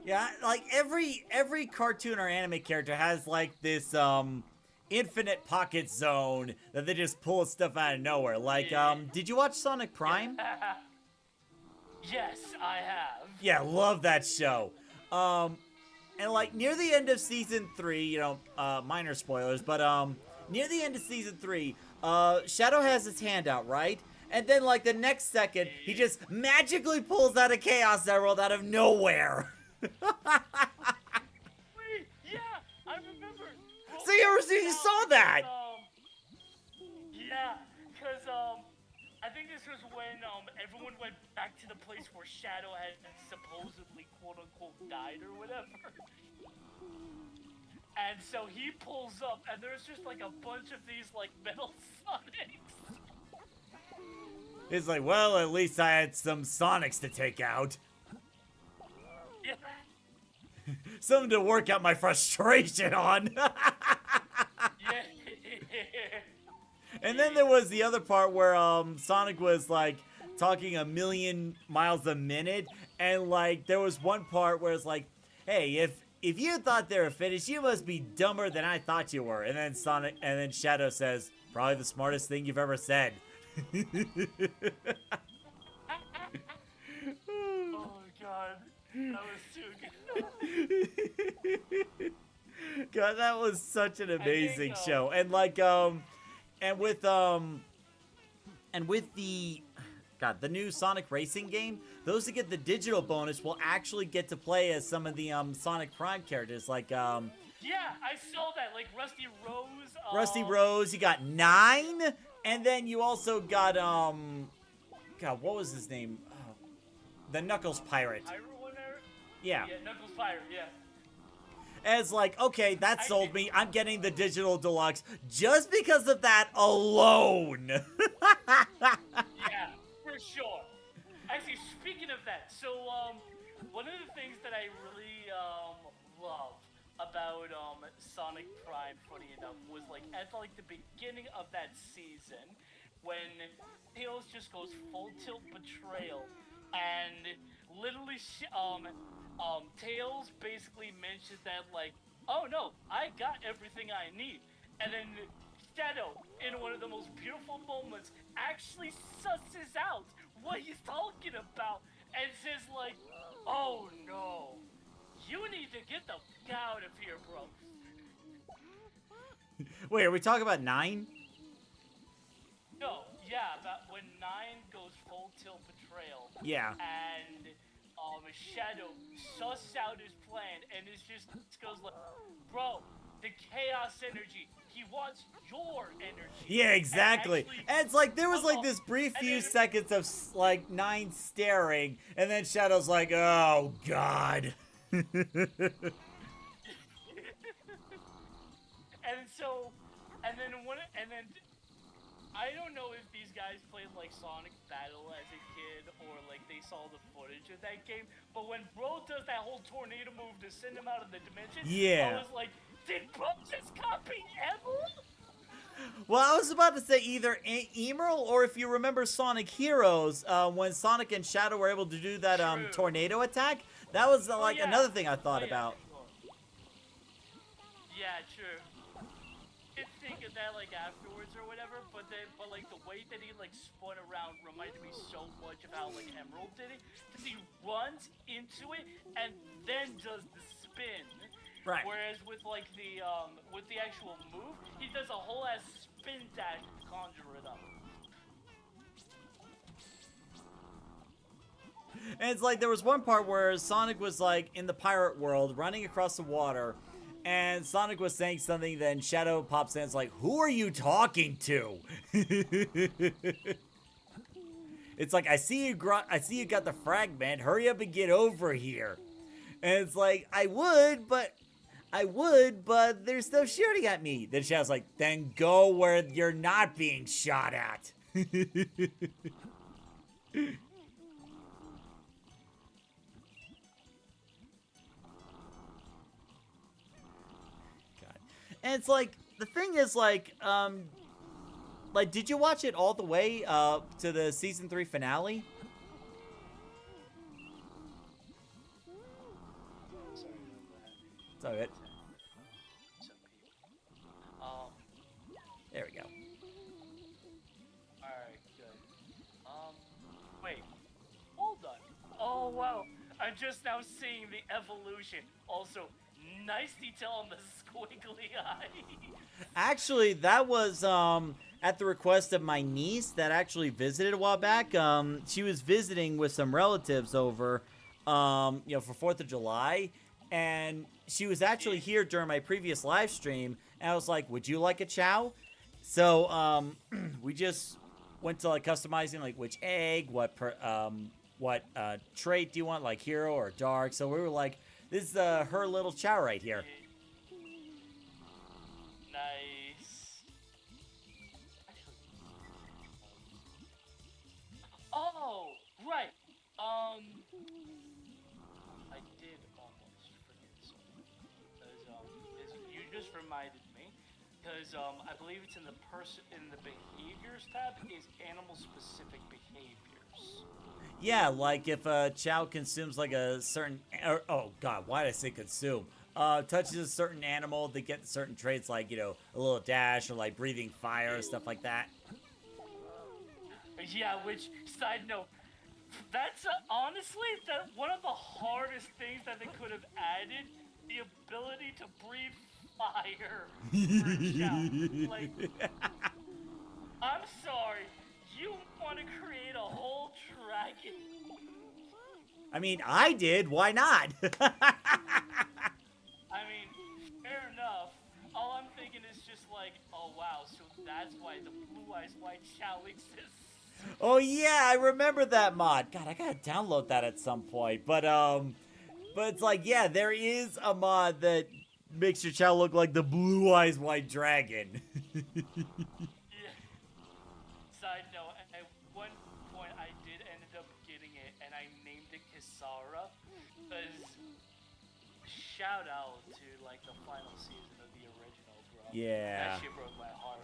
Yeah, like every cartoon or anime character has like this infinite pocket zone that they just pull stuff out of nowhere. Like did you watch Sonic Prime? Yes, I have. Yeah, love that show. And like near the end of season 3, you know, minor spoilers, but near the end of season 3, Shadow has his hand out, right? And then like the next second, he just magically pulls out a Chaos Emerald out of nowhere. Wait, yeah, I remember. So you saw that? Yeah, because I think this was when everyone went back to the place where Shadow had supposedly quote unquote died or whatever. And so he pulls up, and there's just like a bunch of these like metal Sonics. It's like, well, at least I had some Sonics to take out. Yeah. Something to work out my frustration on. Yeah. And then there was the other part where Sonic was like talking a million miles a minute, and like there was one part where it's like, hey, if you thought they were finished, you must be dumber than I thought you were. And then Shadow says, probably the smartest thing you've ever said. Oh god, that was too good. God, that was such an amazing show. And like and with the new Sonic Racing game, those that get the digital bonus will actually get to play as some of the Sonic Prime characters, like Yeah, I saw that, like Rusty Rose. Rusty Rose. You got 9, and then you also got God, what was his name? The Knuckles Pirate. Pyro one there? Yeah. Yeah, Knuckles Pirate, yeah. And it's like, okay, that sold me. I'm getting the digital deluxe just because of that alone. Yeah, for sure. Actually, speaking of that, so one of the things that I really love about Sonic Prime, funny enough, was like at like the beginning of that season when Tails just goes full tilt betrayal, and literally Tails basically mentioned that like, oh no, I got everything I need, and then Shadow, in one of the most beautiful moments, actually susses out what he's talking about and says like, oh no, you need to get the f*** out of here, bro. Wait, are we talking about 9? No, yeah, but when 9 goes full tilt betrayal, Yeah. and Shadow suss out his plan, and it just goes like, bro, the chaos energy, he wants your energy. Yeah, exactly. And it's like there was like this brief and few then- seconds of like 9 staring, and then Shadow's like, "Oh God." And then I don't know if these guys played like Sonic Battle as a kid or like they saw the footage of that game, but when Bro does that whole tornado move to send him out of the dimension, Yeah. I was like, did Bro just copy Emerald? Well, I was about to say either Emerald or if you remember Sonic Heroes, when Sonic and Shadow were able to do that True. tornado attack. That was like yeah. another thing I thought Oh, yeah, about. sure. Yeah, true. Didn't think of that like afterwards or whatever, but like the way that he like spun around reminded me so much of how like Emerald did it, because he runs into it and then does the spin. Right. Whereas with like the actual move, he does a whole ass spin dash to conjure it up. And it's like there was one part where Sonic was like in the pirate world running across the water, And Sonic was saying something, then Shadow pops in. It's like, who are you talking to? It's like, I see you got the fragment. Hurry up and get over here. And it's like, I would, but there's stuff shooting at me. Then Shadow's like, then go where you're not being shot at. And it's like, the thing is, like, did you watch it all the way to the season 3 finale? It's all good. There we go. Alright, good. Wait. Hold on. Oh, wow. I'm just now seeing the evolution. Also, nice detail on the squiggly eye. Actually, that was at the request of my niece that actually visited a while back. She was visiting with some relatives over, for 4th of July. And she was actually here during my previous live stream. And I was like, would you like a chow? So we just went to like customizing like which egg, what trait do you want, like hero or dark. So we were like, this is her little chow right here. Nice. Oh, right. I did almost forget something. Because you just reminded me. Because I believe it's in the behaviors tab is animal specific behaviors. Yeah, like if a chow consumes like a certain, oh god, why did I say consume? Touches a certain animal, they get certain traits like, a little dash or like breathing fire, stuff like that. Yeah, which, side note, that's honestly one of the hardest things that they could have added, the ability to breathe fire for Chow. Like, I'm sorry, you want to create a whole dragon? I mean, I did, why not? I mean, fair enough. All I'm thinking is just like, oh wow, so that's why the Blue Eyes White Chow exists. Oh yeah, I remember that mod. God, I gotta download that at some point. But it's like, yeah, there is a mod that makes your chow look like the Blue Eyes White Dragon. Yeah. Side note, at one point I did end up getting it, and I named it Kisara, because shout out to like the final season of the original, bro. Yeah. That shit broke my heart.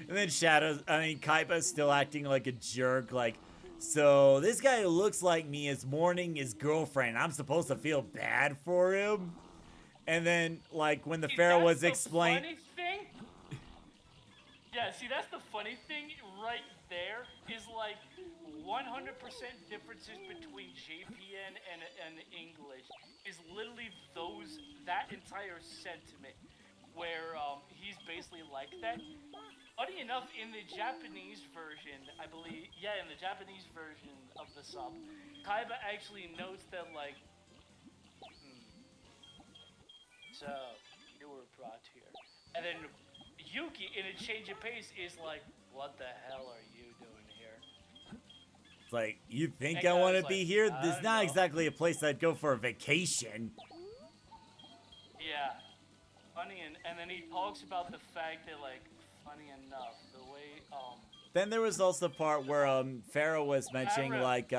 And then Kaiba's still acting like a jerk, like, so this guy who looks like me is mourning his girlfriend. I'm supposed to feel bad for him? And then, like, when the Pharaoh was explaining... Funny thing? Yeah, see, that's the funny thing right there, is like 100% differences between JPN and English is literally that entire sentiment where he's basically like that. Funny enough, in the Japanese version, I believe, in the Japanese version of the sub, Kaiba actually notes that, like, so, you were brought here. And then Yuki, in a change of pace, is like, what the hell are you doing here? It's like, you think And I want to Kaiba's be like, here? I This is don't not know. exactly a place I'd go for a vacation. Yeah. Funny, and then he talks about the fact that, like, funny enough, the way, Then there was also the part where Pharaoh was mentioning, Pharaoh. like,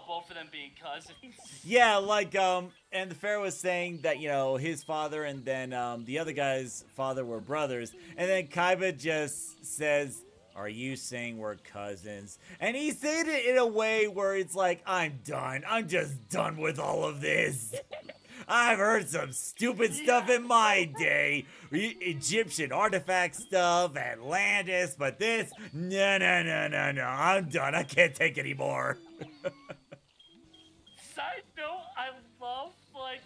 both of them being cousins. yeah, like, and the Pharaoh was saying that, his father and then the other guy's father were brothers. And then Kaiba just says, are you saying we're cousins? And he said it in a way where it's like, I'm done. I'm just done with all of this. I've heard some stupid stuff in my day. Egyptian artifact stuff, Atlantis, but this, no. I'm done. I can't take anymore. Side note, I love, like,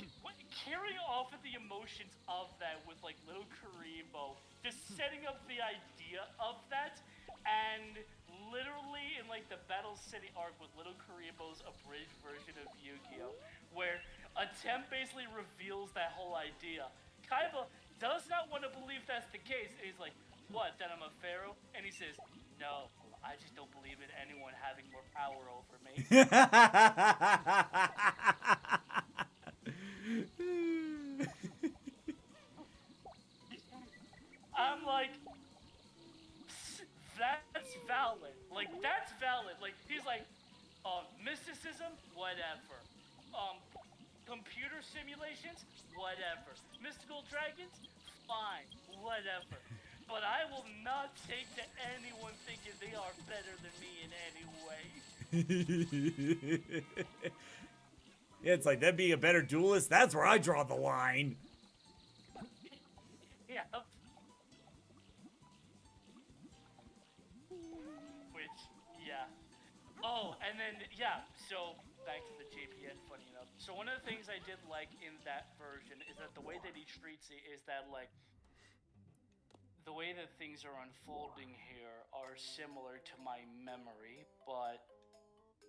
carrying off of the emotions of that with, like, little Karimo, just setting up the idea of that, and literally in, like, like the Battle City arc with Little Kuribo's abridged version of Yu-Gi-Oh, where a temp basically reveals that whole idea. Kaiba does not want to believe that's the case. And he's like, what, that I'm a pharaoh? And he says, no, I just don't believe in anyone having more power over me. I'm like, that's valid. Like, that's valid. Like, he's like, mysticism, whatever. Computer simulations, whatever. Mystical dragons, fine, whatever. But I will not take to anyone thinking they are better than me in any way. Yeah, it's like, that'd be a better duelist? That's where I draw the line. Yeah. Which, yeah. Oh, and then, yeah, so back to the JPN, funny enough. So one of the things I did like in that version is that the way that he treats it is that, like, the way that things are unfolding here are similar to my memory, but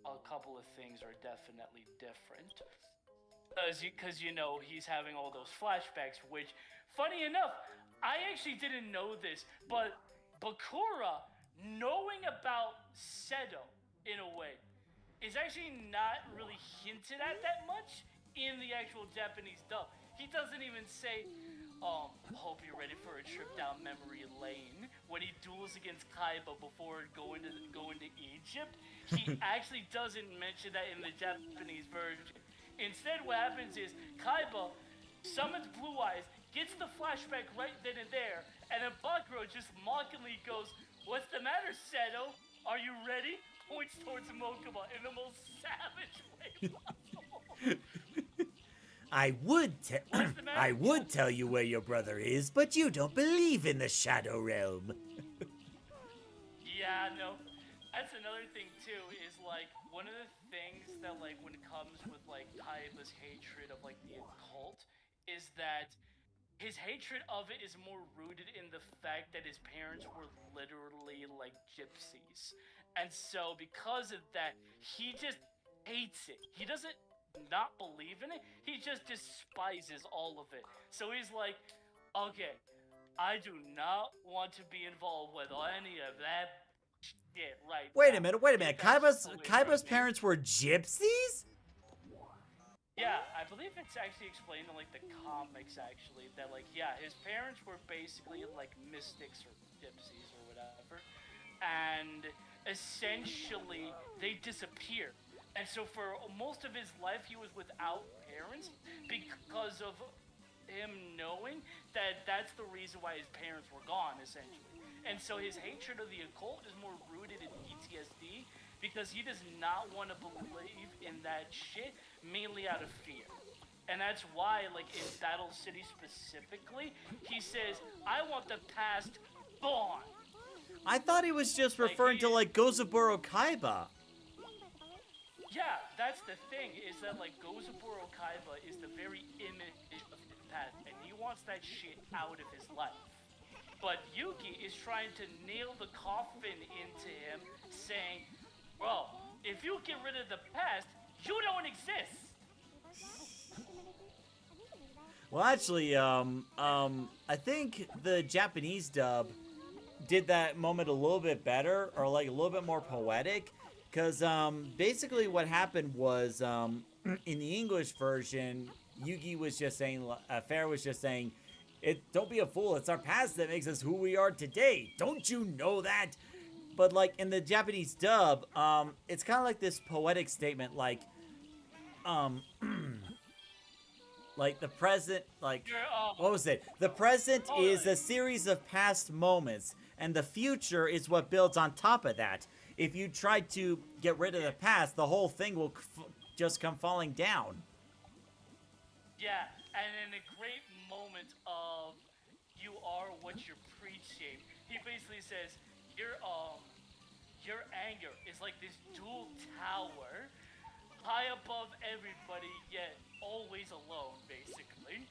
a couple of things are definitely different. Because you know, he's having all those flashbacks, which, funny enough, I actually didn't know this, but Bakura, knowing about Seto, in a way, is actually not really hinted at that much in the actual Japanese dub. He doesn't even say, hope you're ready for a trip down memory lane, when he duels against Kaiba before going to Egypt. He actually doesn't mention that in the Japanese version. Instead, what happens is Kaiba summons Blue Eyes, gets the flashback right then and there, and then Bakuro just mockingly goes, "What's the matter, Seto? Are you ready?" Points towards Mokuba in the most savage way possible. I would tell you where your brother is, but you don't believe in the Shadow Realm. Yeah, no. That's another thing too, is like one of the things that, like, when it comes with like Kaiba's hatred of like the occult, is that his hatred of it is more rooted in the fact that his parents were literally like gypsies. And so because of that, he just hates it. He doesn't not believe in it, he just despises all of it. So he's like, okay, I do not want to be involved with any of that shit right Wait now. a minute. Get that Kaiba's shit away Kaiba's from me. parents were gypsies? Yeah, I believe it's actually explained in like the comics actually that like, yeah, his parents were basically like mystics or gypsies or whatever, and essentially they disappeared. And so for most of his life he was without parents because of him knowing that that's the reason why his parents were gone, essentially. And so his hatred of the occult is more rooted in PTSD because he does not want to believe in that shit, mainly out of fear. And that's why, like, in Battle City specifically, he says, I want the past gone. I thought he was just referring to like Gozaburo Kaiba. Yeah, that's the thing, is that, like, Gozaburo Kaiba is the very image of his past, and he wants that shit out of his life. But Yuki is trying to nail the coffin into him, saying, well, if you get rid of the past, you don't exist. Well, actually, I think the Japanese dub did that moment a little bit better, or like a little bit more poetic. Because basically what happened was, in the English version, Yugi was just saying, Fair was just saying, don't be a fool, it's our past that makes us who we are today. Don't you know that? But like in the Japanese dub, it's kind of like this poetic statement, like the present, like, what was it? The present is a series of past moments, and the future is what builds on top of that. If you try to get rid of the past, the whole thing will just come falling down. Yeah, and in a great moment of you are what you're preaching, he basically says, your anger is like this dual tower, high above everybody, yet always alone, basically.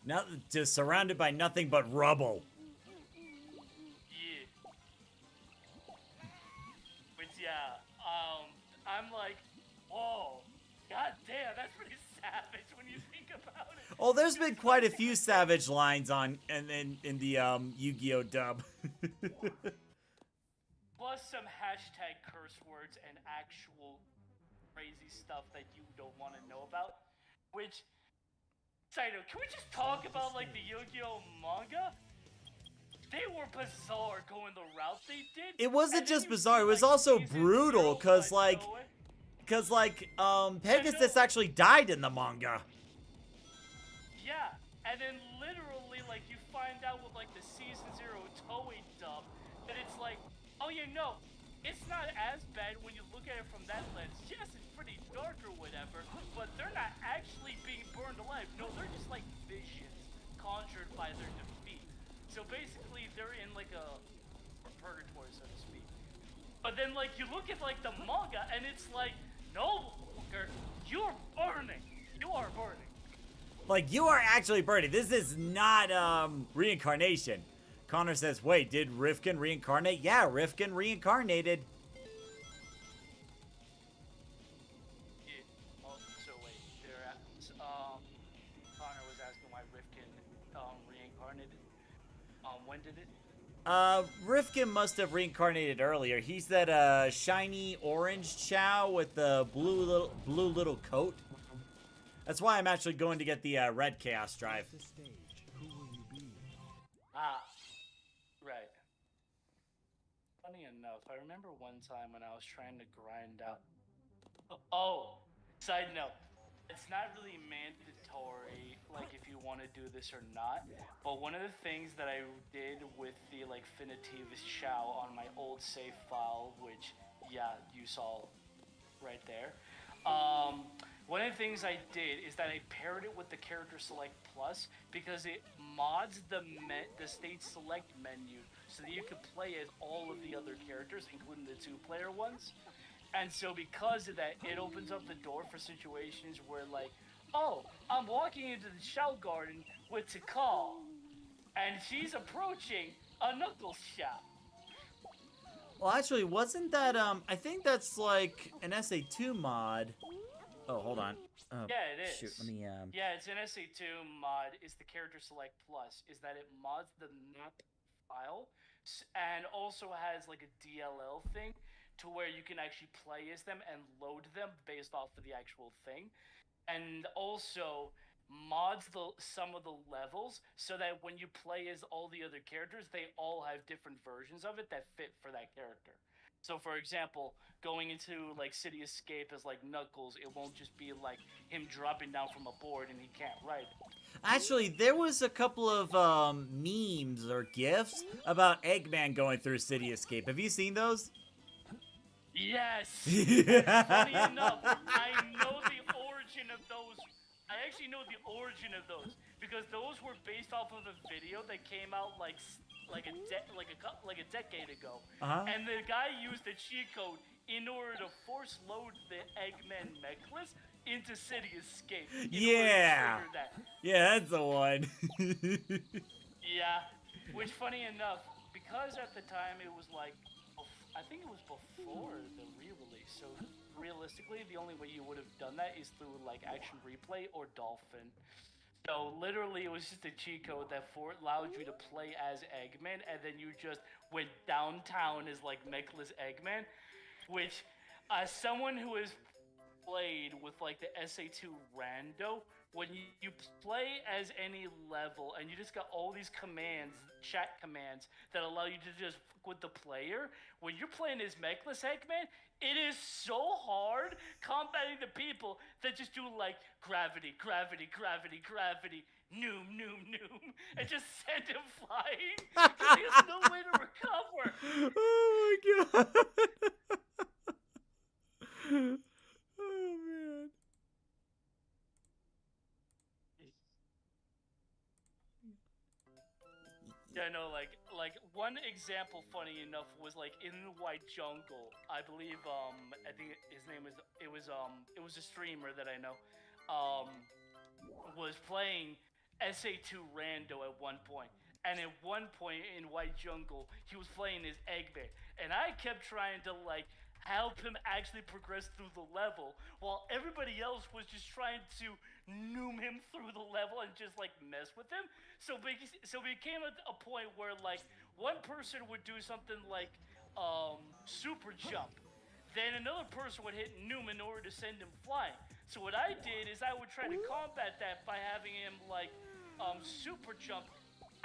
Not just surrounded by nothing but rubble. yeah. I'm like, whoa, god damn, that's pretty savage when you think about it. Oh, there's been quite a few savage lines on in the Yu-Gi-Oh dub. Plus some hashtag curse words and actual crazy stuff that you don't want to know about. Which, Saito, can we just talk about like the Yu-Gi-Oh manga? They were bizarre going the route they did. It wasn't And then just you bizarre, see, it was like, also season brutal, 0 cause went like nowhere. Pegasus actually died in the manga. Yeah, and then literally, like, you find out with, like, the Season 0 Toei dub that it's like, oh, you know, it's not as bad when you look at it from that lens. Yes, it's pretty dark or whatever, but they're not actually being burned alive. No, they're just, like, visions conjured by their defeat. So basically, they're in, like, a purgatory, so to speak. But then, like, you look at, like, the manga, and it's like, no, Walker, you're burning. You are burning. Like, you are actually burning. This is not reincarnation. Connor says, wait, did Rifkin reincarnate? Yeah, Rifkin reincarnated. Yeah. Oh, so wait, Connor was asking why Rifkin reincarnated. When did it? Rifkin must have reincarnated earlier. He's that shiny orange Chao with the blue little coat. That's why I'm actually going to get the red Chaos Drive. The stage. Who will you be? Ah, right. Funny enough, I remember one time when I was trying to grind out. Oh, side note, it's not really mandatory, like if you want to do this or not. But one of the things that I did with the like Finitivis Chao on my old save file, which yeah, you saw right there. One of the things I did is that I paired it with the Character Select Plus because it mods the Stage Select menu so that you can play as all of the other characters, including the 2-player ones. And so because of that, it opens up the door for situations where like, oh, I'm walking into the Chao Garden with Tikal, and she's approaching a Knuckles shop. Well, actually, wasn't that, I think that's like an SA2 mod. Oh, hold on. Yeah, it is. Shoot, let me, Yeah, it's an SA2 mod. It's the Character Select Plus. Is that it mods the map file and also has like a DLL thing to where you can actually play as them and load them based off of the actual thing. And also mods some of the levels so that when you play as all the other characters, they all have different versions of it that fit for that character. So, for example, going into like City Escape as like Knuckles, it won't just be like him dropping down from a board and he can't ride it. Actually, there was a couple of memes or gifs about Eggman going through City Escape. Have you seen those? Yes. Funny enough, I know the origin of those. I actually know the origin of those because those were based off of a video that came out like a decade ago, and the guy used a cheat code in order to force load the Eggman necklace into City Escape. Yeah, yeah, that's the one. Yeah, which funny enough, because at the time it was like, I think it was before the re-release, so realistically the only way you would have done that is through like Action Replay or Dolphin. So literally it was just a cheat code that allowed you to play as Eggman, and then you just went downtown as like Mechless Eggman, which as someone who has played with like the SA2 rando, when you play as any level and you just got all these commands, chat commands that allow you to just fuck with the player, when you're playing as Mechless Eggman, it is so hard combating the people that just do like gravity, gravity, gravity, gravity, noom, noom, noom, and just send him flying because he has no way to recover. Oh my god. Oh man. Yeah, no, like one example, funny enough, was like in White Jungle. I believe, I think his name was it was a streamer that I know, was playing SA2 Rando at one point, and at one point in White Jungle, he was playing his Eggman, and I kept trying to like help him actually progress through the level, while everybody else was just trying to noom him through the level and just like mess with him. So it became a point where like one person would do something like super jump, then another person would hit noom in order to send him flying. So what I did is I would try to combat that by having him like super jump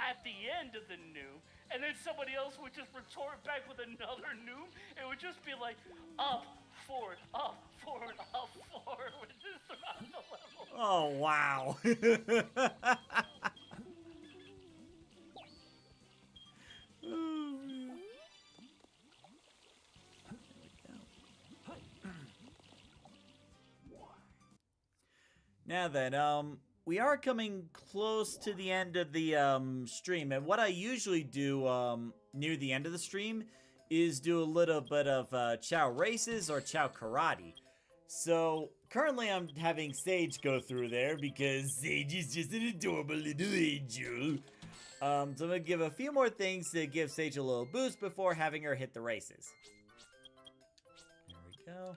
at the end of the noom, and then somebody else would just retort back with another noom. It would just be like up, forward, up, forward, up, forward, just throughout the level. Oh, wow. Oh, man. Now then, we are coming close to the end of the stream, and what I usually do near the end of the stream is do a little bit of Chao races or Chao karate. So currently I'm having Sage go through there because Sage is just an adorable little angel. So I'm gonna give a few more things to give Sage a little boost before having her hit the races. There we go.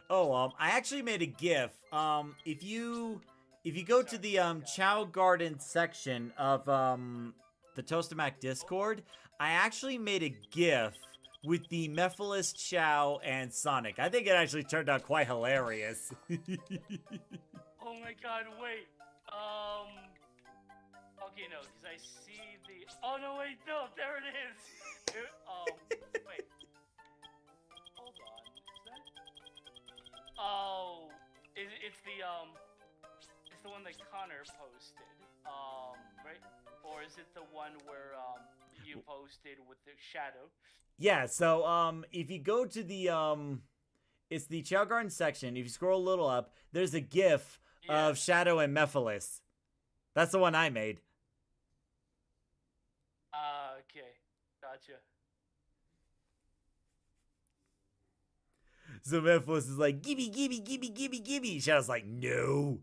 Oh, I actually made a GIF. If you go to the Chao Garden section of the Toastamac Discord, I actually made a GIF with the Mephiles, Chao, and Sonic. I think it actually turned out quite hilarious. Oh my god, wait. Okay, no, because I see the. Oh no, wait, no, there it is. Wait. Hold on. Is that? Oh, it's the one that Connor posted. Right? Or is it the one where you posted with the shadow? Yeah. So if you go to the it's the Chao Garden section. If you scroll a little up, there's a GIF of Shadow and Mephiles. That's the one I made. Okay, gotcha. So Mephiles is like, gimme, gimme, gimme, gimme, gimme. Shadow's like, no.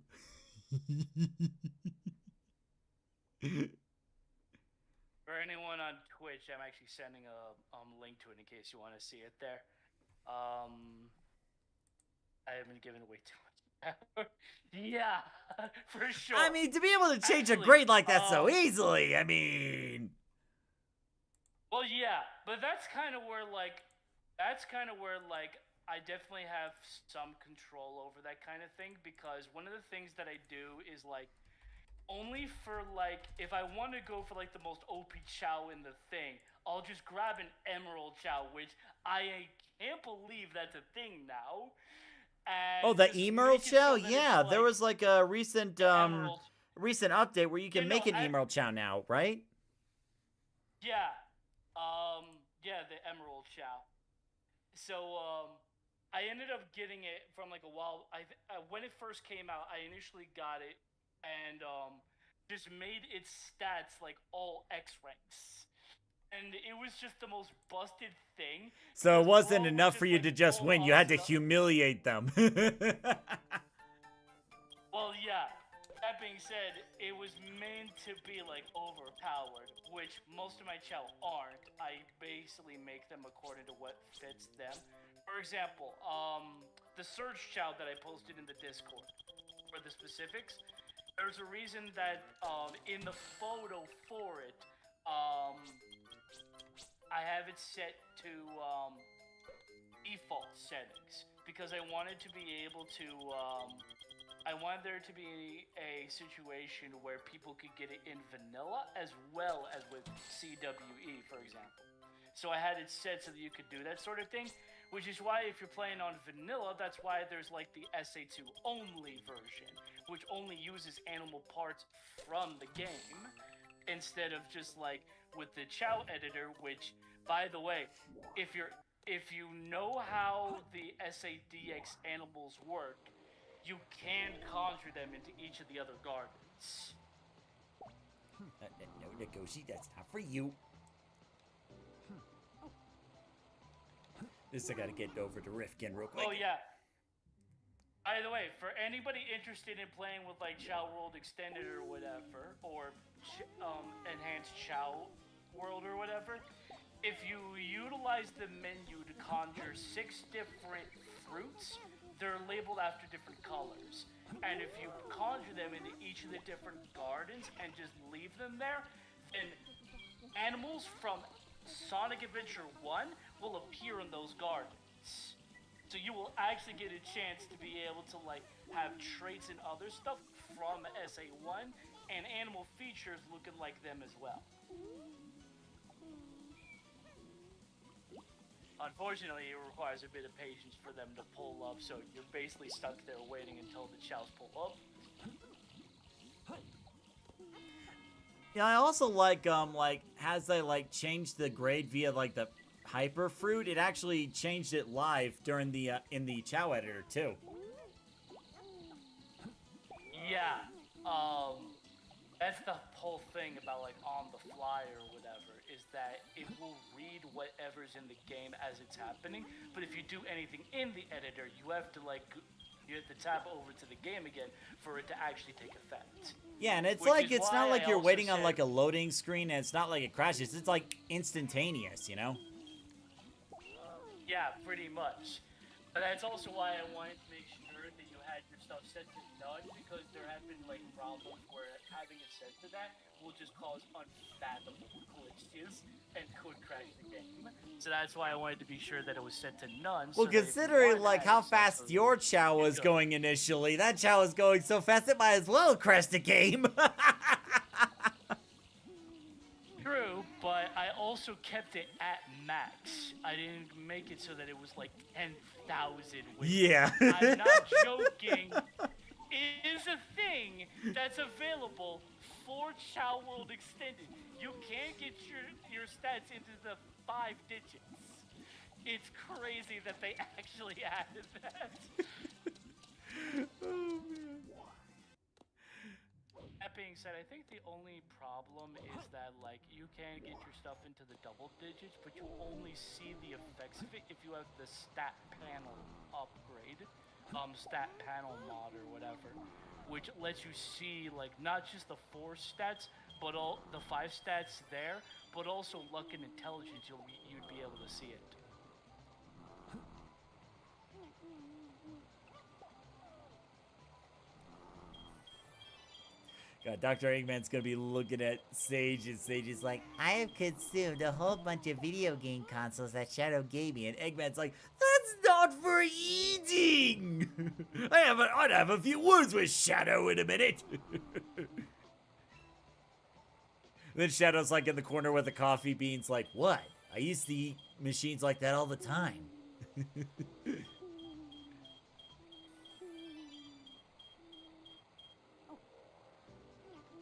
For anyone on Twitch, I'm actually sending a link to it in case you want to see it there. I haven't given away too much. Yeah, for sure. I mean, to be able to change Actually, a grade like that so easily, I mean. Well, yeah, but that's kind of where I definitely have some control over that kind of thing, because one of the things that I do is like only for like if I want to go for like the most OP Chao in the thing, I'll just grab an Emerald Chao, which I can't believe that's a thing now. And Oh, the just Emerald make it Chao? so that it's, Yeah, there like, was like a recent Emerald. recent update where you can Yeah, no, make an Emerald Chao now, right? Yeah. Yeah, the Emerald Chao. So, I ended up getting it from like a while. When it first came out, I initially got it and just made its stats like all X ranks, and it was just the most busted thing. So it because wasn't Brawl would enough for you like, to just pull win. You had onto to the- humiliate them. Well, yeah. That being said, it was meant to be like overpowered, which most of my Chao aren't. I basically make them according to what fits them. For example, the Surge Chao that I posted in the Discord, for the specifics, there's a reason that in the photo for it, I have it set to default settings because I wanted to be able to. I wanted there to be a situation where people could get it in vanilla as well as with CWE, for example. So I had it set so that you could do that sort of thing, which is why if you're playing on vanilla, that's why there's like the SA2 only version, which only uses animal parts from the game, instead of just like with the Chao editor, which, by the way, if you know how the SADX animals work, you can conjure them into each of the other gardens. No, Nagoshi, that's not for you. This I gotta get over to Rifkin real quick. Oh yeah. By the way, for anybody interested in playing with like Chao World Extended or whatever, or Enhanced Chao World or whatever, if you utilize the menu to conjure 6 different fruits, they're labeled after different colors. And if you conjure them into each of the different gardens and just leave them there, then animals from Sonic Adventure 1 will appear in those gardens. So you will actually get a chance to be able to like have traits and other stuff from SA1 and animal features looking like them as well. Unfortunately, it requires a bit of patience for them to pull up, so you're basically stuck there waiting until the chows pull up. Yeah, I also like as they like changed the grade via like the hyper fruit, it actually changed it live during the in the Chao editor too. Yeah, that's the whole thing about like on the fly or whatever, is that it will read whatever's in the game as it's happening, but if you do anything in the editor, you have to tap over to the game again for it to actually take effect. Yeah, and it's Which like is it's why not like I you're also waiting on said- like a loading screen, and it's not like it crashes. It's like instantaneous, you know? Yeah, pretty much. But that's also why I wanted to make sure that you had your stuff set to none, because there have been like problems where having it set to that will just cause unfathomable glitches and could crash the game. So that's why I wanted to be sure that it was set to none. Well, so that if you considering wanted to like have how it set fast for- your Chao was good. going initially, that Chao was going so fast it might as well crash the game. True, but I also kept it at max. I didn't make it so that it was like 10,000. Yeah. I'm not joking. It is a thing that's available for Chao World Extended. You can get your stats into the 5 digits. It's crazy that they actually added that. Oh man. That being said, I think the only problem is that like you can get your stuff into the double digits, but you only see the effects of it if you have the stat panel upgrade, stat panel mod or whatever, which lets you see like not just the 4 stats, but all the 5 stats there, but also luck and intelligence. You'd be able to see it. God, Dr. Eggman's gonna be looking at Sage, and Sage is like, I have consumed a whole bunch of video game consoles that Shadow gave me, and Eggman's like, that's not for eating. I'd have a few words with Shadow in a minute. Then Shadow's like in the corner with the coffee beans, like, what? I used to eat machines like that all the time.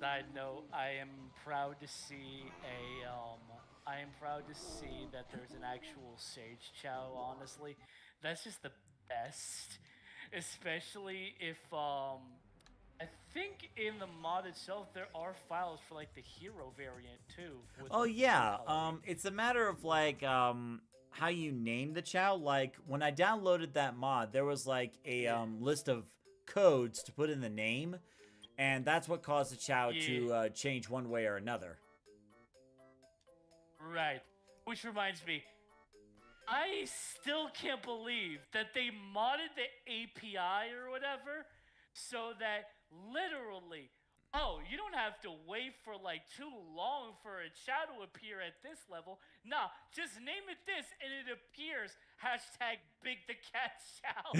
Side note, I am proud to see that there's an actual Sage Chow, honestly. That's just the best. Especially if, I think in the mod itself, there are files for, like, the hero variant, too. With, Oh like, the yeah, coloring. it's a matter of like how you name the Chao. Like when I downloaded that mod, there was like a list of codes to put in the name, and that's what caused the Chao to change one way or another. Right. Which reminds me, I still can't believe that they modded the API or whatever so that literally, oh, you don't have to wait for like too long for a Chao to appear at this level. Nah, just name it this and it appears. Hashtag Big the Cat Chao.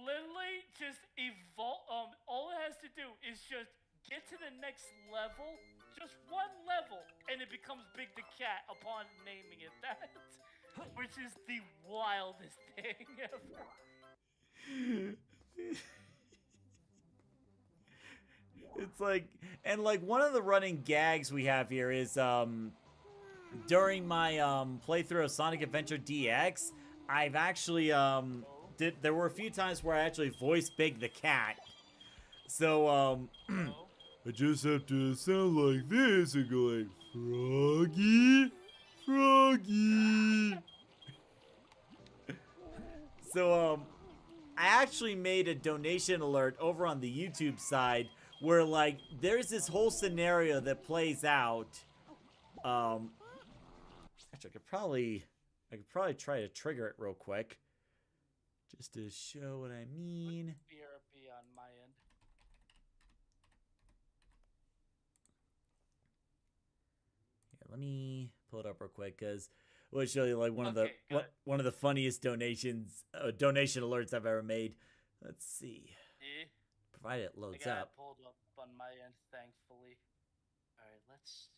Literally, just evolve. All it has to do is just get to the next level, just one level, and it becomes Big the Cat upon naming it that, which is the wildest thing ever. It's like, and like one of the running gags we have here is during my playthrough of Sonic Adventure DX, I've actually there were a few times where I actually voiced Big the Cat. So I just have to sound like this and go like, Froggy, Froggy. So, I actually made a donation alert over on the YouTube side where, like, there's this whole scenario that plays out. Actually, I could probably try to trigger it real quick. Just to show what I mean. BRB on my end. Here, let me pull it up real quick because I want to show you like one Okay, of the funniest donation alerts I've ever made. Let's see. Yeah. Provided it I loads got it up. pulled up on my end, thankfully. Alright, let's see.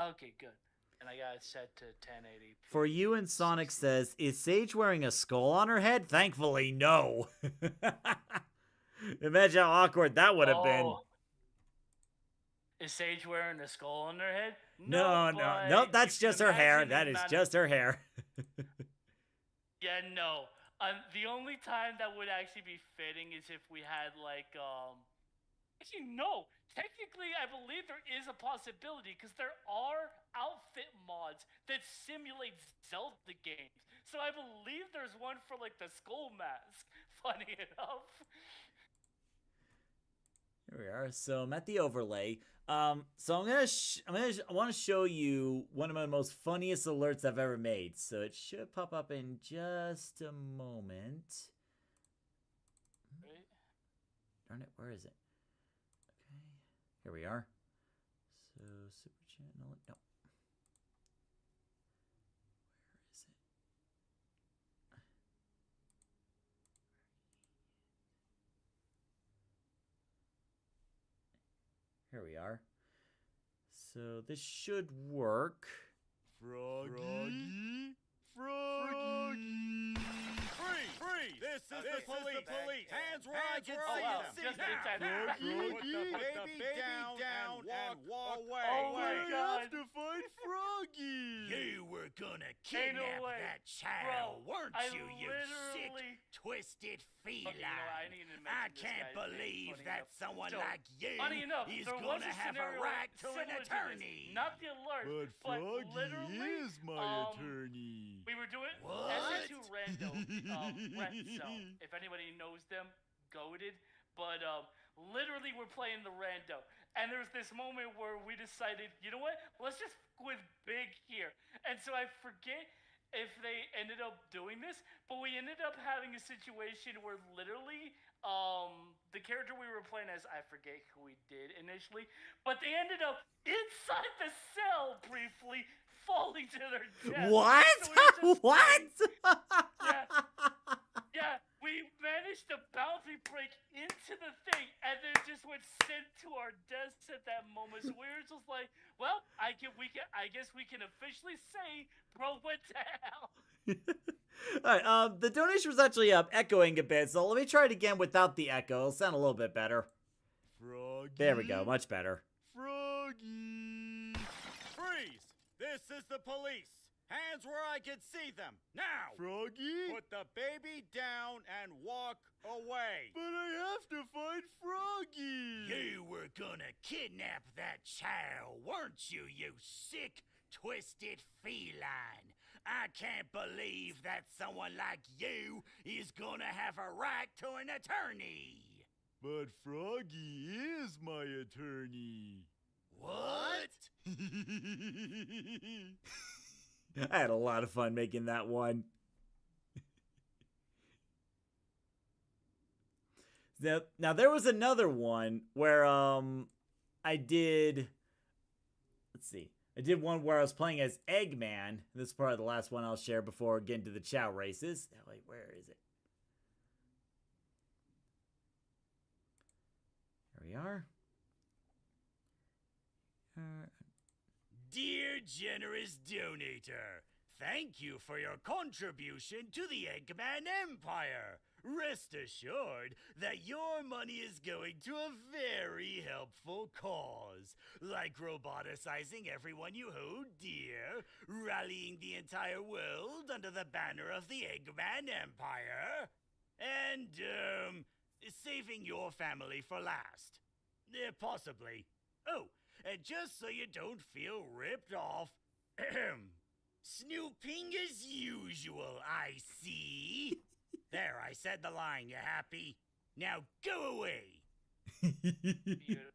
Okay, good. And I got it set to 1080p. For you and Sonic says, is Sage wearing a skull on her head? Thankfully, no. Imagine how awkward that would have been. Is Sage wearing a skull on her head? No, that's just her hair. That is just her hair. Yeah, no. The only time that would actually be fitting is if we had like actually no. Technically, I believe there is a possibility because there are outfit mods that simulate Zelda games. So I believe there's one for like the skull mask. Funny enough. Here we are. So I'm at the overlay. So I want to show you one of my most funniest alerts I've ever made. So it should pop up in just a moment. Right? Darn it, where is it? Okay, here we are. So super channel, no. Where is it? Here we are. So this should work. Froggy? Froggy? Free! This is the police! Hands where I can see them! Just in time. Put the baby down and walk away! Oh my God. to find Froggy! You were gonna kidnap way. that child, Bro, weren't I you, you sick, literally- twisted feline? Okay, you know what, I need to mention I this can't guy's name, believe funny that enough. someone So, like you funny enough, is there was gonna a have a scenario right to an similar this. attorney! Not the alert, but literally, attorney. we were doing What? SN2 Rando, Ret Zone. If anybody knows them, goated. But literally, we're playing the Rando, and there's this moment where we decided, you know what? Let's just go with big here. And so I forget if they ended up doing this, but we ended up having a situation where literally the character we were playing as, I forget who we did initially, but they ended up inside the cell briefly, falling to their death. What? So we were just What? Yeah, we managed to boundary break into the thing and then just went sent to our deaths at that moment. So we were just like, well, I guess we can officially say bro went to hell. Alright, the donation was actually echoing a bit, so let me try it again without the echo. It'll sound a little bit better. Froggy? There we go, much better. Froggy! Freeze! This is the police! Hands where I can see them! Now! Froggy? Put the baby down and walk away! But I have to find Froggy! You were gonna kidnap that child, weren't you, you sick, twisted feline? I can't believe that someone like you is gonna have a right to an attorney! But Froggy is my attorney. What? I had a lot of fun making that one. Now there was another one where I did, let's see. I did one where I was playing as Eggman. This is probably the last one I'll share before getting to the Chao races. Wait, where is it? Here we are. Dear generous donator, thank you for your contribution to the Eggman Empire. Rest assured that your money is going to a very helpful cause, like roboticizing everyone you hold dear, rallying the entire world under the banner of the Eggman Empire, and, saving your family for last. Possibly. Oh, and just so you don't feel ripped off, snooping as usual, I see. There, I said the line. You happy? Now go away. Beautiful.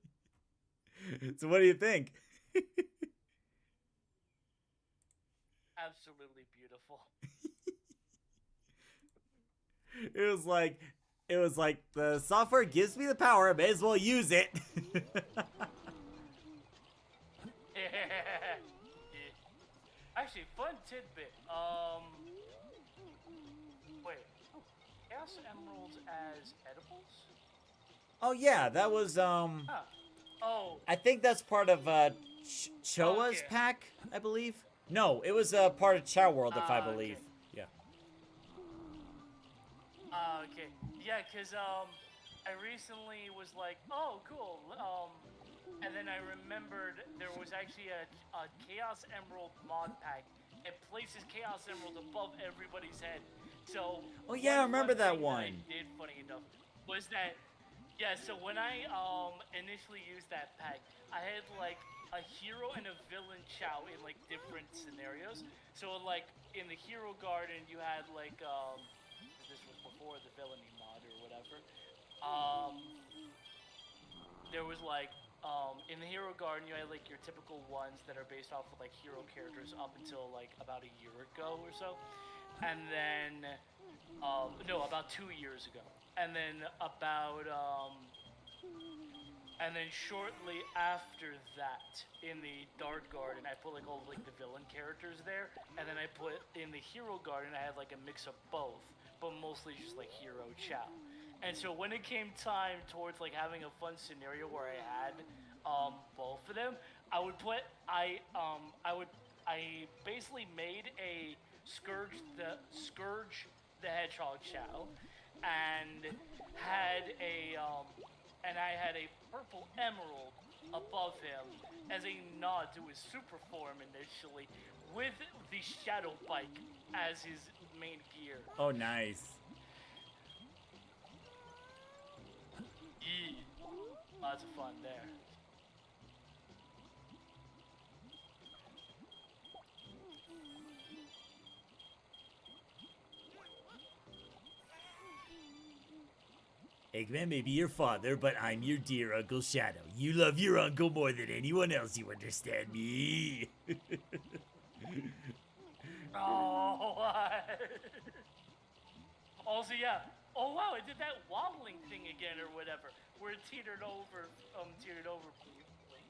So what do you think? Absolutely beautiful. It was like the software gives me the power, I may as well use it. Actually, fun tidbit. Wait. Chaos Emeralds as edibles? Oh yeah, that was Huh. Oh, I think that's part of Choa's Okay. pack, I believe. No, it was part of Chao World, if I Okay. believe. Yeah. okay. Yeah, cause I recently was like, oh, cool. And then I remembered there was actually a Chaos Emerald mod pack. It places Chaos Emerald above everybody's head. So. Oh yeah, I remember fun that thing one. I did, funny enough, was that. Yeah, so when I initially used that pack, I had like a hero and a villain Chao in like different scenarios. So like in the Hero Garden, you had like this was before the villainy mod or whatever. There was like in the Hero Garden, you had like your typical ones that are based off of like hero characters up until like about a year ago or so, and then no, about 2 years ago. And then and then shortly after that, in the Dark Garden, I put like all like the villain characters there, and then I put in the Hero Garden, I had like a mix of both, but mostly just like Hero Chao. And so when it came time towards like having a fun scenario where I had both of them, I basically made a Scourge the Hedgehog Chao, and had I had a purple emerald above him as a nod to his super form initially, with the shadow bike as his main gear. Oh nice. Yeah. Lots of fun there. Eggman may be your father, but I'm your dear Uncle Shadow. You love your uncle more than anyone else, you understand me? Oh. Also, yeah. Oh wow, it did that wobbling thing again or whatever, where it teetered over briefly.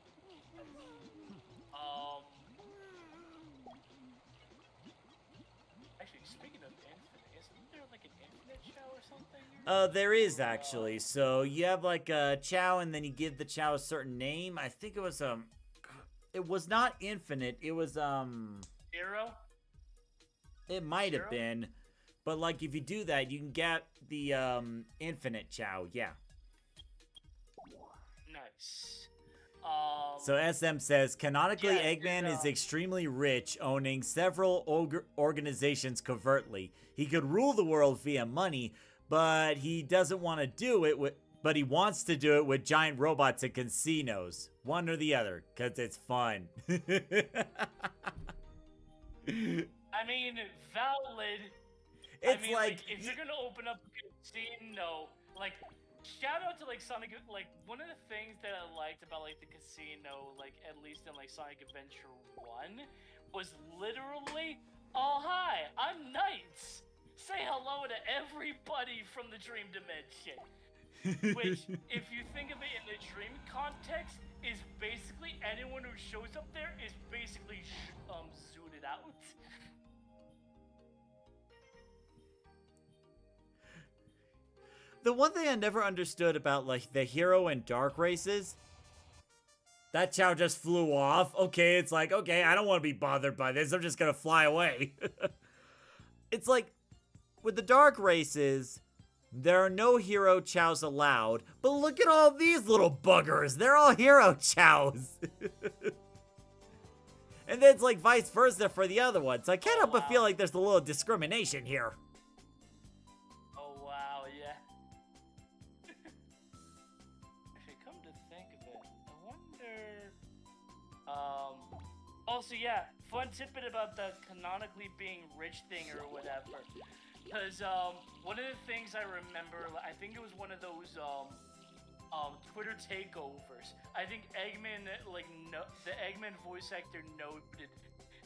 Actually, speaking of infinite, isn't there like an infinite Chao or something? There is actually. So you have like a Chao, and then you give the Chao a certain name. I think it was it was not infinite. It was Zero? it might have Zero? been, but like if you do that, you can get the infinite Chao. Yeah. Nice. So SM says, canonically, Yeah, Eggman and, is extremely rich, owning several organizations covertly. He could rule the world via money, but he doesn't want to do it with. But he wants to do it with giant robots and casinos. One or the other, cause it's fun. I mean, valid. It's I mean, like if you're gonna open up a casino, like, shout out to like Sonic. Like, one of the things that I liked about like the casino, like at least in like Sonic Adventure 1, was literally, oh hi, I'm Knights. Say hello to everybody from the Dream Dimension. Which, if you think of it in the dream context, is basically anyone who shows up there is basically zooted out. the one thing I never understood about like the hero and dark races. That Chao just flew off. Okay, it's like, okay, I don't want to be bothered by this. I'm just gonna fly away. It's like, with the dark races, there are no hero Chaos allowed, but look at all these little buggers. They're all hero Chaos. And then it's like vice versa for the other ones. I can't help but feel like there's a little discrimination here. Oh wow, yeah. Actually, come to think of it, I wonder. Also, yeah, fun tidbit about the canonically being rich thing or whatever. Because one of the things I remember, I think it was one of those Twitter takeovers. I think Eggman, the Eggman voice actor noted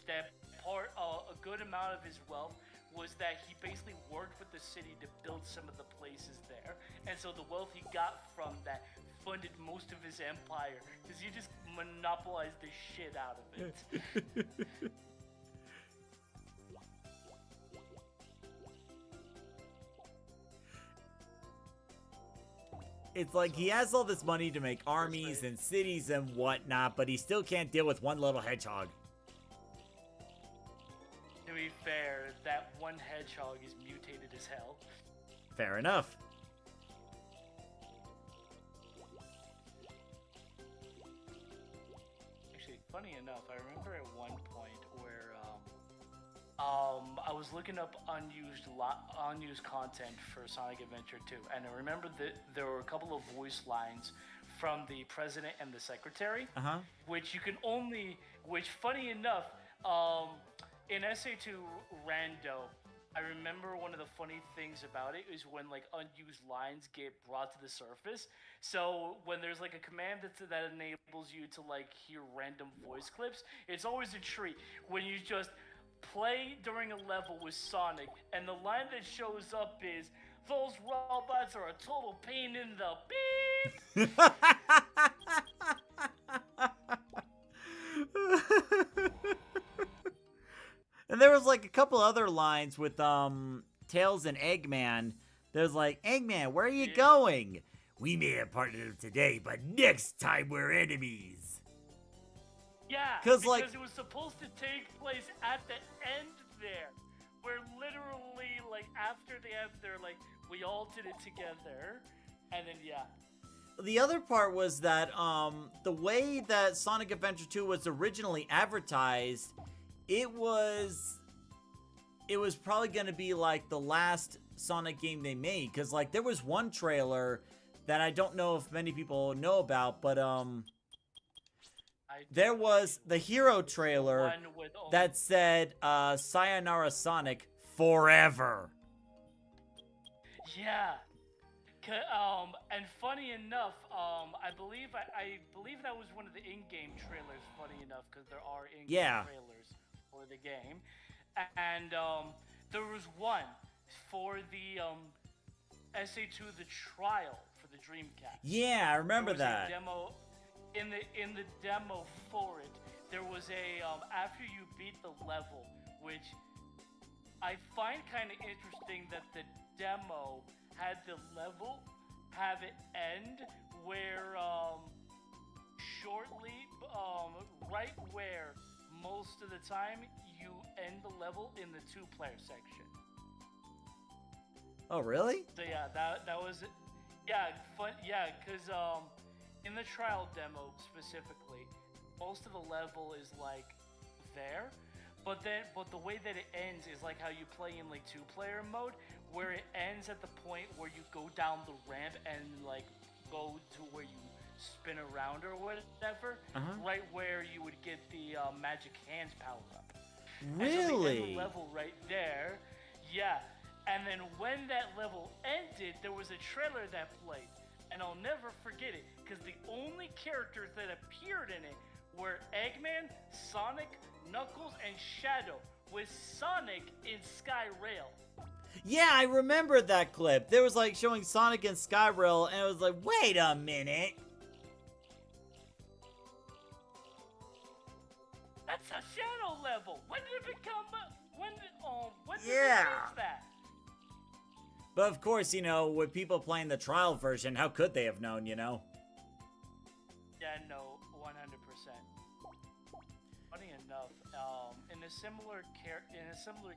that a good amount of his wealth was that he basically worked with the city to build some of the places there, and so the wealth he got from that funded most of his empire because he just monopolized the shit out of it. It's like he has all this money to make armies and cities and whatnot, but he still can't deal with one little hedgehog. To be fair, that one hedgehog is mutated as hell. Fair enough. Actually, funny enough, I remember at one point where I was looking up unused content for Sonic Adventure 2, and I remember that there were a couple of voice lines from the president and the secretary, which funny enough, in SA2 Rando, I remember one of the funny things about it is when like unused lines get brought to the surface. So when there's like a command that enables you to like hear random voice clips, it's always a treat when you just play during a level with Sonic and the line that shows up is, "Those robots are a total pain in the beep." And there was like a couple other lines with Tails and Eggman. There's like, "Eggman, where are you going? We may have partnered today, but next time we're enemies." Yeah, because it was supposed to take place at the end there, where literally like after they have their like, we all did it together, and then yeah. The other part was that the way that Sonic Adventure 2 was originally advertised, it was probably going to be like the last Sonic game they made, because like there was one trailer that I don't know if many people know about, but there was the hero trailer that said "Sayonara Sonic Forever." Yeah. And funny enough, I believe that was one of the in-game trailers. Funny enough, because there are in-game trailers for the game, and there was one for the SA2 the trial for the Dreamcast. Yeah, I remember that. Demo in the demo for it. There was a after you beat the level, which I find kind of interesting that the demo had the level have it end where shortly right where most of the time you end the level in the 2-player section. Oh really? So yeah, that was fun, because in the trial demo specifically, most of the level is like there, but the way that it ends is like how you play in like 2-player mode, where it ends at the point where you go down the ramp and like go to where you spin around or whatever, right where you would get the magic hands power up. Really? And so they end the level right there. Yeah. And then when that level ended, there was a trailer that played, and I'll never forget it because the only characters that appeared in it were Eggman, Sonic, Knuckles, and Shadow, with Sonic in Sky Rail. Yeah, I remember that clip. There was like showing Sonic and Skyrail, and it was like, wait a minute. That's a Shadow level. When did it become? When did they Yeah. change that? But of course, you know, with people playing the trial version, how could they have known, you know? Yeah, no, 100%. Funny enough, in a similar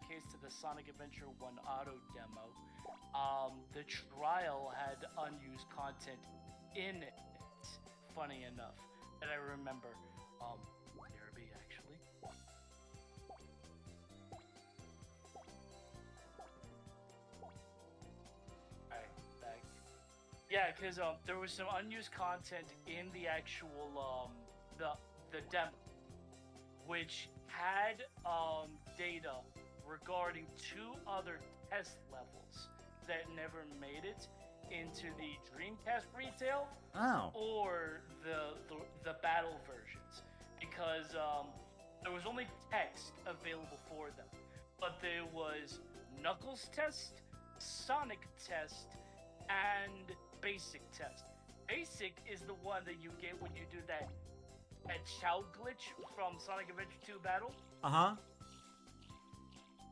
case to the Sonic Adventure 1 auto demo, the trial had unused content in it. Funny enough, that I remember. BRB actually. Alright, back. Yeah, because there was some unused content in the actual the demo. which had data regarding 2 other test levels that never made it into the Dreamcast retail Oh. or the battle versions, because there was only text available for them, but there was Knuckles test, Sonic test, and Basic test. Basic is the one that you get when you do that Chao glitch from Sonic Adventure 2 Battle. Uh-huh.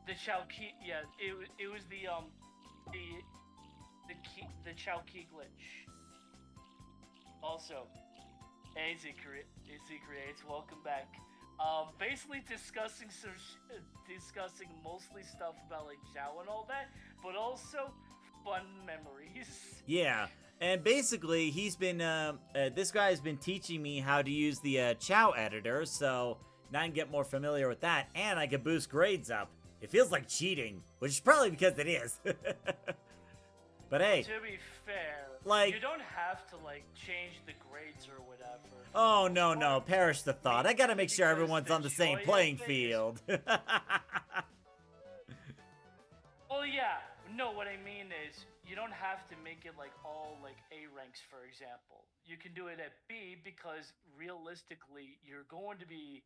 The Chao key, yeah, it was the Chao key glitch. Also, hey Z Creates, welcome back. Basically discussing discussing mostly stuff about like Chao and all that, but also fun memories. Yeah. And basically, he's been, this guy's been teaching me how to use the Chao editor, so now I can get more familiar with that, and I can boost grades up. It feels like cheating, which is probably because it is. But hey. To be fair, like, you don't have to like change the grades or whatever. Oh, no, perish the thought. I gotta make sure Because everyone's the on the same joy playing of it is- field. Well, yeah. No, what I mean is you don't have to make it like all like A ranks, for example. You can do it at B because realistically, you're going to be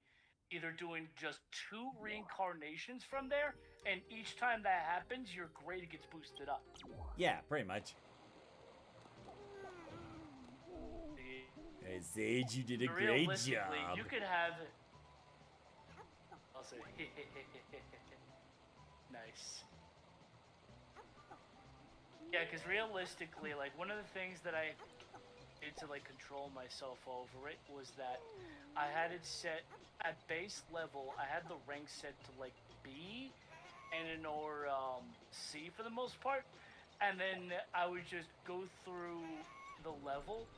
either doing just 2 reincarnations from there, and each time that happens, your grade gets boosted up. Yeah, pretty much. Hey, Sage, you did a great Realistically, job. you could have. I'll say, nice. Yeah, because realistically, like one of the things that I did to like control myself over it was that I had it set at base level. I had the rank set to like B, and or C for the most part, and then I would just go through the level.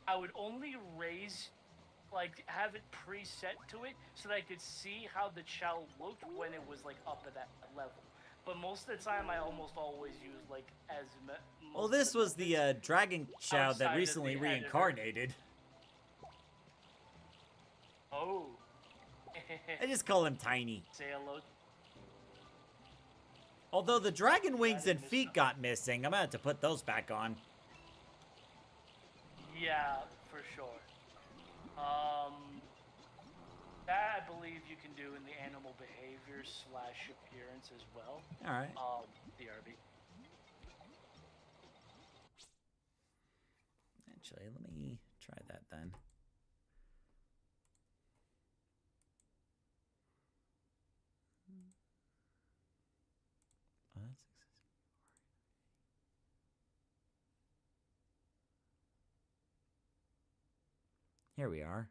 I would only raise, like, have it preset to it so that I could see how the Chao looked when it was, like, up at that level. But most of the time, I almost always use, like, as... Well, this was the Dragon Chao outside that of recently the editor. reincarnated. Oh. I just call him Tiny. Say hello. Although the dragon wings and feet got missing, I'm gonna have to put those back on. Yeah, for sure. That I believe you can do in the animal behavior / appearance as well. Alright. DRB. Actually, let me try that then. Oh, that's Here we are.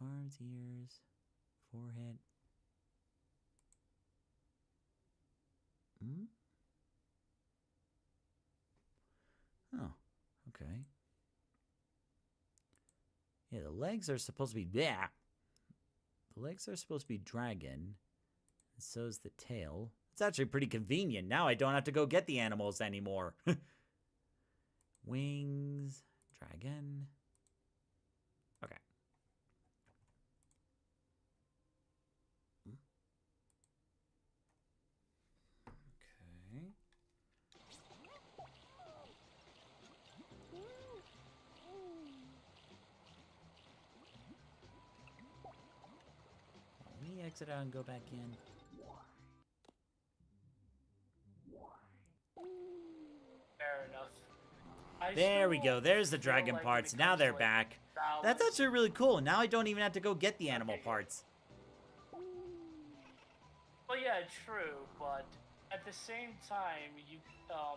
Arms, ears, forehead. Hmm? Oh, okay. Yeah, the legs are supposed to be... Yeah. The legs are supposed to be dragon. And so is the tail. It's actually pretty convenient. Now I don't have to go get the animals anymore. Wings, dragon... Okay. Okay. Let me exit out and go back in. Fair enough. There we go. There's the dragon parts. Now they're back. That's actually really cool. Now I don't even have to go get the animal parts. Well, yeah, true, but at the same time,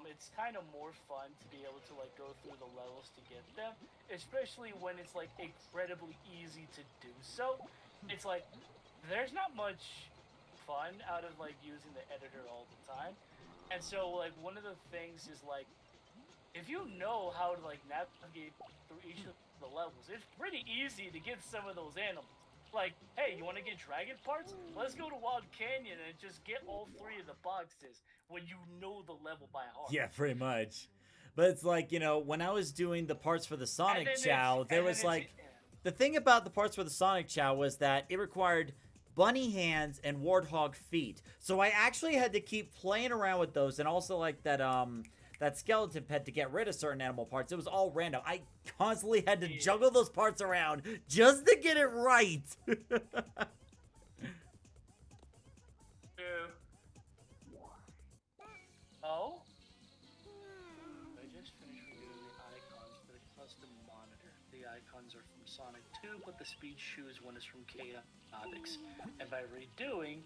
it's kind of more fun to be able to like go through the levels to get them, especially when it's like incredibly easy to do so. It's like there's not much fun out of like using the editor all the time, and so like one of the things is like if you know how to like navigate through each of the levels, it's pretty easy to get some of those animals. Like, hey, you want to get dragon parts? Let's go to Wild Canyon and just get all 3 of the boxes when you know the level by heart. Yeah, pretty much. But it's like, you know, when I was doing the parts for the Sonic Chao, there was like the thing about the parts for the Sonic Chow was that it required bunny hands and warthog feet. So I actually had to keep playing around with those, and also like that skeleton pet to get rid of certain animal parts. It was all random. I constantly had to juggle those parts around just to get it right. Oh? I just finished reviewing the icons for the custom monitor. The icons are from Sonic 2, but the speed shoes one is from Chaotix. And by redoing,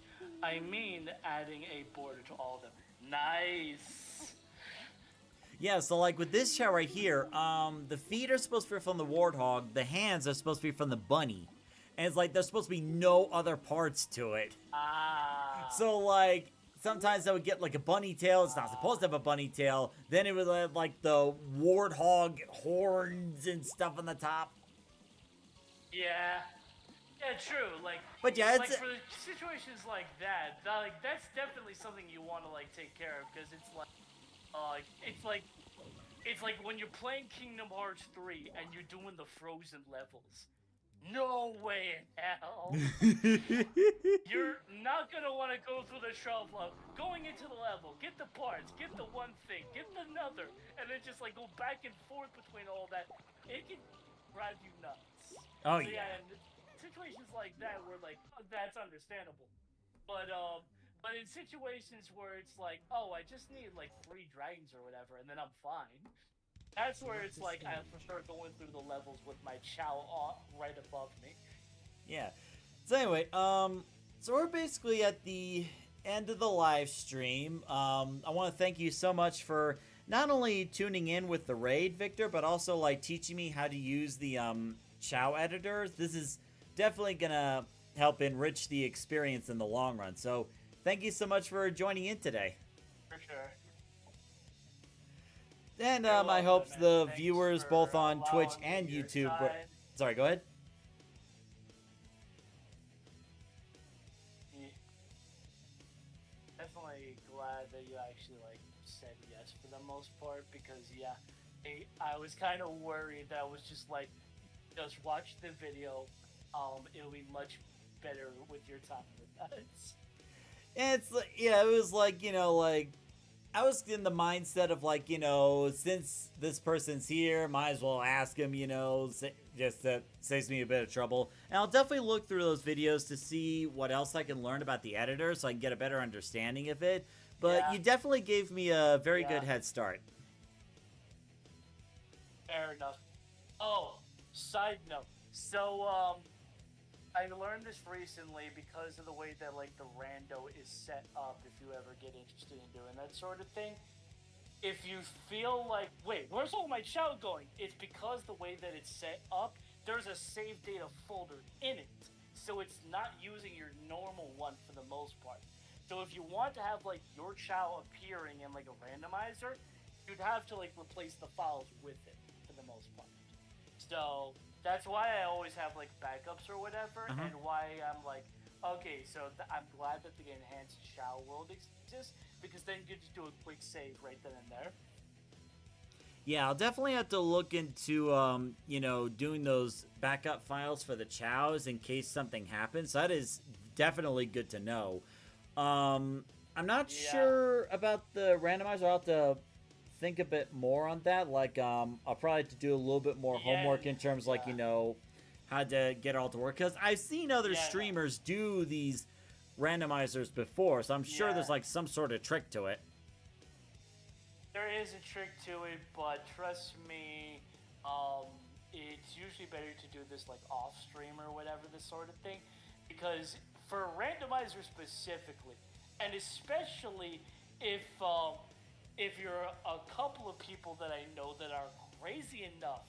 I mean adding a border to all of them. Nice! Yeah, so like with this Chow right here, the feet are supposed to be from the warthog, the hands are supposed to be from the bunny. And it's like there's supposed to be no other parts to it. Ah. So like sometimes I would get like a bunny tail. It's not supposed to have a bunny tail. Then it would have like the warthog horns and stuff on the top. Yeah. Yeah, true. Like, But yeah, like it's for situations like that, that's definitely something you want to like take care of because it's like when you're playing Kingdom Hearts 3 and you're doing the frozen levels. No way in hell. You're not gonna want to go through the trouble of going into the level, get the parts, get the one thing, get another, and then just like go back and forth between all that. It can drive you nuts. Oh, So, yeah. And situations like that where like that's understandable, but in situations where it's like, oh, I just need like 3 dragons or whatever, and then I'm fine. That's where it's like I prefer going through the levels with my Chow right above me. Yeah. So anyway, so we're basically at the end of the live stream. I want to thank you so much for not only tuning in with the raid, Victor, but also like teaching me how to use the Chow editors. This is definitely gonna help enrich the experience in the long run. So thank you so much for joining in today. For sure. And You're I welcome, hope man. the Thanks viewers for both on Twitch allowing me and your YouTube. time. Sorry, go ahead. Yeah. Definitely glad that you actually like said yes for the most part because yeah, I was kind of worried that I was just like, just watch the video. It'll be much better with your time with that. And it's like, yeah, it was like, you know, like I was in the mindset of like, you know, since this person's here, might as well ask him, you know, just that saves me a bit of trouble. And I'll definitely look through those videos to see what else I can learn about the editor so I can get a better understanding of it. But Yeah. you definitely gave me a very good head start. Fair enough. Oh, side note. So, I learned this recently because of the way that, like, the rando is set up if you ever get interested in doing that sort of thing. If you feel like, wait, where's all my Chow going? It's because the way that it's set up, there's a save data folder in it. So it's not using your normal one for the most part. So if you want to have, like, your Chow appearing in, like, a randomizer, you'd have to, like, replace the files with it for the most part. So that's why I always have like backups or whatever, and why I'm like, okay, so I'm glad that the enhanced Chow world exists because then you just do a quick save right then and there. Yeah, I'll definitely have to look into, you know, doing those backup files for the Chows in case something happens. That is definitely good to know. I'm not sure about the randomizer. I'll have to think a bit more on that. Like, I'll probably have to do a little bit more homework in terms, like, you know, how to get it all to work. Because I've seen other streamers do these randomizers before, so I'm sure there's, like, some sort of trick to it. There is a trick to it, but trust me, it's usually better to do this like off stream or whatever, this sort of thing, because for a randomizer specifically, and especially if you're a couple of people that I know that are crazy enough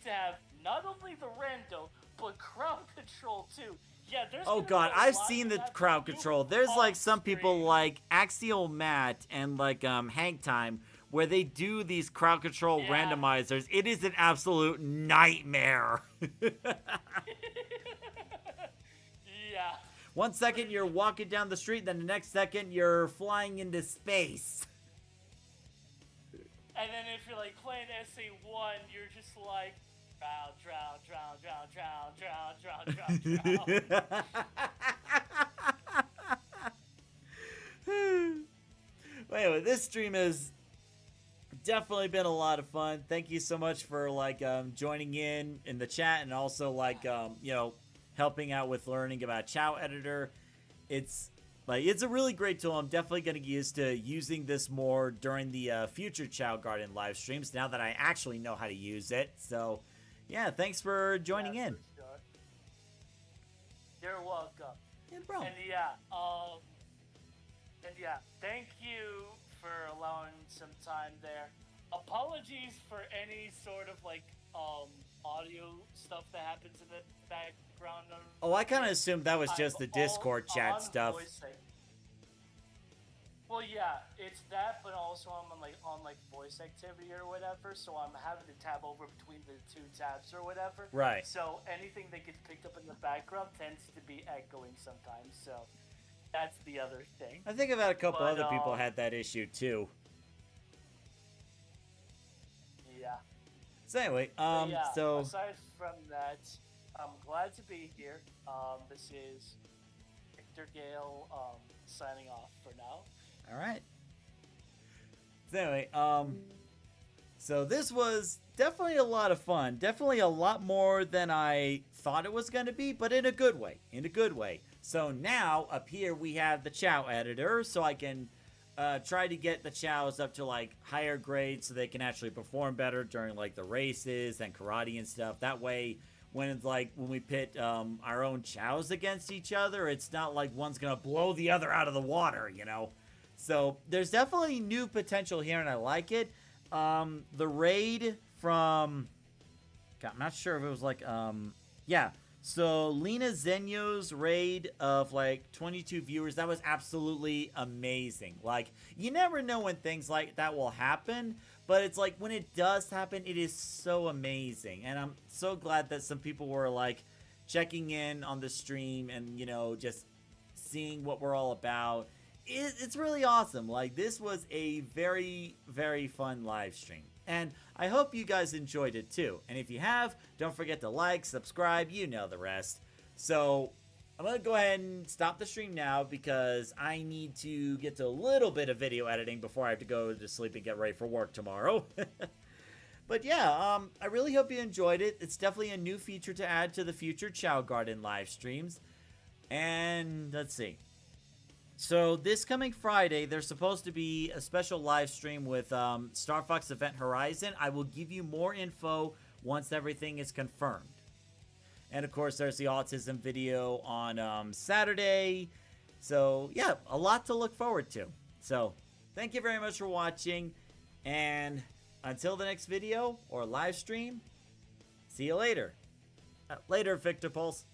to have not only the rando but crowd control too. Yeah, there's Oh god, I've seen the crowd control. There's like some people like Axial Matt and like Hang Time where they do these crowd control randomizers. It is an absolute nightmare. Yeah. 1 second you're walking down the street, then the next second you're flying into space. And then if you're like playing SA1, you're just like, Drown. Anyway, this stream has definitely been a lot of fun. Thank you so much for joining in the chat and also helping out with learning about Chao Editor. It's a really great tool. I'm definitely going to get used to using this more during the future Chao Garden live streams now that I actually know how to use it. So, yeah, thanks for joining in. For sure. You're welcome. Yeah, bro. And thank you for allowing some time there. Apologies for any sort of audio stuff that happens in the background. Oh, I kind of assumed that was just the Discord chat stuff. Well, yeah, it's that, but also I'm on voice activity or whatever, so I'm having to tab over between the two tabs or whatever. Right. So anything that gets picked up in the background tends to be echoing sometimes. So that's the other thing. I think I've had a couple other people had that issue too. Yeah. So anyway, yeah, so aside from that, I'm glad to be here. This is Victor Gale signing off for now. all right. So anyway, so this was definitely a lot of fun. Definitely a lot more than I thought it was going to be, but in a good way. In a good way. So now up here we have the Chao editor, so I can try to get the Chaos up to higher grades so they can actually perform better during the races and karate and stuff. That way, when it's when we pit our own Chaos against each other, it's not like one's gonna blow the other out of the water, you know. So there's definitely new potential here, and I like it. The raid from, God, I'm not sure if it was yeah. So Lena Zenyo's raid of 22 viewers, that was absolutely amazing. You never know when things like that will happen, but it's when it does happen, it is so amazing. And I'm so glad that some people were checking in on the stream and, just seeing what we're all about. It's really awesome. This was a very, very fun live stream. And I hope you guys enjoyed it too. And if you have, don't forget to like, subscribe, you know the rest. So I'm going to go ahead and stop the stream now because I need to get to a little bit of video editing before I have to go to sleep and get ready for work tomorrow. But yeah, I really hope you enjoyed it. It's definitely a new feature to add to the future Chao Garden live streams. And let's see. So this coming Friday, there's supposed to be a special live stream with Star Fox Event Horizon. I will give you more info once everything is confirmed. And of course, there's the autism video on Saturday. So yeah, a lot to look forward to. So thank you very much for watching. And until the next video or live stream, see you later. Later, Victor Pulse.